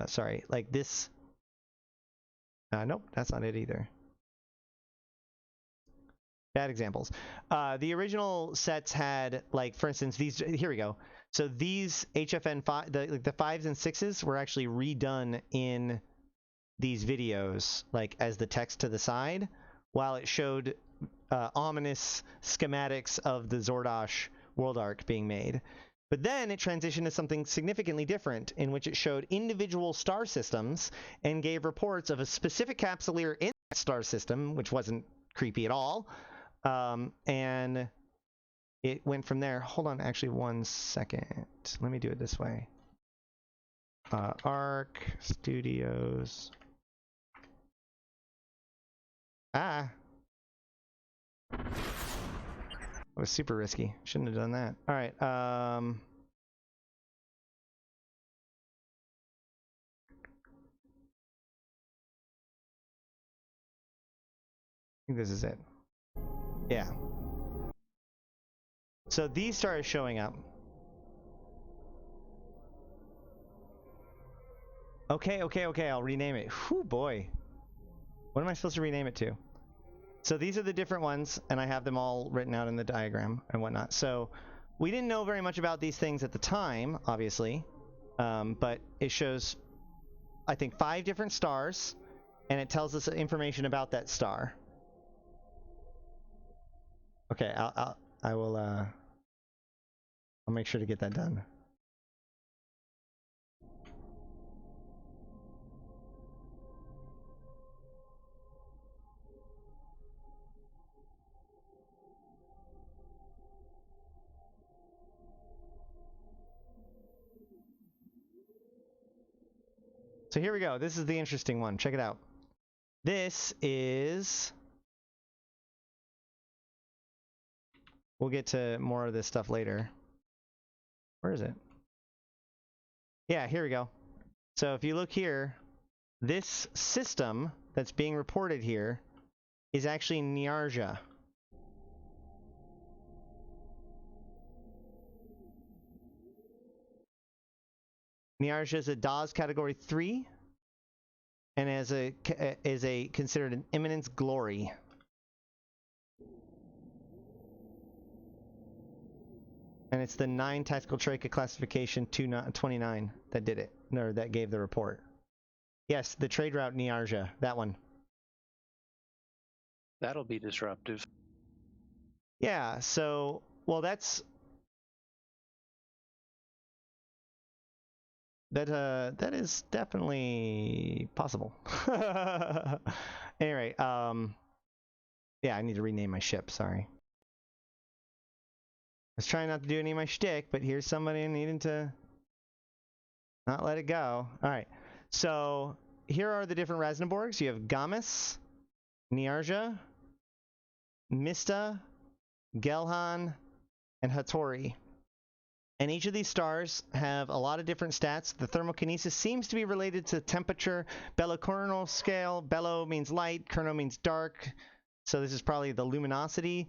sorry, like this. Nope, that's not it either. Bad examples. The original sets had, like, for instance, these. Here we go. So these HFN 5, the 5s and 6s were actually redone in these videos, like as the text to the side, while it showed ominous schematics of the Zordash World Ark being made. But then it transitioned to something significantly different, in which it showed individual star systems and gave reports of a specific capsuleer in that star system, which wasn't creepy at all. And it went from there. Hold on, actually, 1 second. Let me do it this way. Arc Studios. That was super risky. Shouldn't have done that. All right. I think this is it. Yeah. So these started showing up. Okay. I'll rename it. Whew, boy. What am I supposed to rename it to? So these are the different ones, and I have them all written out in the diagram and whatnot. So we didn't know very much about these things at the time, obviously, but it shows, I think, 5 different stars, and it tells us information about that star. Okay, I'll make sure to get that done. So here we go. This is the interesting one. Check it out. This is... We'll get to more of this stuff later. Where is it? Yeah, here we go. So if you look here, this system that's being reported here is actually Niarja. Niarja is a DAWS category 3 and is considered an eminence glory. And it's the 9 tactical troika classification 29 that did it, or that gave the report. Yes, the trade route Niarja, that one. That'll be disruptive. Yeah, so, well, that is definitely possible. Anyway, yeah, I need to rename my ship, sorry. I was trying not to do any of my shtick, but here's somebody needing to not let it go. All right, so here are the different Rasnaborgs. You have Gamis, Niarja, Mista, Gelhan, and Hattori. And each of these stars have a lot of different stats. The thermokinesis seems to be related to temperature. Bellochronal scale. Bello means light. Chrono means dark. So this is probably the luminosity.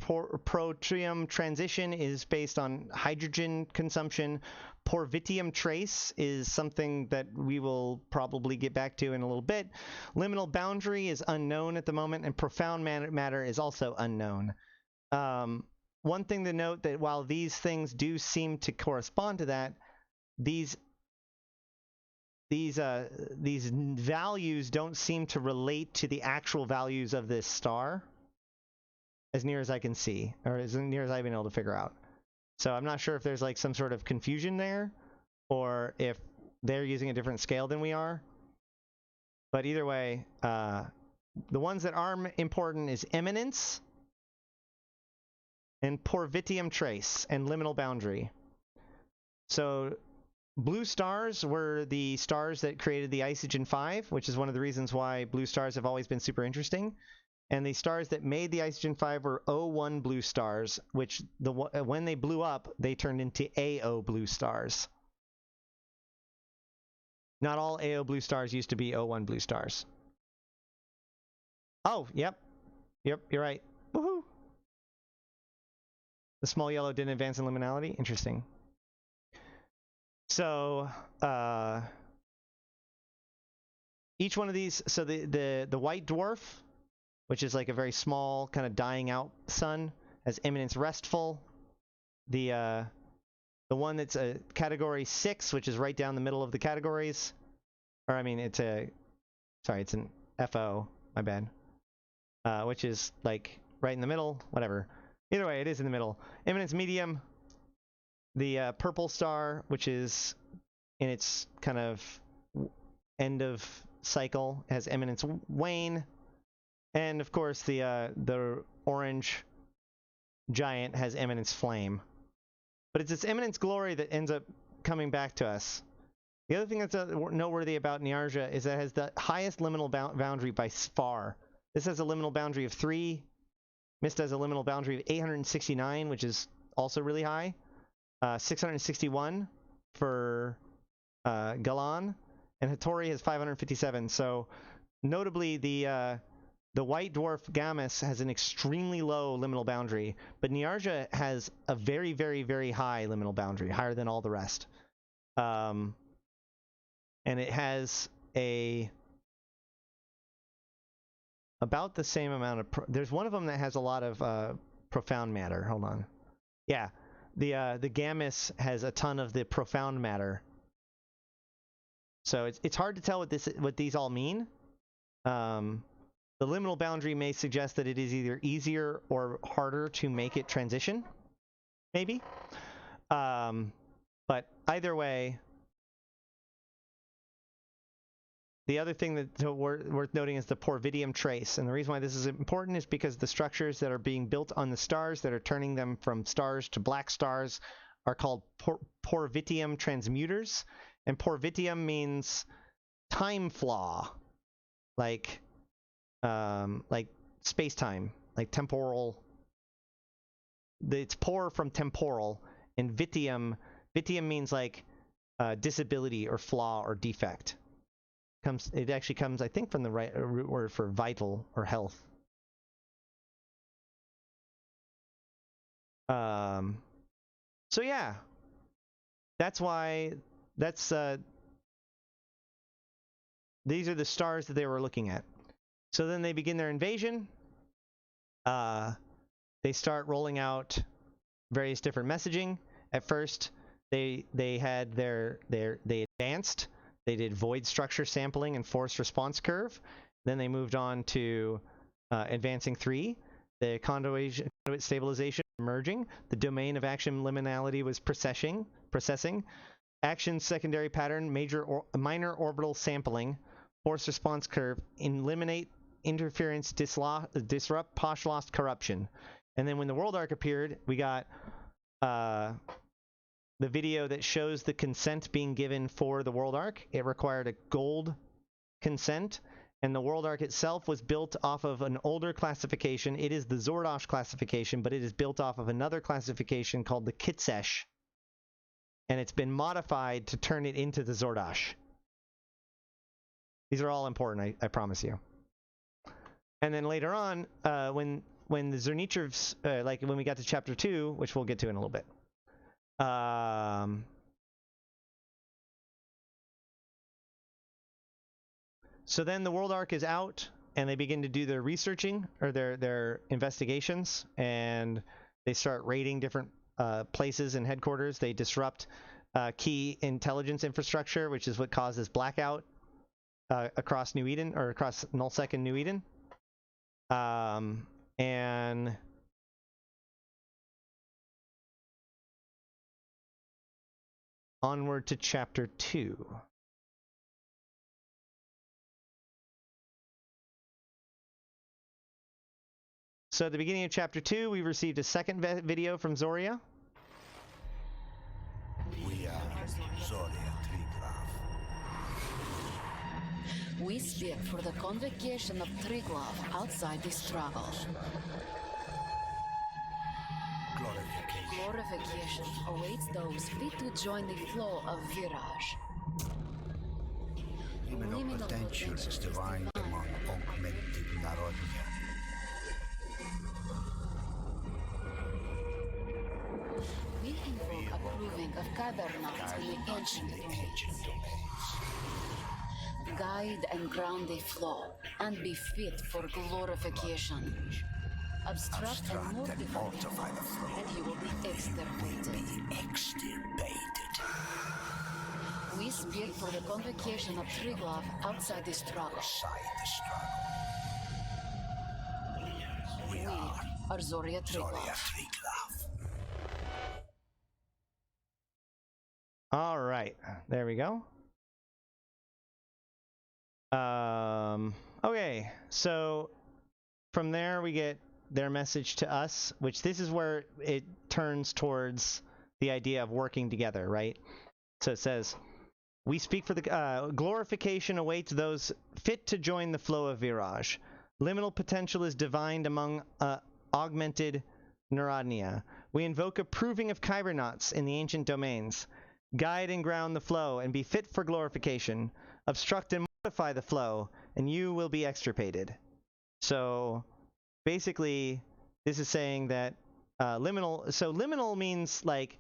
Protium transition is based on hydrogen consumption. Porvitium trace is something that we will probably get back to in a little bit. Liminal boundary is unknown at the moment, and profound matter is also unknown. one thing to note that while these things do seem to correspond to that, these values don't seem to relate to the actual values of this star, as near as I can see, or as near as I've been able to figure out. So I'm not sure if there's like some sort of confusion there, or if they're using a different scale than we are. But either way, the ones that are important is eminence and Porvitium trace and liminal boundary. So blue stars were the stars that created the Isogen 5, which is one of the reasons why blue stars have always been super interesting. And the stars that made the Isogen 5 were O1 blue stars, which when they blew up, they turned into AO blue stars. Not all AO blue stars used to be O1 blue stars. Oh, yep. Yep, you're right. Woohoo! The small yellow didn't advance in liminality? Interesting. So, each one of these, so the white dwarf, which is like a very small, kind of dying out sun, has eminence restful. The one that's a category 6, which is right down the middle of the categories, or I mean, it's an FO, my bad, which is like right in the middle, whatever. Either way, it is in the middle. Eminence medium, the purple star, which is in its kind of end of cycle, has eminence wane. And of course, the orange giant has eminence flame. But it's its eminence glory that ends up coming back to us. The other thing that's noteworthy about Niarja is that it has the highest liminal boundary by far. This has a liminal boundary of 3. Mist has a liminal boundary of 869, which is also really high. 661 for Galan. And Hattori has 557. So notably, the white dwarf Gammas has an extremely low liminal boundary, but Niarja has a very, very, very high liminal boundary, higher than all the rest. And it has about the same amount of... there's one of them that has a lot of profound matter. Hold on. Yeah, the Gammas has a ton of the profound matter. So it's hard to tell what these all mean. The liminal boundary may suggest that it is either easier or harder to make it transition, maybe. But either way, the other thing that's worth noting is the Porvitium trace. And the reason why this is important is because the structures that are being built on the stars that are turning them from stars to black stars are called Porvitium transmuters. And Porvitium means time flaw, like space-time, like temporal. It's por from temporal, and vitium means like disability or flaw or defect. It actually comes, I think, from the root word for vital or health. So yeah, that's why these are the stars that they were looking at. So then they begin their invasion. They start rolling out various different messaging. At first, they advanced. They did void structure sampling and forced response curve. Then they moved on to advancing 3. The conduit stabilization emerging. The domain of action liminality was processing. Action secondary pattern, minor orbital sampling, forced response curve, eliminate interference, disrupt posh lost corruption. And then when the world arc appeared, we got the video that shows the consent being given for the world arc. It required a gold consent, and the world arc itself was built off of an older classification. It is the Zordosh classification, but it is built off of another classification called the Kitsesh, and it's been modified to turn it into the Zordosh. These are all important, I promise you. And then later on, when the Zernichevs, like when we got to chapter 2, which we'll get to in a little bit, so then the world arc is out, and they begin to do their researching or their investigations, and They start raiding different places and headquarters. They disrupt key intelligence infrastructure, which is what causes blackout across New Eden, or across Nullsec and New Eden. And onward to Chapter 2. So at the beginning of Chapter 2, we received a second video from Zoria. We are Zoria Triglav. We speak for the convocation of Triglav outside the struggle. Glorification awaits those fit to join the flow of Virage. Liminal potential is divine among augmented Narodnia. We invoke approving of Cybernauts in the ancient domains. Guide and ground the flow, and be fit for glorification. Obstruct and mortify the flow, and you will be extirpated. We speak for the convocation of Triglav outside the struggle. We are Zoria Triglav. All right, there we go. Okay, so from there we get their message to us, which this is where it turns towards the idea of working together, right? So it says, we speak for the glorification awaits those fit to join the flow of Virage. Liminal potential is divined among augmented Narodnia. We invoke approving of Cybernauts in the ancient domains. Guide and ground the flow, and be fit for glorification. Obstruct and modify the flow, and you will be extirpated. So basically, this is saying that liminal. So liminal means like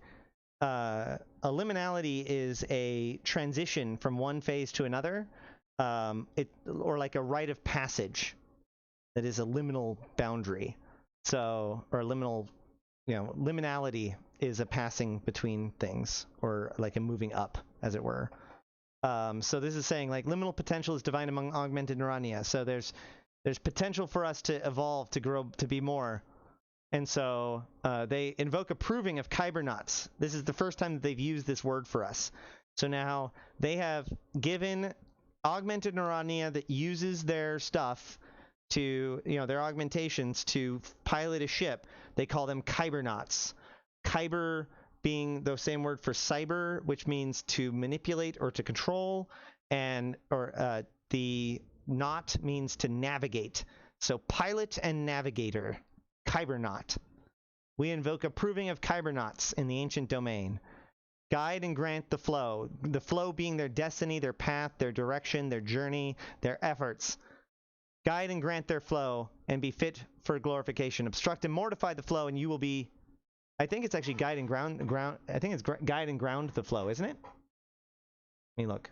a liminality is a transition from one phase to another, or like a rite of passage. That is a liminal boundary. So, or a liminal, liminality is a passing between things, or like a moving up, as it were. So this is saying like liminal potential is divine among augmented Narodnia. So there's potential for us to evolve, to grow, to be more. And so they invoke approving of Cybernauts. This is the first time that they've used this word for us. So now they have given augmented Narodnia that uses their stuff to, their augmentations to pilot a ship. They call them Cybernauts. Kyber being the same word for cyber, which means to manipulate or to control, and the naut means to navigate. So pilot and navigator, Kybernaut. We invoke approving of Cybernauts in the ancient domain. Guide and grant the flow being their destiny, their path, their direction, their journey, their efforts. Guide and grant their flow, and be fit for glorification. Obstruct and mortify the flow, and you will be. I think it's actually guide and ground. I think it's guide and ground the flow, isn't it? Let me look.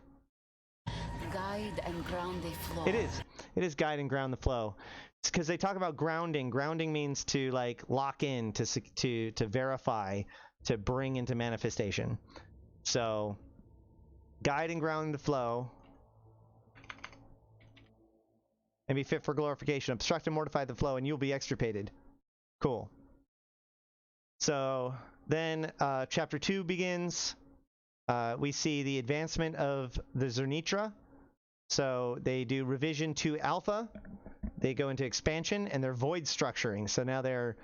Guide and ground the flow. It is. It is guide and ground the flow. It's because they talk about grounding. Grounding means to like lock in, to verify, to bring into manifestation. So, guide and ground the flow, and be fit for glorification. Obstruct and mortify the flow, and you'll be extirpated. Cool. So then Chapter 2 begins. We see the advancement of the Zernitra. So they do revision to alpha. They go into expansion, and they're void structuring. So now they're,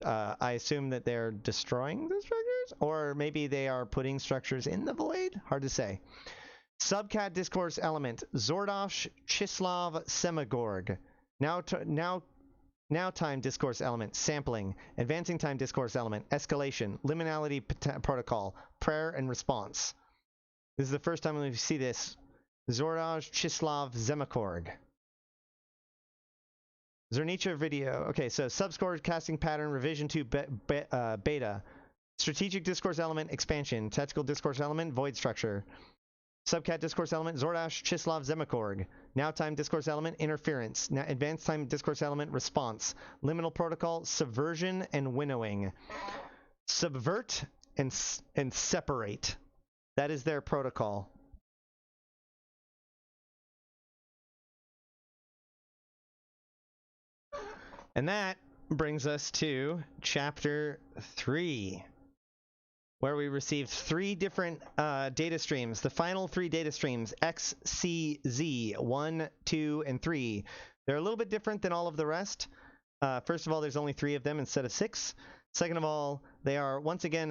I assume that they're destroying the structures? Or maybe they are putting structures in the void? Hard to say. Subcat discourse element, Zordosh Chislav Semagorg. Now time discourse element, sampling, advancing time discourse element, escalation, liminality protocol, prayer and response. This is the first time we see this. Zordosh Chislav Zemakorg. Zernitra video. Okay, so subscore casting pattern, revision to beta. Strategic discourse element, expansion. Tactical discourse element, void structure. Subcat discourse element, Zordash, Chislav, Zemakorg. Now time discourse element, interference. Now advanced time discourse element, response. Liminal protocol, subversion and winnowing. Subvert and separate. That is their protocol. And that brings us to Chapter 3, where we received 3 different data streams. The final 3 data streams, X, C, Z, 1, 2, and 3. They're a little bit different than all of the rest. First of all, there's only 3 of them instead of 6. Second of all, they are once again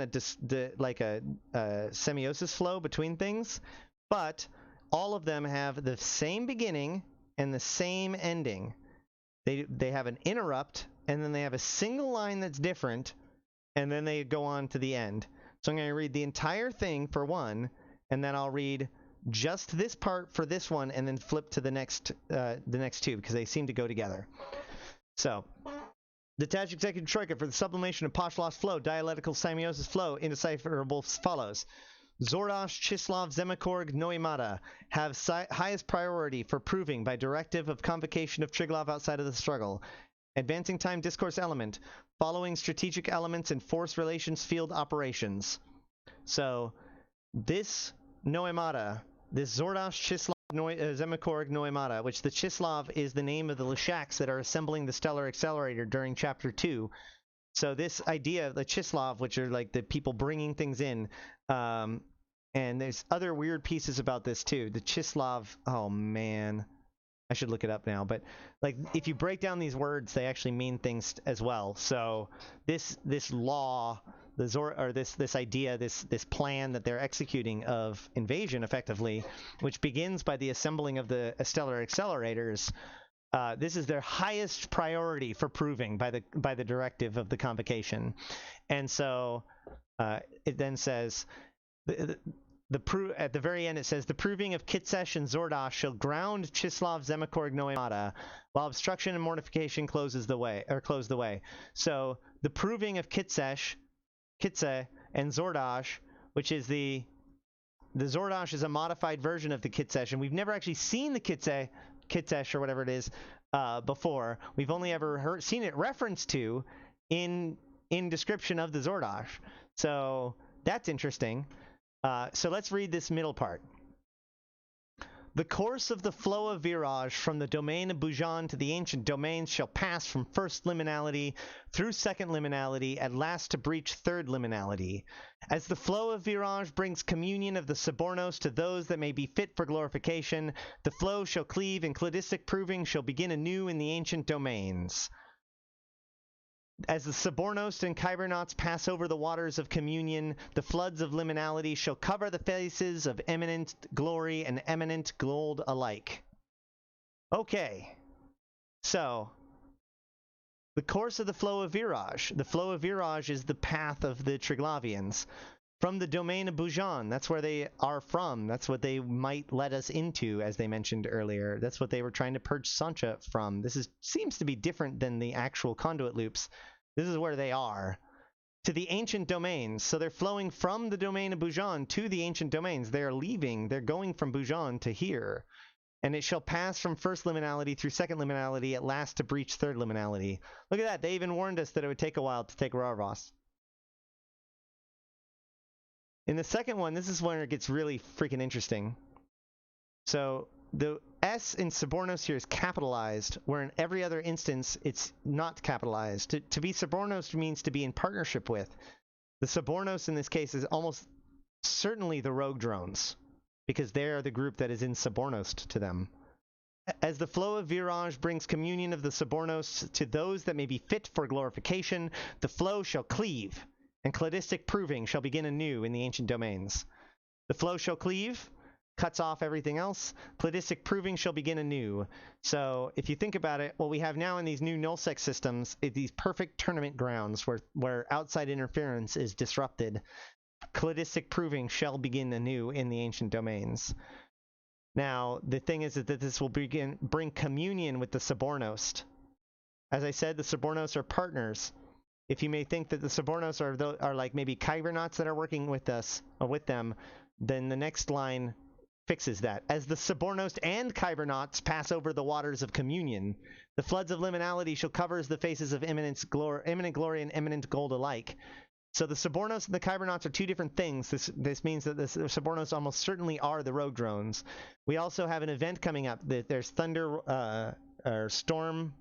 like a semiosis flow between things, but all of them have the same beginning and the same ending. They have an interrupt, and then they have a single line that's different, and then they go on to the end. So I'm going to read the entire thing for one, and then I'll read just this part for this one, and then flip to the next 2, because they seem to go together. So, detached executive troika for the sublimation of Pashlos flow, dialectical semiosis flow, indecipherable follows. Zordash, Chislav, Zemakorg, Noimada have highest priority for proving by directive of convocation of Triglav outside of the struggle. Advancing time discourse element, following strategic elements in force relations field operations. So, this Noimada, this Zordash, Chislav, Zemakorg, Noimada, which the Chislav is the name of the Leshaks that are assembling the Stellar Accelerator during Chapter 2. So this idea of the Chislav, which are like the people bringing things in, and there's other weird pieces about this too. The Chislav, oh man, I should look it up now. But like, if you break down these words, they actually mean things as well. So this law, this idea, this plan that they're executing of invasion, effectively, which begins by the assembling of the stellar accelerators. This is their highest priority for proving by the directive of the convocation. And so it then says, at the very end it says, the proving of Kitsesh and Zordash shall ground Chislav, Zemakorg, Noimada, while obstruction and mortification close the way. So the proving of Kitsesh, Kitse, and Zordash, which is the Zordash is a modified version of the Kitsesh, and we've never actually seen the Kitsesh or whatever it is before. We've only ever seen it referenced to in description of the Zordash. So that's interesting. So let's read this middle part. The course of the flow of virage from the domain of Bujan to the ancient domains shall pass from first liminality through second liminality, at last to breach third liminality. As the flow of virage brings communion of the Subornos to those that may be fit for glorification, the flow shall cleave and cladistic proving shall begin anew in the ancient domains. As the Subornos and Kybernauts pass over the waters of communion, the floods of liminality shall cover the faces of eminent glory and eminent gold alike. Okay, so the course of the flow of virage. The flow of virage is the path of the Triglavians. From the domain of Bujan, that's where they are from. That's what they might let us into, as they mentioned earlier. That's what they were trying to purge Sancha from. This seems to be different than the actual conduit loops. This is where they are. To the ancient domains. So they're flowing from the domain of Bujan to the ancient domains. They're leaving. They're going from Bujan to here. And it shall pass from first liminality through second liminality, at last to breach third liminality. Look at that. They even warned us that it would take a while to take RARAVOSS. In the second one, this is where it gets really freaking interesting. So the S in Subornos here is capitalized, where in every other instance it's not capitalized. To be Subornos means to be in partnership with. The Subornos in this case is almost certainly the rogue drones, because they are the group that is in Subornos to them. As the flow of virage brings communion of the Subornos to those that may be fit for glorification, the flow shall cleave, and cladistic proving shall begin anew in the ancient domains. The flow shall cleave, cuts off everything else. Cladistic proving shall begin anew. So if you think about it, what we have now in these new nullsec systems is these perfect tournament grounds where outside interference is disrupted. Cladistic proving shall begin anew in the ancient domains. Now, the thing is that this will bring communion with the Subornos. As I said, the Subornos are partners. If you may think that the Subornos are like maybe Kybernauts that are working with us or with them, then the next line fixes that. As the Subornos and Kybernauts pass over the waters of communion, the floods of liminality shall cover the faces of imminent glory and imminent gold alike. So the Subornos and the Kybernauts are two different things. This means that the Subornos almost certainly are the rogue drones. We also have an event coming up. There's thunder, or storm,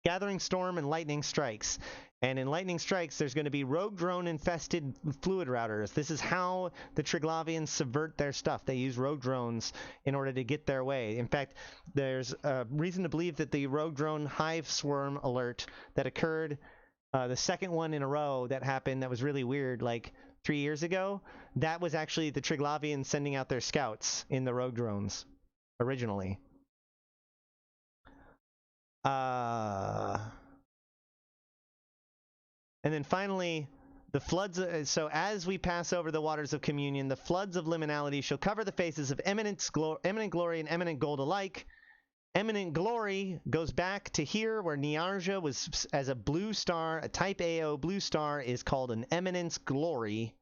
gathering storm, and lightning strikes. And in lightning strikes, there's going to be rogue drone infested fluid routers. This is how the Triglavians subvert their stuff. They use rogue drones in order to get their way. In fact, there's reason to believe that the rogue drone hive swarm alert that occurred, the second one in a row that happened that was really weird, like 3 years ago, that was actually the Triglavians sending out their scouts in the rogue drones originally. And then finally, the floods. So as we pass over the waters of communion, the floods of liminality shall cover the faces of eminent glory and eminent gold alike. Eminent glory goes back to here where Niarja was as a blue star. A type AO blue star is called an eminence glory,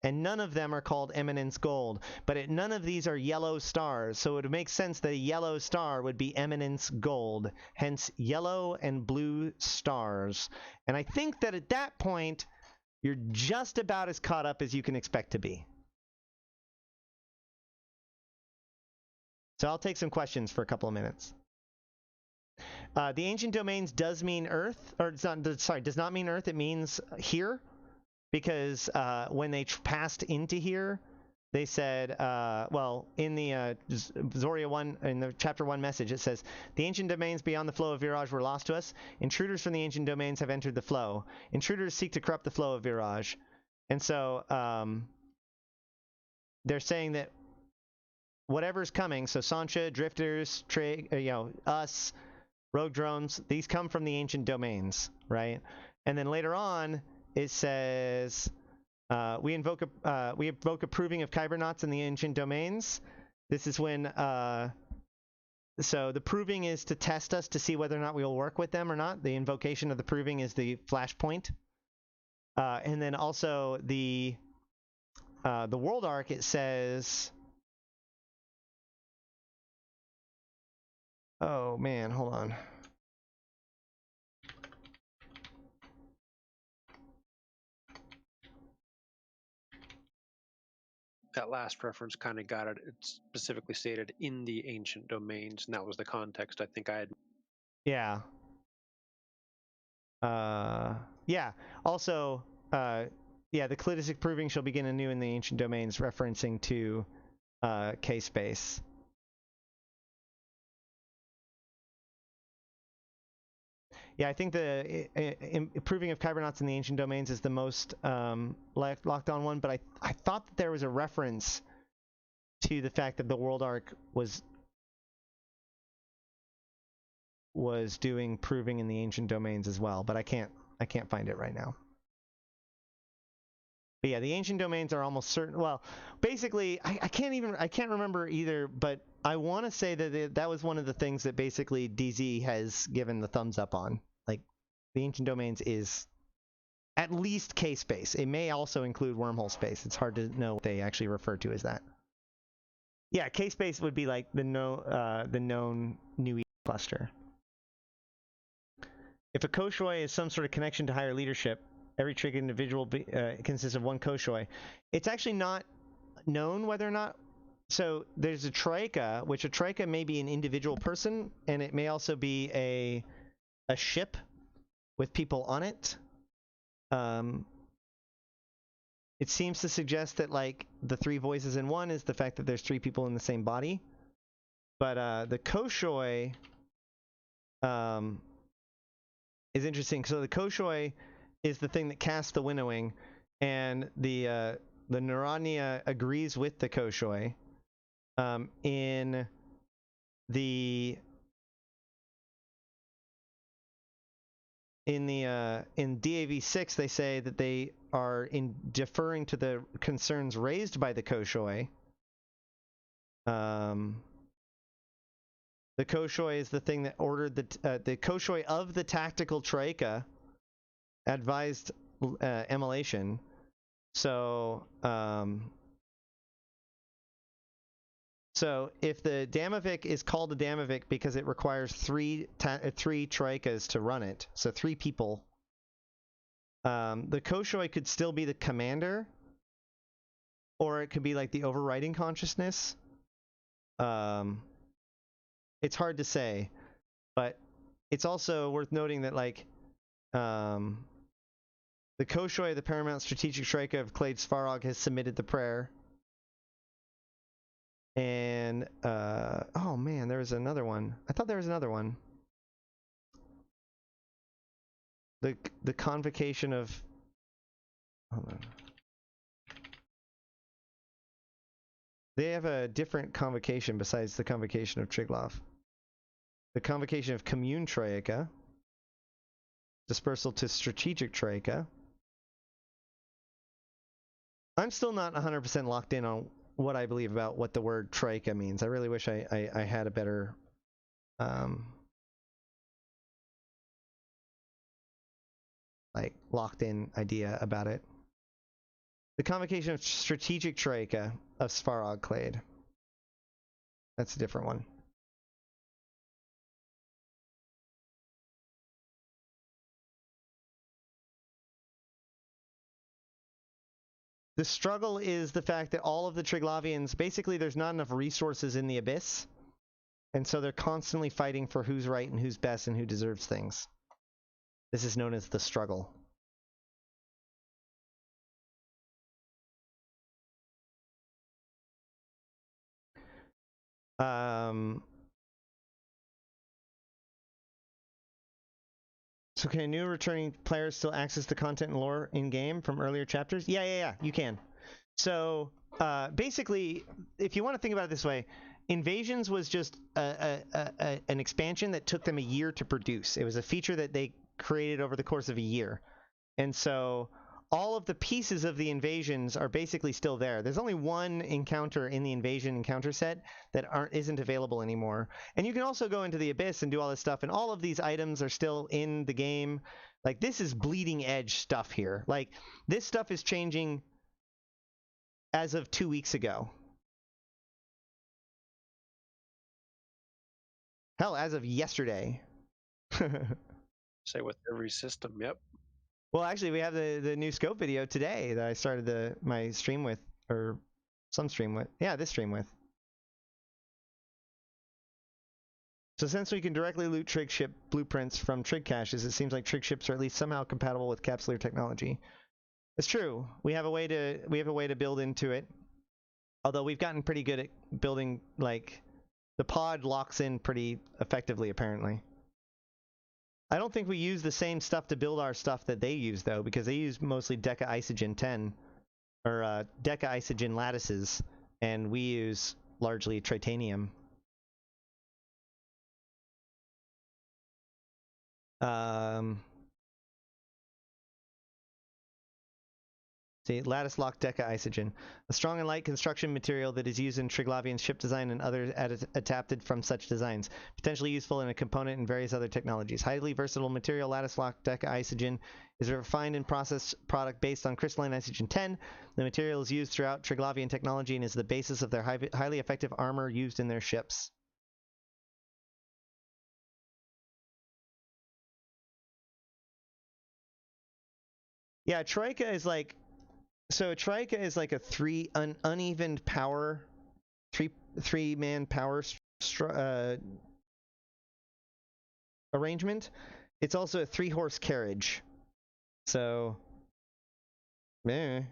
and none of them are called eminence gold. But none of these are yellow stars, so it would make sense that a yellow star would be eminence gold, hence yellow and blue stars. And I think that at that point, you're just about as caught up as you can expect to be. So I'll take some questions for a couple of minutes. The ancient domains does mean Earth, or it's not, sorry, does not mean Earth. It means here, because when they passed into here, they said, well, in the Zoria 1, in the chapter 1 message, it says, the ancient domains beyond the flow of Viraj were lost to us. Intruders from the ancient domains have entered the flow. Intruders seek to corrupt the flow of Viraj. And so they're saying that whatever's coming, so Sancha, Drifters, us, rogue drones, these come from the ancient domains, right? And then later on, it says, we invoke a proving of Kybernauts in the ancient domains. This is when, so the proving is to test us to see whether or not we will work with them or not. The invocation of the proving is the flashpoint. And then also the world arc, it says, oh man, hold on. That last reference kind of got it. It's specifically stated in the ancient domains, and that was the context I think I had. Yeah. Yeah. Also, yeah, the Clitisic proving shall begin anew in the ancient domains, referencing to K-space. Yeah, I think the proving of Kybernauts in the ancient domains is the most locked on one, but I thought that there was a reference to the fact that the world arc was doing proving in the ancient domains as well, but I can't find it right now. But yeah, the ancient domains are almost certain. Well, basically, I can't remember either, but I want to say that that was one of the things that basically DZ has given the thumbs up on. Like, the ancient domains is at least K-space. It may also include wormhole space. It's hard to know what they actually refer to as that. Yeah, K-space would be like the known new cluster. If a Koshoi is some sort of connection to higher leadership, every trig individual consists of one Koshoi. It's actually not known whether or not. So there's a troika, which a troika may be an individual person, and it may also be a ship with people on it. It seems to suggest that, like, the three voices in one is the fact that there's three people in the same body. But the Koshoi is interesting. So the Koshoi is the thing that casts the winnowing, and the Narania agrees with the Koshoi. In DAV6, they say that they are deferring to the concerns raised by the Koshoi. The Koshoi is the thing that ordered the Koshoi of the tactical troika advised emulation. So So if the Damavik is called a Damavik because it requires three troikas to run it, so 3 people, the Koshoi could still be the commander, or it could be like the overriding consciousness. It's hard to say, but it's also worth noting that like the Koshoi, the paramount strategic troika of Clade Svarog, has submitted the prayer. And oh man, there was another one. I thought there was another one. The convocation of, hold on. They have a different convocation besides the convocation of Triglav. The convocation of Commune Troika, dispersal to strategic Troika. I'm still not 100% locked in on what I believe about what the word Troika means. I really wish I had a better like locked in idea about it. The convocation of strategic Troika of Svarog Clade. That's a different one. The struggle is the fact that all of the Triglavians, basically there's not enough resources in the Abyss, and so they're constantly fighting for who's right and who's best and who deserves things. This is known as the struggle. So can new returning players still access the content and lore in-game from earlier chapters? Yeah, you can. So basically, if you want to think about it this way, Invasions was just an expansion that took them a year to produce. It was a feature that they created over the course of a year. And so all of the pieces of the Invasions are basically still there. There's only one encounter in the Invasion encounter set that isn't available anymore. And you can also go into the Abyss and do all this stuff, and all of these items are still in the game. Like, this is bleeding edge stuff here. Like, this stuff is changing as of 2 weeks ago. Hell, as of yesterday. Say with every system, yep. Well, actually, we have the new scope video today that I started my stream with, or some stream with. Yeah, this stream with. So since we can directly loot trig ship blueprints from trig caches, it seems like trig ships are at least somehow compatible with capsular technology. It's true. We have a way to build into it. Although we've gotten pretty good at building, like, the pod locks in pretty effectively, apparently. I don't think we use the same stuff to build our stuff that they use, though, because they use mostly Deca Isogen 10, or Deca Isogen lattices, and we use largely Tritanium. See, lattice lock Deca Isogen, a strong and light construction material that is used in Triglavian ship design and others adapted from such designs. Potentially useful in a component in various other technologies. Highly versatile material, lattice lock Deca Isogen is a refined and processed product based on crystalline Isogen 10. The material is used throughout Triglavian technology and is the basis of their highly effective armor used in their ships. Yeah, Troika is like... So Troika is like a uneven power, three-man power arrangement. It's also a 3-horse carriage. So, the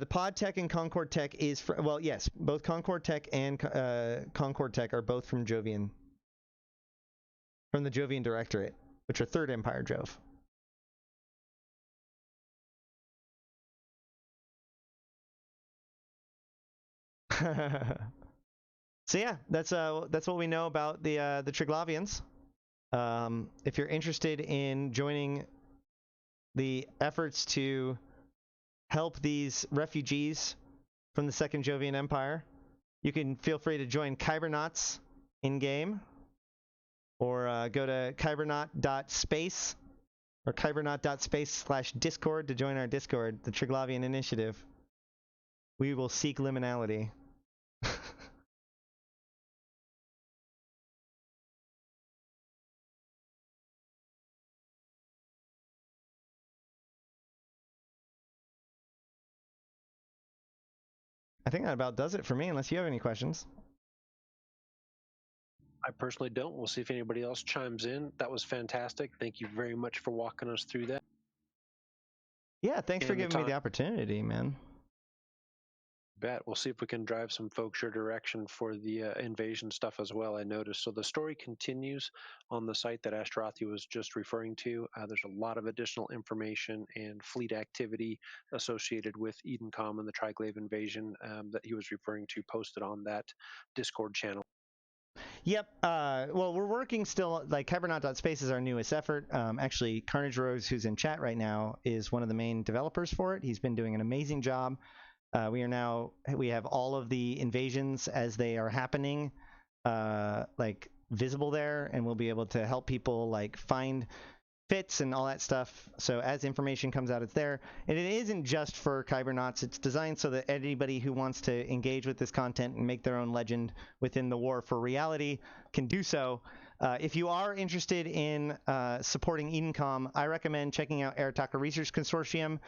pod tech and Concord tech is well, yes, both Concord tech and Concord tech are both from Jovian, from the Jovian Directorate, which are Third Empire Jove. So yeah, that's what we know about the Triglavians. If you're interested in joining the efforts to help these refugees from the Second Jovian Empire, you can feel free to join Kybernauts in game, or go to kybernaut.space or kybernaut.space/discord to join our Discord, the Triglavian Initiative. We will seek liminality. I think that about does it for me, unless you have any questions. I personally don't. We'll see if anybody else chimes in. That was fantastic. Thank you very much for walking us through that. Yeah, thanks for giving me the opportunity, man. Bet. We'll see if we can drive some folks your direction for the invasion stuff as well, I noticed. So the story continues on the site that Ashterothi was just referring to. There's a lot of additional information and fleet activity associated with EDENCOM and the Triglav invasion that he was referring to posted on that Discord channel. Yep. Well, we're working still, like Kybernaut.space is our newest effort. Actually, Carnage Rose, who's in chat right now, is one of the main developers for it. He's been doing an amazing job. We have all of the invasions as they are happening, like visible there, and we'll be able to help people like find fits and all that stuff. So as information comes out, it's there. And it isn't just for Kybernauts. It's designed so that anybody who wants to engage with this content and make their own legend within the war for reality can do so. If you are interested in supporting EDENCOM, I recommend checking out Arataka Research Consortium.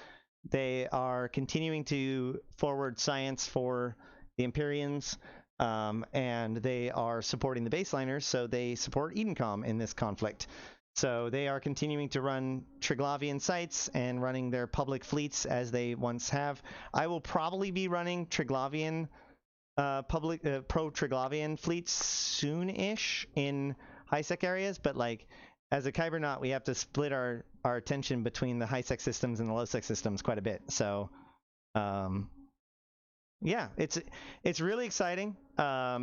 They are continuing to forward science for the Empyreans, and they are supporting the baseliners, so they support EDENCOM in this conflict. So they are continuing to run TRIGLAVIAN sites and running their public fleets as they once have. I will probably be running TRIGLAVIAN pro-TRIGLAVIAN fleets soon-ish in high-sec areas, but like as a Kybernaut, we have to split our attention between the high-sec systems and the low-sec systems quite a bit. So, yeah, it's really exciting.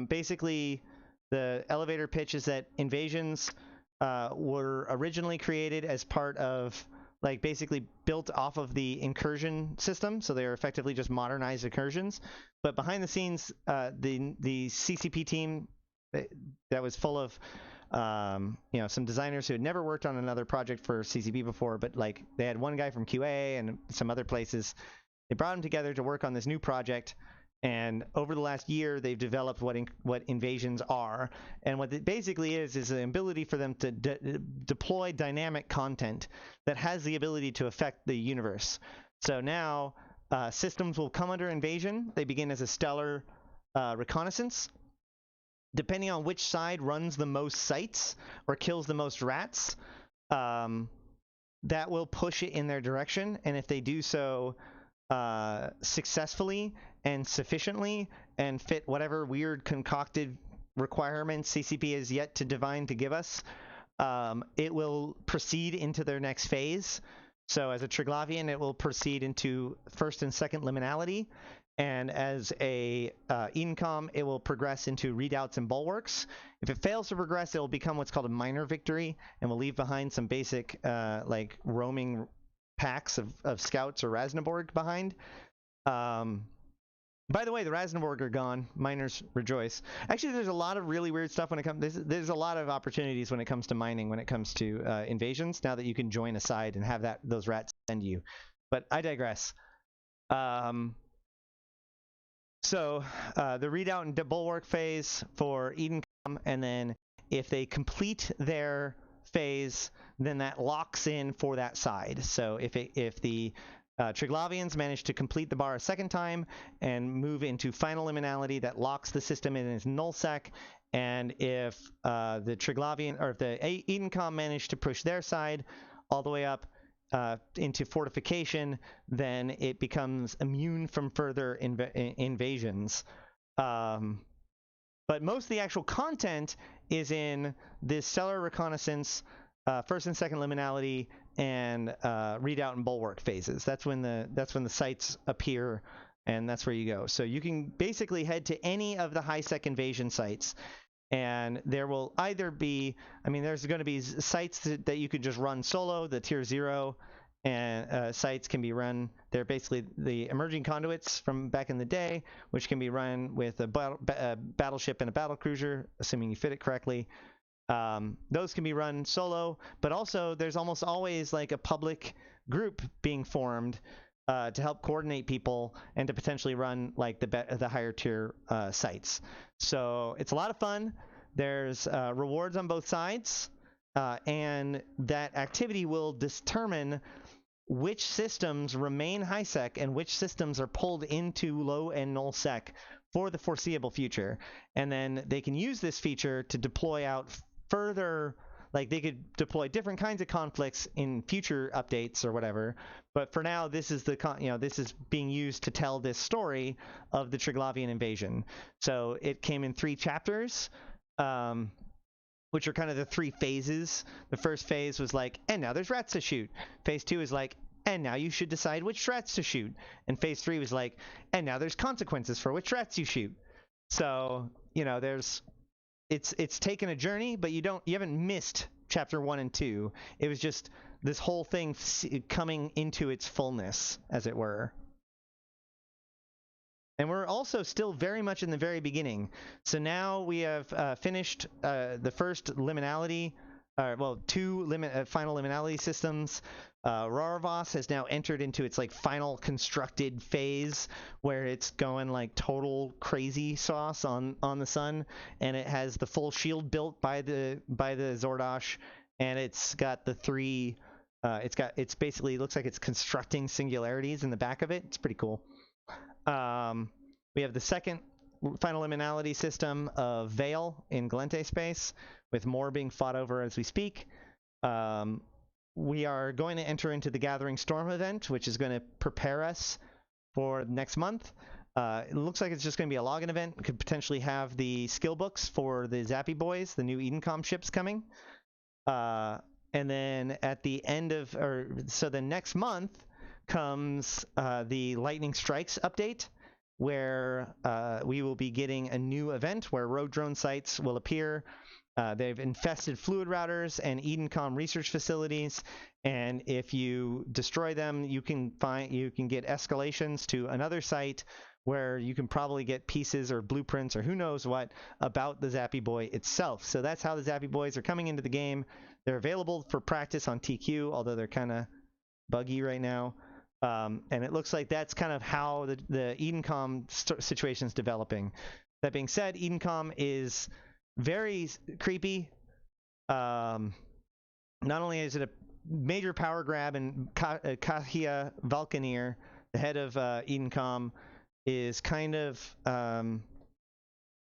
Basically, the elevator pitch is that invasions were originally created as part of, like, basically built off of the incursion system. So they are effectively just modernized incursions. But behind the scenes, the CCP team that was full of some designers who had never worked on another project for CCP before, but like they had one guy from QA and some other places. They brought them together to work on this new project, and over the last year, they've developed what invasions are. And what it basically is the ability for them to deploy dynamic content that has the ability to affect the universe. So now systems will come under invasion. They begin as a stellar reconnaissance. Depending on which side runs the most sites or kills the most rats, that will push it in their direction. And if they do so successfully and sufficiently and fit whatever weird concocted requirements CCP is yet to divine to give us, it will proceed into their next phase. So as a Triglavian, it will proceed into first and second liminality. And as a EDENCOM, it will progress into redoubts and bulwarks. If it fails to progress, it will become what's called a minor victory, and will leave behind some basic like roaming packs of scouts or Rasnaborg behind. By the way, the Rasnaborg are gone. Miners rejoice. Actually, there's a lot of really weird stuff when it comes. There's a lot of opportunities when it comes to mining, when it comes to invasions. Now that you can join a side and have those rats send you. But I digress. So the redoubt and bulwark phase for EDENCOM, and then if they complete their phase, then that locks in for that side. So if the Triglavians manage to complete the bar a second time and move into final liminality, that locks the system in its nullsec. And if the Triglavian or if the EDENCOM manage to push their side all the way up into fortification, then it becomes immune from further invasions. But most of the actual content is in this stellar reconnaissance, first and second liminality, and redoubt and bulwark phases. That's when the sites appear, and that's where you go. So you can basically head to any of the high-sec invasion sites, and there will either be, there's going to be sites that you could just run solo. The tier 0 and sites can be run. They're basically the emerging conduits from back in the day, which can be run with a battleship and a battlecruiser, assuming you fit it correctly. Those can be run solo, but also there's almost always like a public group being formed to help coordinate people and to potentially run like the higher tier sites. So it's a lot of fun. There's rewards on both sides, and that activity will determine which systems remain high sec and which systems are pulled into low and null sec for the foreseeable future. And then they can use this feature to deploy out further. Like, they could deploy different kinds of conflicts in future updates or whatever, but for now, this is this is being used to tell this story of the Triglavian invasion. So it came in 3 chapters, which are kind of the 3 phases. The first phase was like, and now there's rats to shoot. Phase 2 is like, and now you should decide which rats to shoot. And phase 3 was like, and now there's consequences for which rats you shoot. So, it's taken a journey, but you haven't missed chapter 1 and 2. It was just this whole thing coming into its fullness, as it were. And we're also still very much in the very beginning. So now we have finished the first liminality, 2 final liminality systems. RARAVOSS has now entered into its final constructed phase, where it's going like total crazy sauce on the sun, and it has the full shield built by the Zordosh, and it's got the 3 it's basically looks like it's constructing singularities in the back of it. It's pretty cool. We have the second final liminality system of Veil in Galente space, with more being fought over as we speak. We are going to enter into the Gathering Storm event, which is going to prepare us for next month. It looks like it's just going to be a login event. We could potentially have the skill books for the Zappy Boys, the new EDENCOM ships coming. And then at the end of, the next month comes the Lightning Strikes update, where we will be getting a new event where rogue drone sites will appear. They've infested fluid routers and EDENCOM research facilities, and if you destroy them, you can get escalations to another site where you can probably get pieces or blueprints or who knows what about the Zappy Boy itself. So that's how the Zappy Boys are coming into the game. They're available for practice on TQ, although they're kind of buggy right now. And it looks like that's kind of how the EDENCOM situation is developing. That being said, EDENCOM is very creepy. Not only is it a major power grab, and Kahia Valkanir, the head of EDENCOM, is kind of an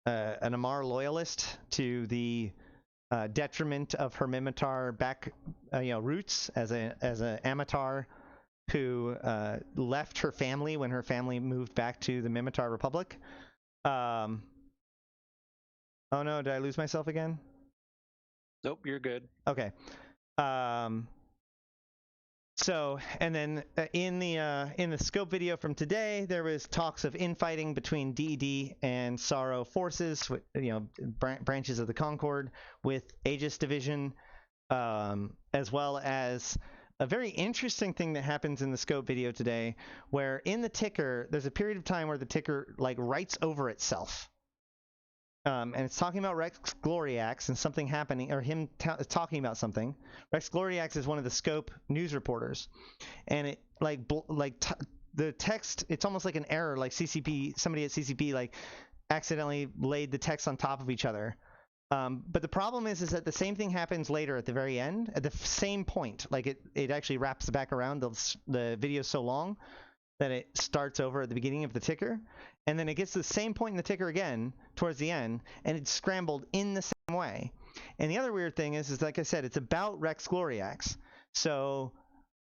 Amar loyalist to the detriment of her Mimitar roots as a Amatar who left her family when her family moved back to the Mimitar Republic. Oh no, did I lose myself again? Nope, you're good. Okay. So, and then in the scope video from today, there was talks of infighting between DED and Sorrow forces, branches of the Concord, with Aegis Division, as well as a very interesting thing that happens in the scope video today, where in the ticker, there's a period of time where the ticker writes over itself. And it's talking about Rex Gloriax and something happening, or him talking about something. Rex Gloriax is one of the scope news reporters, and it the text, it's almost like an error, like somebody at CCP accidentally laid the text on top of each other. But the problem is that the same thing happens later at the very end, at the same point. It actually wraps back around. The video is so long that it starts over at the beginning of the ticker, and then it gets to the same point in the ticker again towards the end, and it's scrambled in the same way. And the other weird thing is like I said, it's about Rex Gloriax. So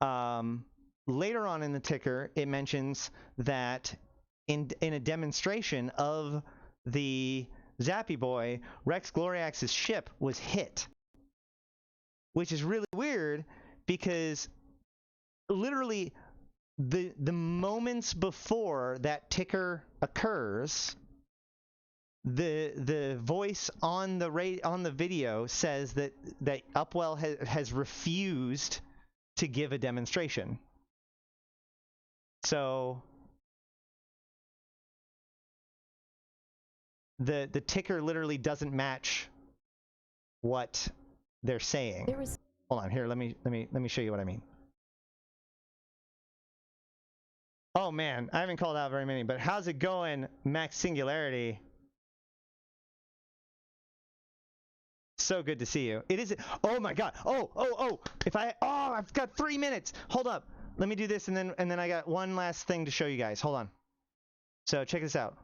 later on in the ticker, it mentions that in a demonstration of the Zappy Boy, Rex Gloriax's ship was hit, which is really weird because literally the moments before that ticker occurs, the voice on the video says that Upwell has refused to give a demonstration. So the ticker literally doesn't match what they're saying. Hold on, here, let me show you what I mean. Oh man, I haven't called out very many, but how's it going, Max Singularity? So good to see you. It is. Oh my God. Oh. I've got 3 minutes. Hold up. let me do this, and then I got one last thing to show you guys. Hold on. So check this out.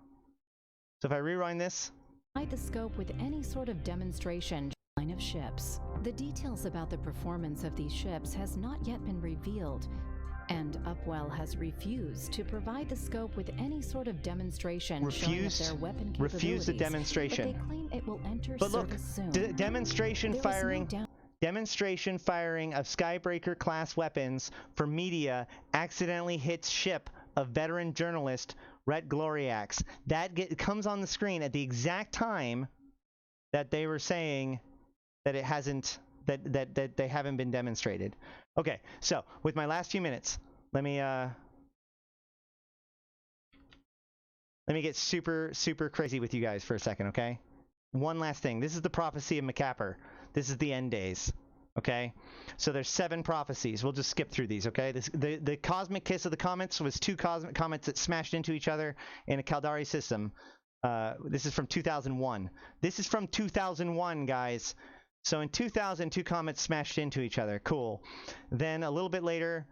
So if I rewind this, Provide the scope with any sort of demonstration line of ships. The details about the performance of these ships has not yet been revealed, and Upwell has refused to provide the scope with any sort of demonstration showing of their weapon capabilities. Refuse the demonstration. But they claim it will enter but look, service soon. Demonstration firing of Skybreaker class weapons for media accidentally hits ship of veteran journalist Rhett Gloriax. That comes on the screen at the exact time that they were saying that it hasn't, that they haven't been demonstrated. Okay, so with my last few minutes, let me get super crazy with you guys for a second, okay? One last thing. This is the prophecy of Macappar. This is the end days. Okay, so there's 7 prophecies. We'll just skip through these. Okay, the cosmic kiss of the comets was 2 cosmic comets that smashed into each other in a Caldari system. This is from 2001. This is from 2001, guys. So in 2000, 2 comets smashed into each other. Cool. Then a little bit later,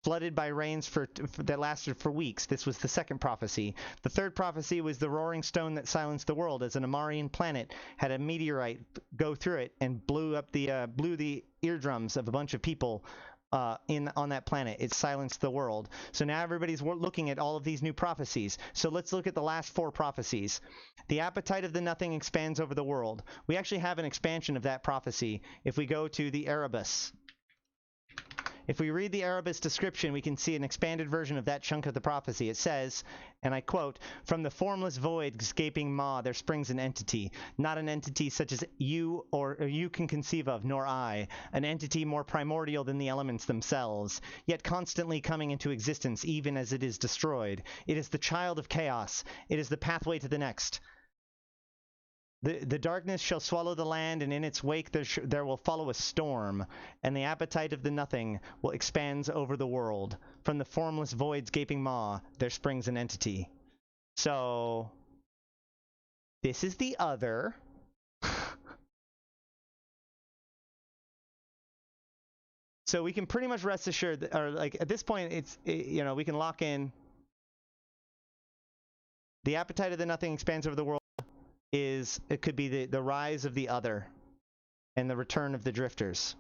flooded by rains that lasted for weeks. This was the second prophecy. The third prophecy was the roaring stone that silenced the world, as an Amarian planet had a meteorite go through it and blew the eardrums of a bunch of people on that planet. It silenced the world. So now everybody's looking at all of these new prophecies. So let's look at the last 4 prophecies. The appetite of the nothing expands over the world. We actually have an expansion of that prophecy if we go to the Erebus. If we read the Erebus description, we can see an expanded version of that chunk of the prophecy. It says, and I quote, "From the formless void, gaping maw, there springs an entity, not an entity such as you or you can conceive of, nor I, an entity more primordial than the elements themselves, yet constantly coming into existence even as it is destroyed. It is the child of chaos. It is the pathway to the next. The darkness shall swallow the land, and in its wake there will follow a storm, and the appetite of the nothing will expands over the world. From the formless void's gaping maw, there springs an entity." So this is the other. So we can pretty much rest assured that, or like at this point, we can lock in. The appetite of the nothing expands over the world. It could be the rise of the other and the return of the drifters,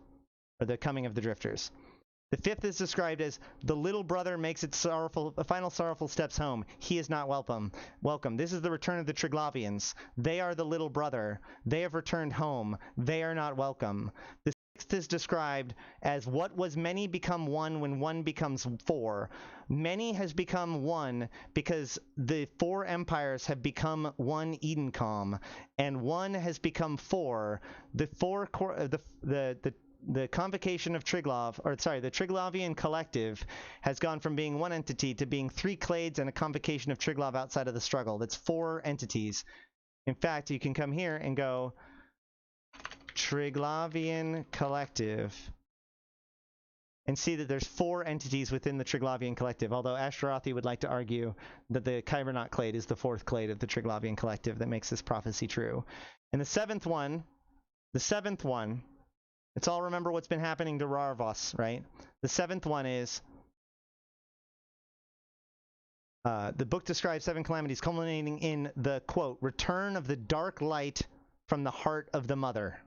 or the coming of the drifters. The 5th is described as the little brother makes its final sorrowful steps home. He is not welcome. This is the return of the Triglavians. They are the little brother. They have returned home. They are not welcome. The 6th is described as what was many become one when one becomes 4. Many has become one because the 4 empires have become one EDENCOM, and one has become 4. The convocation of the Triglavian collective has gone from being one entity to being 3 clades and a convocation of Triglav outside of the struggle. That's 4 entities. In fact, you can come here and go Triglavian collective and see that there's 4 entities within the Triglavian collective, although Ashterothi would like to argue that the Kybernaut clade is the 4th clade of the Triglavian collective that makes this prophecy true. And the 7th one, let's all remember what's been happening to RARAVOSS, right? The 7th one is, the book describes 7 calamities culminating in the, quote, return of the dark light from the heart of the mother.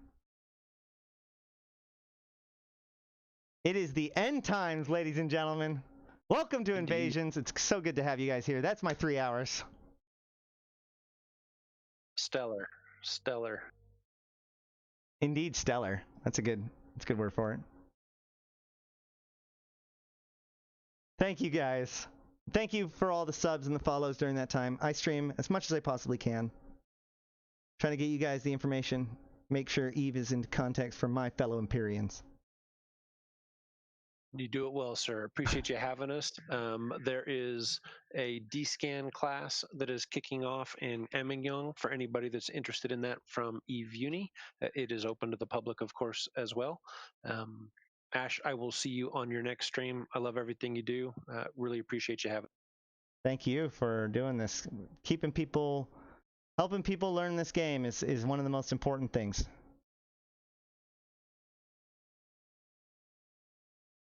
It is the end times, ladies and gentlemen. Welcome to Invasions. It's so good to have you guys here. That's my 3 hours. Stellar. Indeed, stellar. That's a good word for it. Thank you, guys. Thank you for all the subs and the follows during that time. I stream as much as I possibly can. Trying to get you guys the information. Make sure Eve is in context for my fellow Empyreans. You do it well, sir. Appreciate you having us. There is a D-scan class that is kicking off in Emmingyoung for anybody that's interested in that from Eve Uni. It is open to the public, of course, as well. Ash, I will see you on your next stream. I love everything you do. Really appreciate you having. Thank you for doing this. Helping people learn this game is one of the most important things.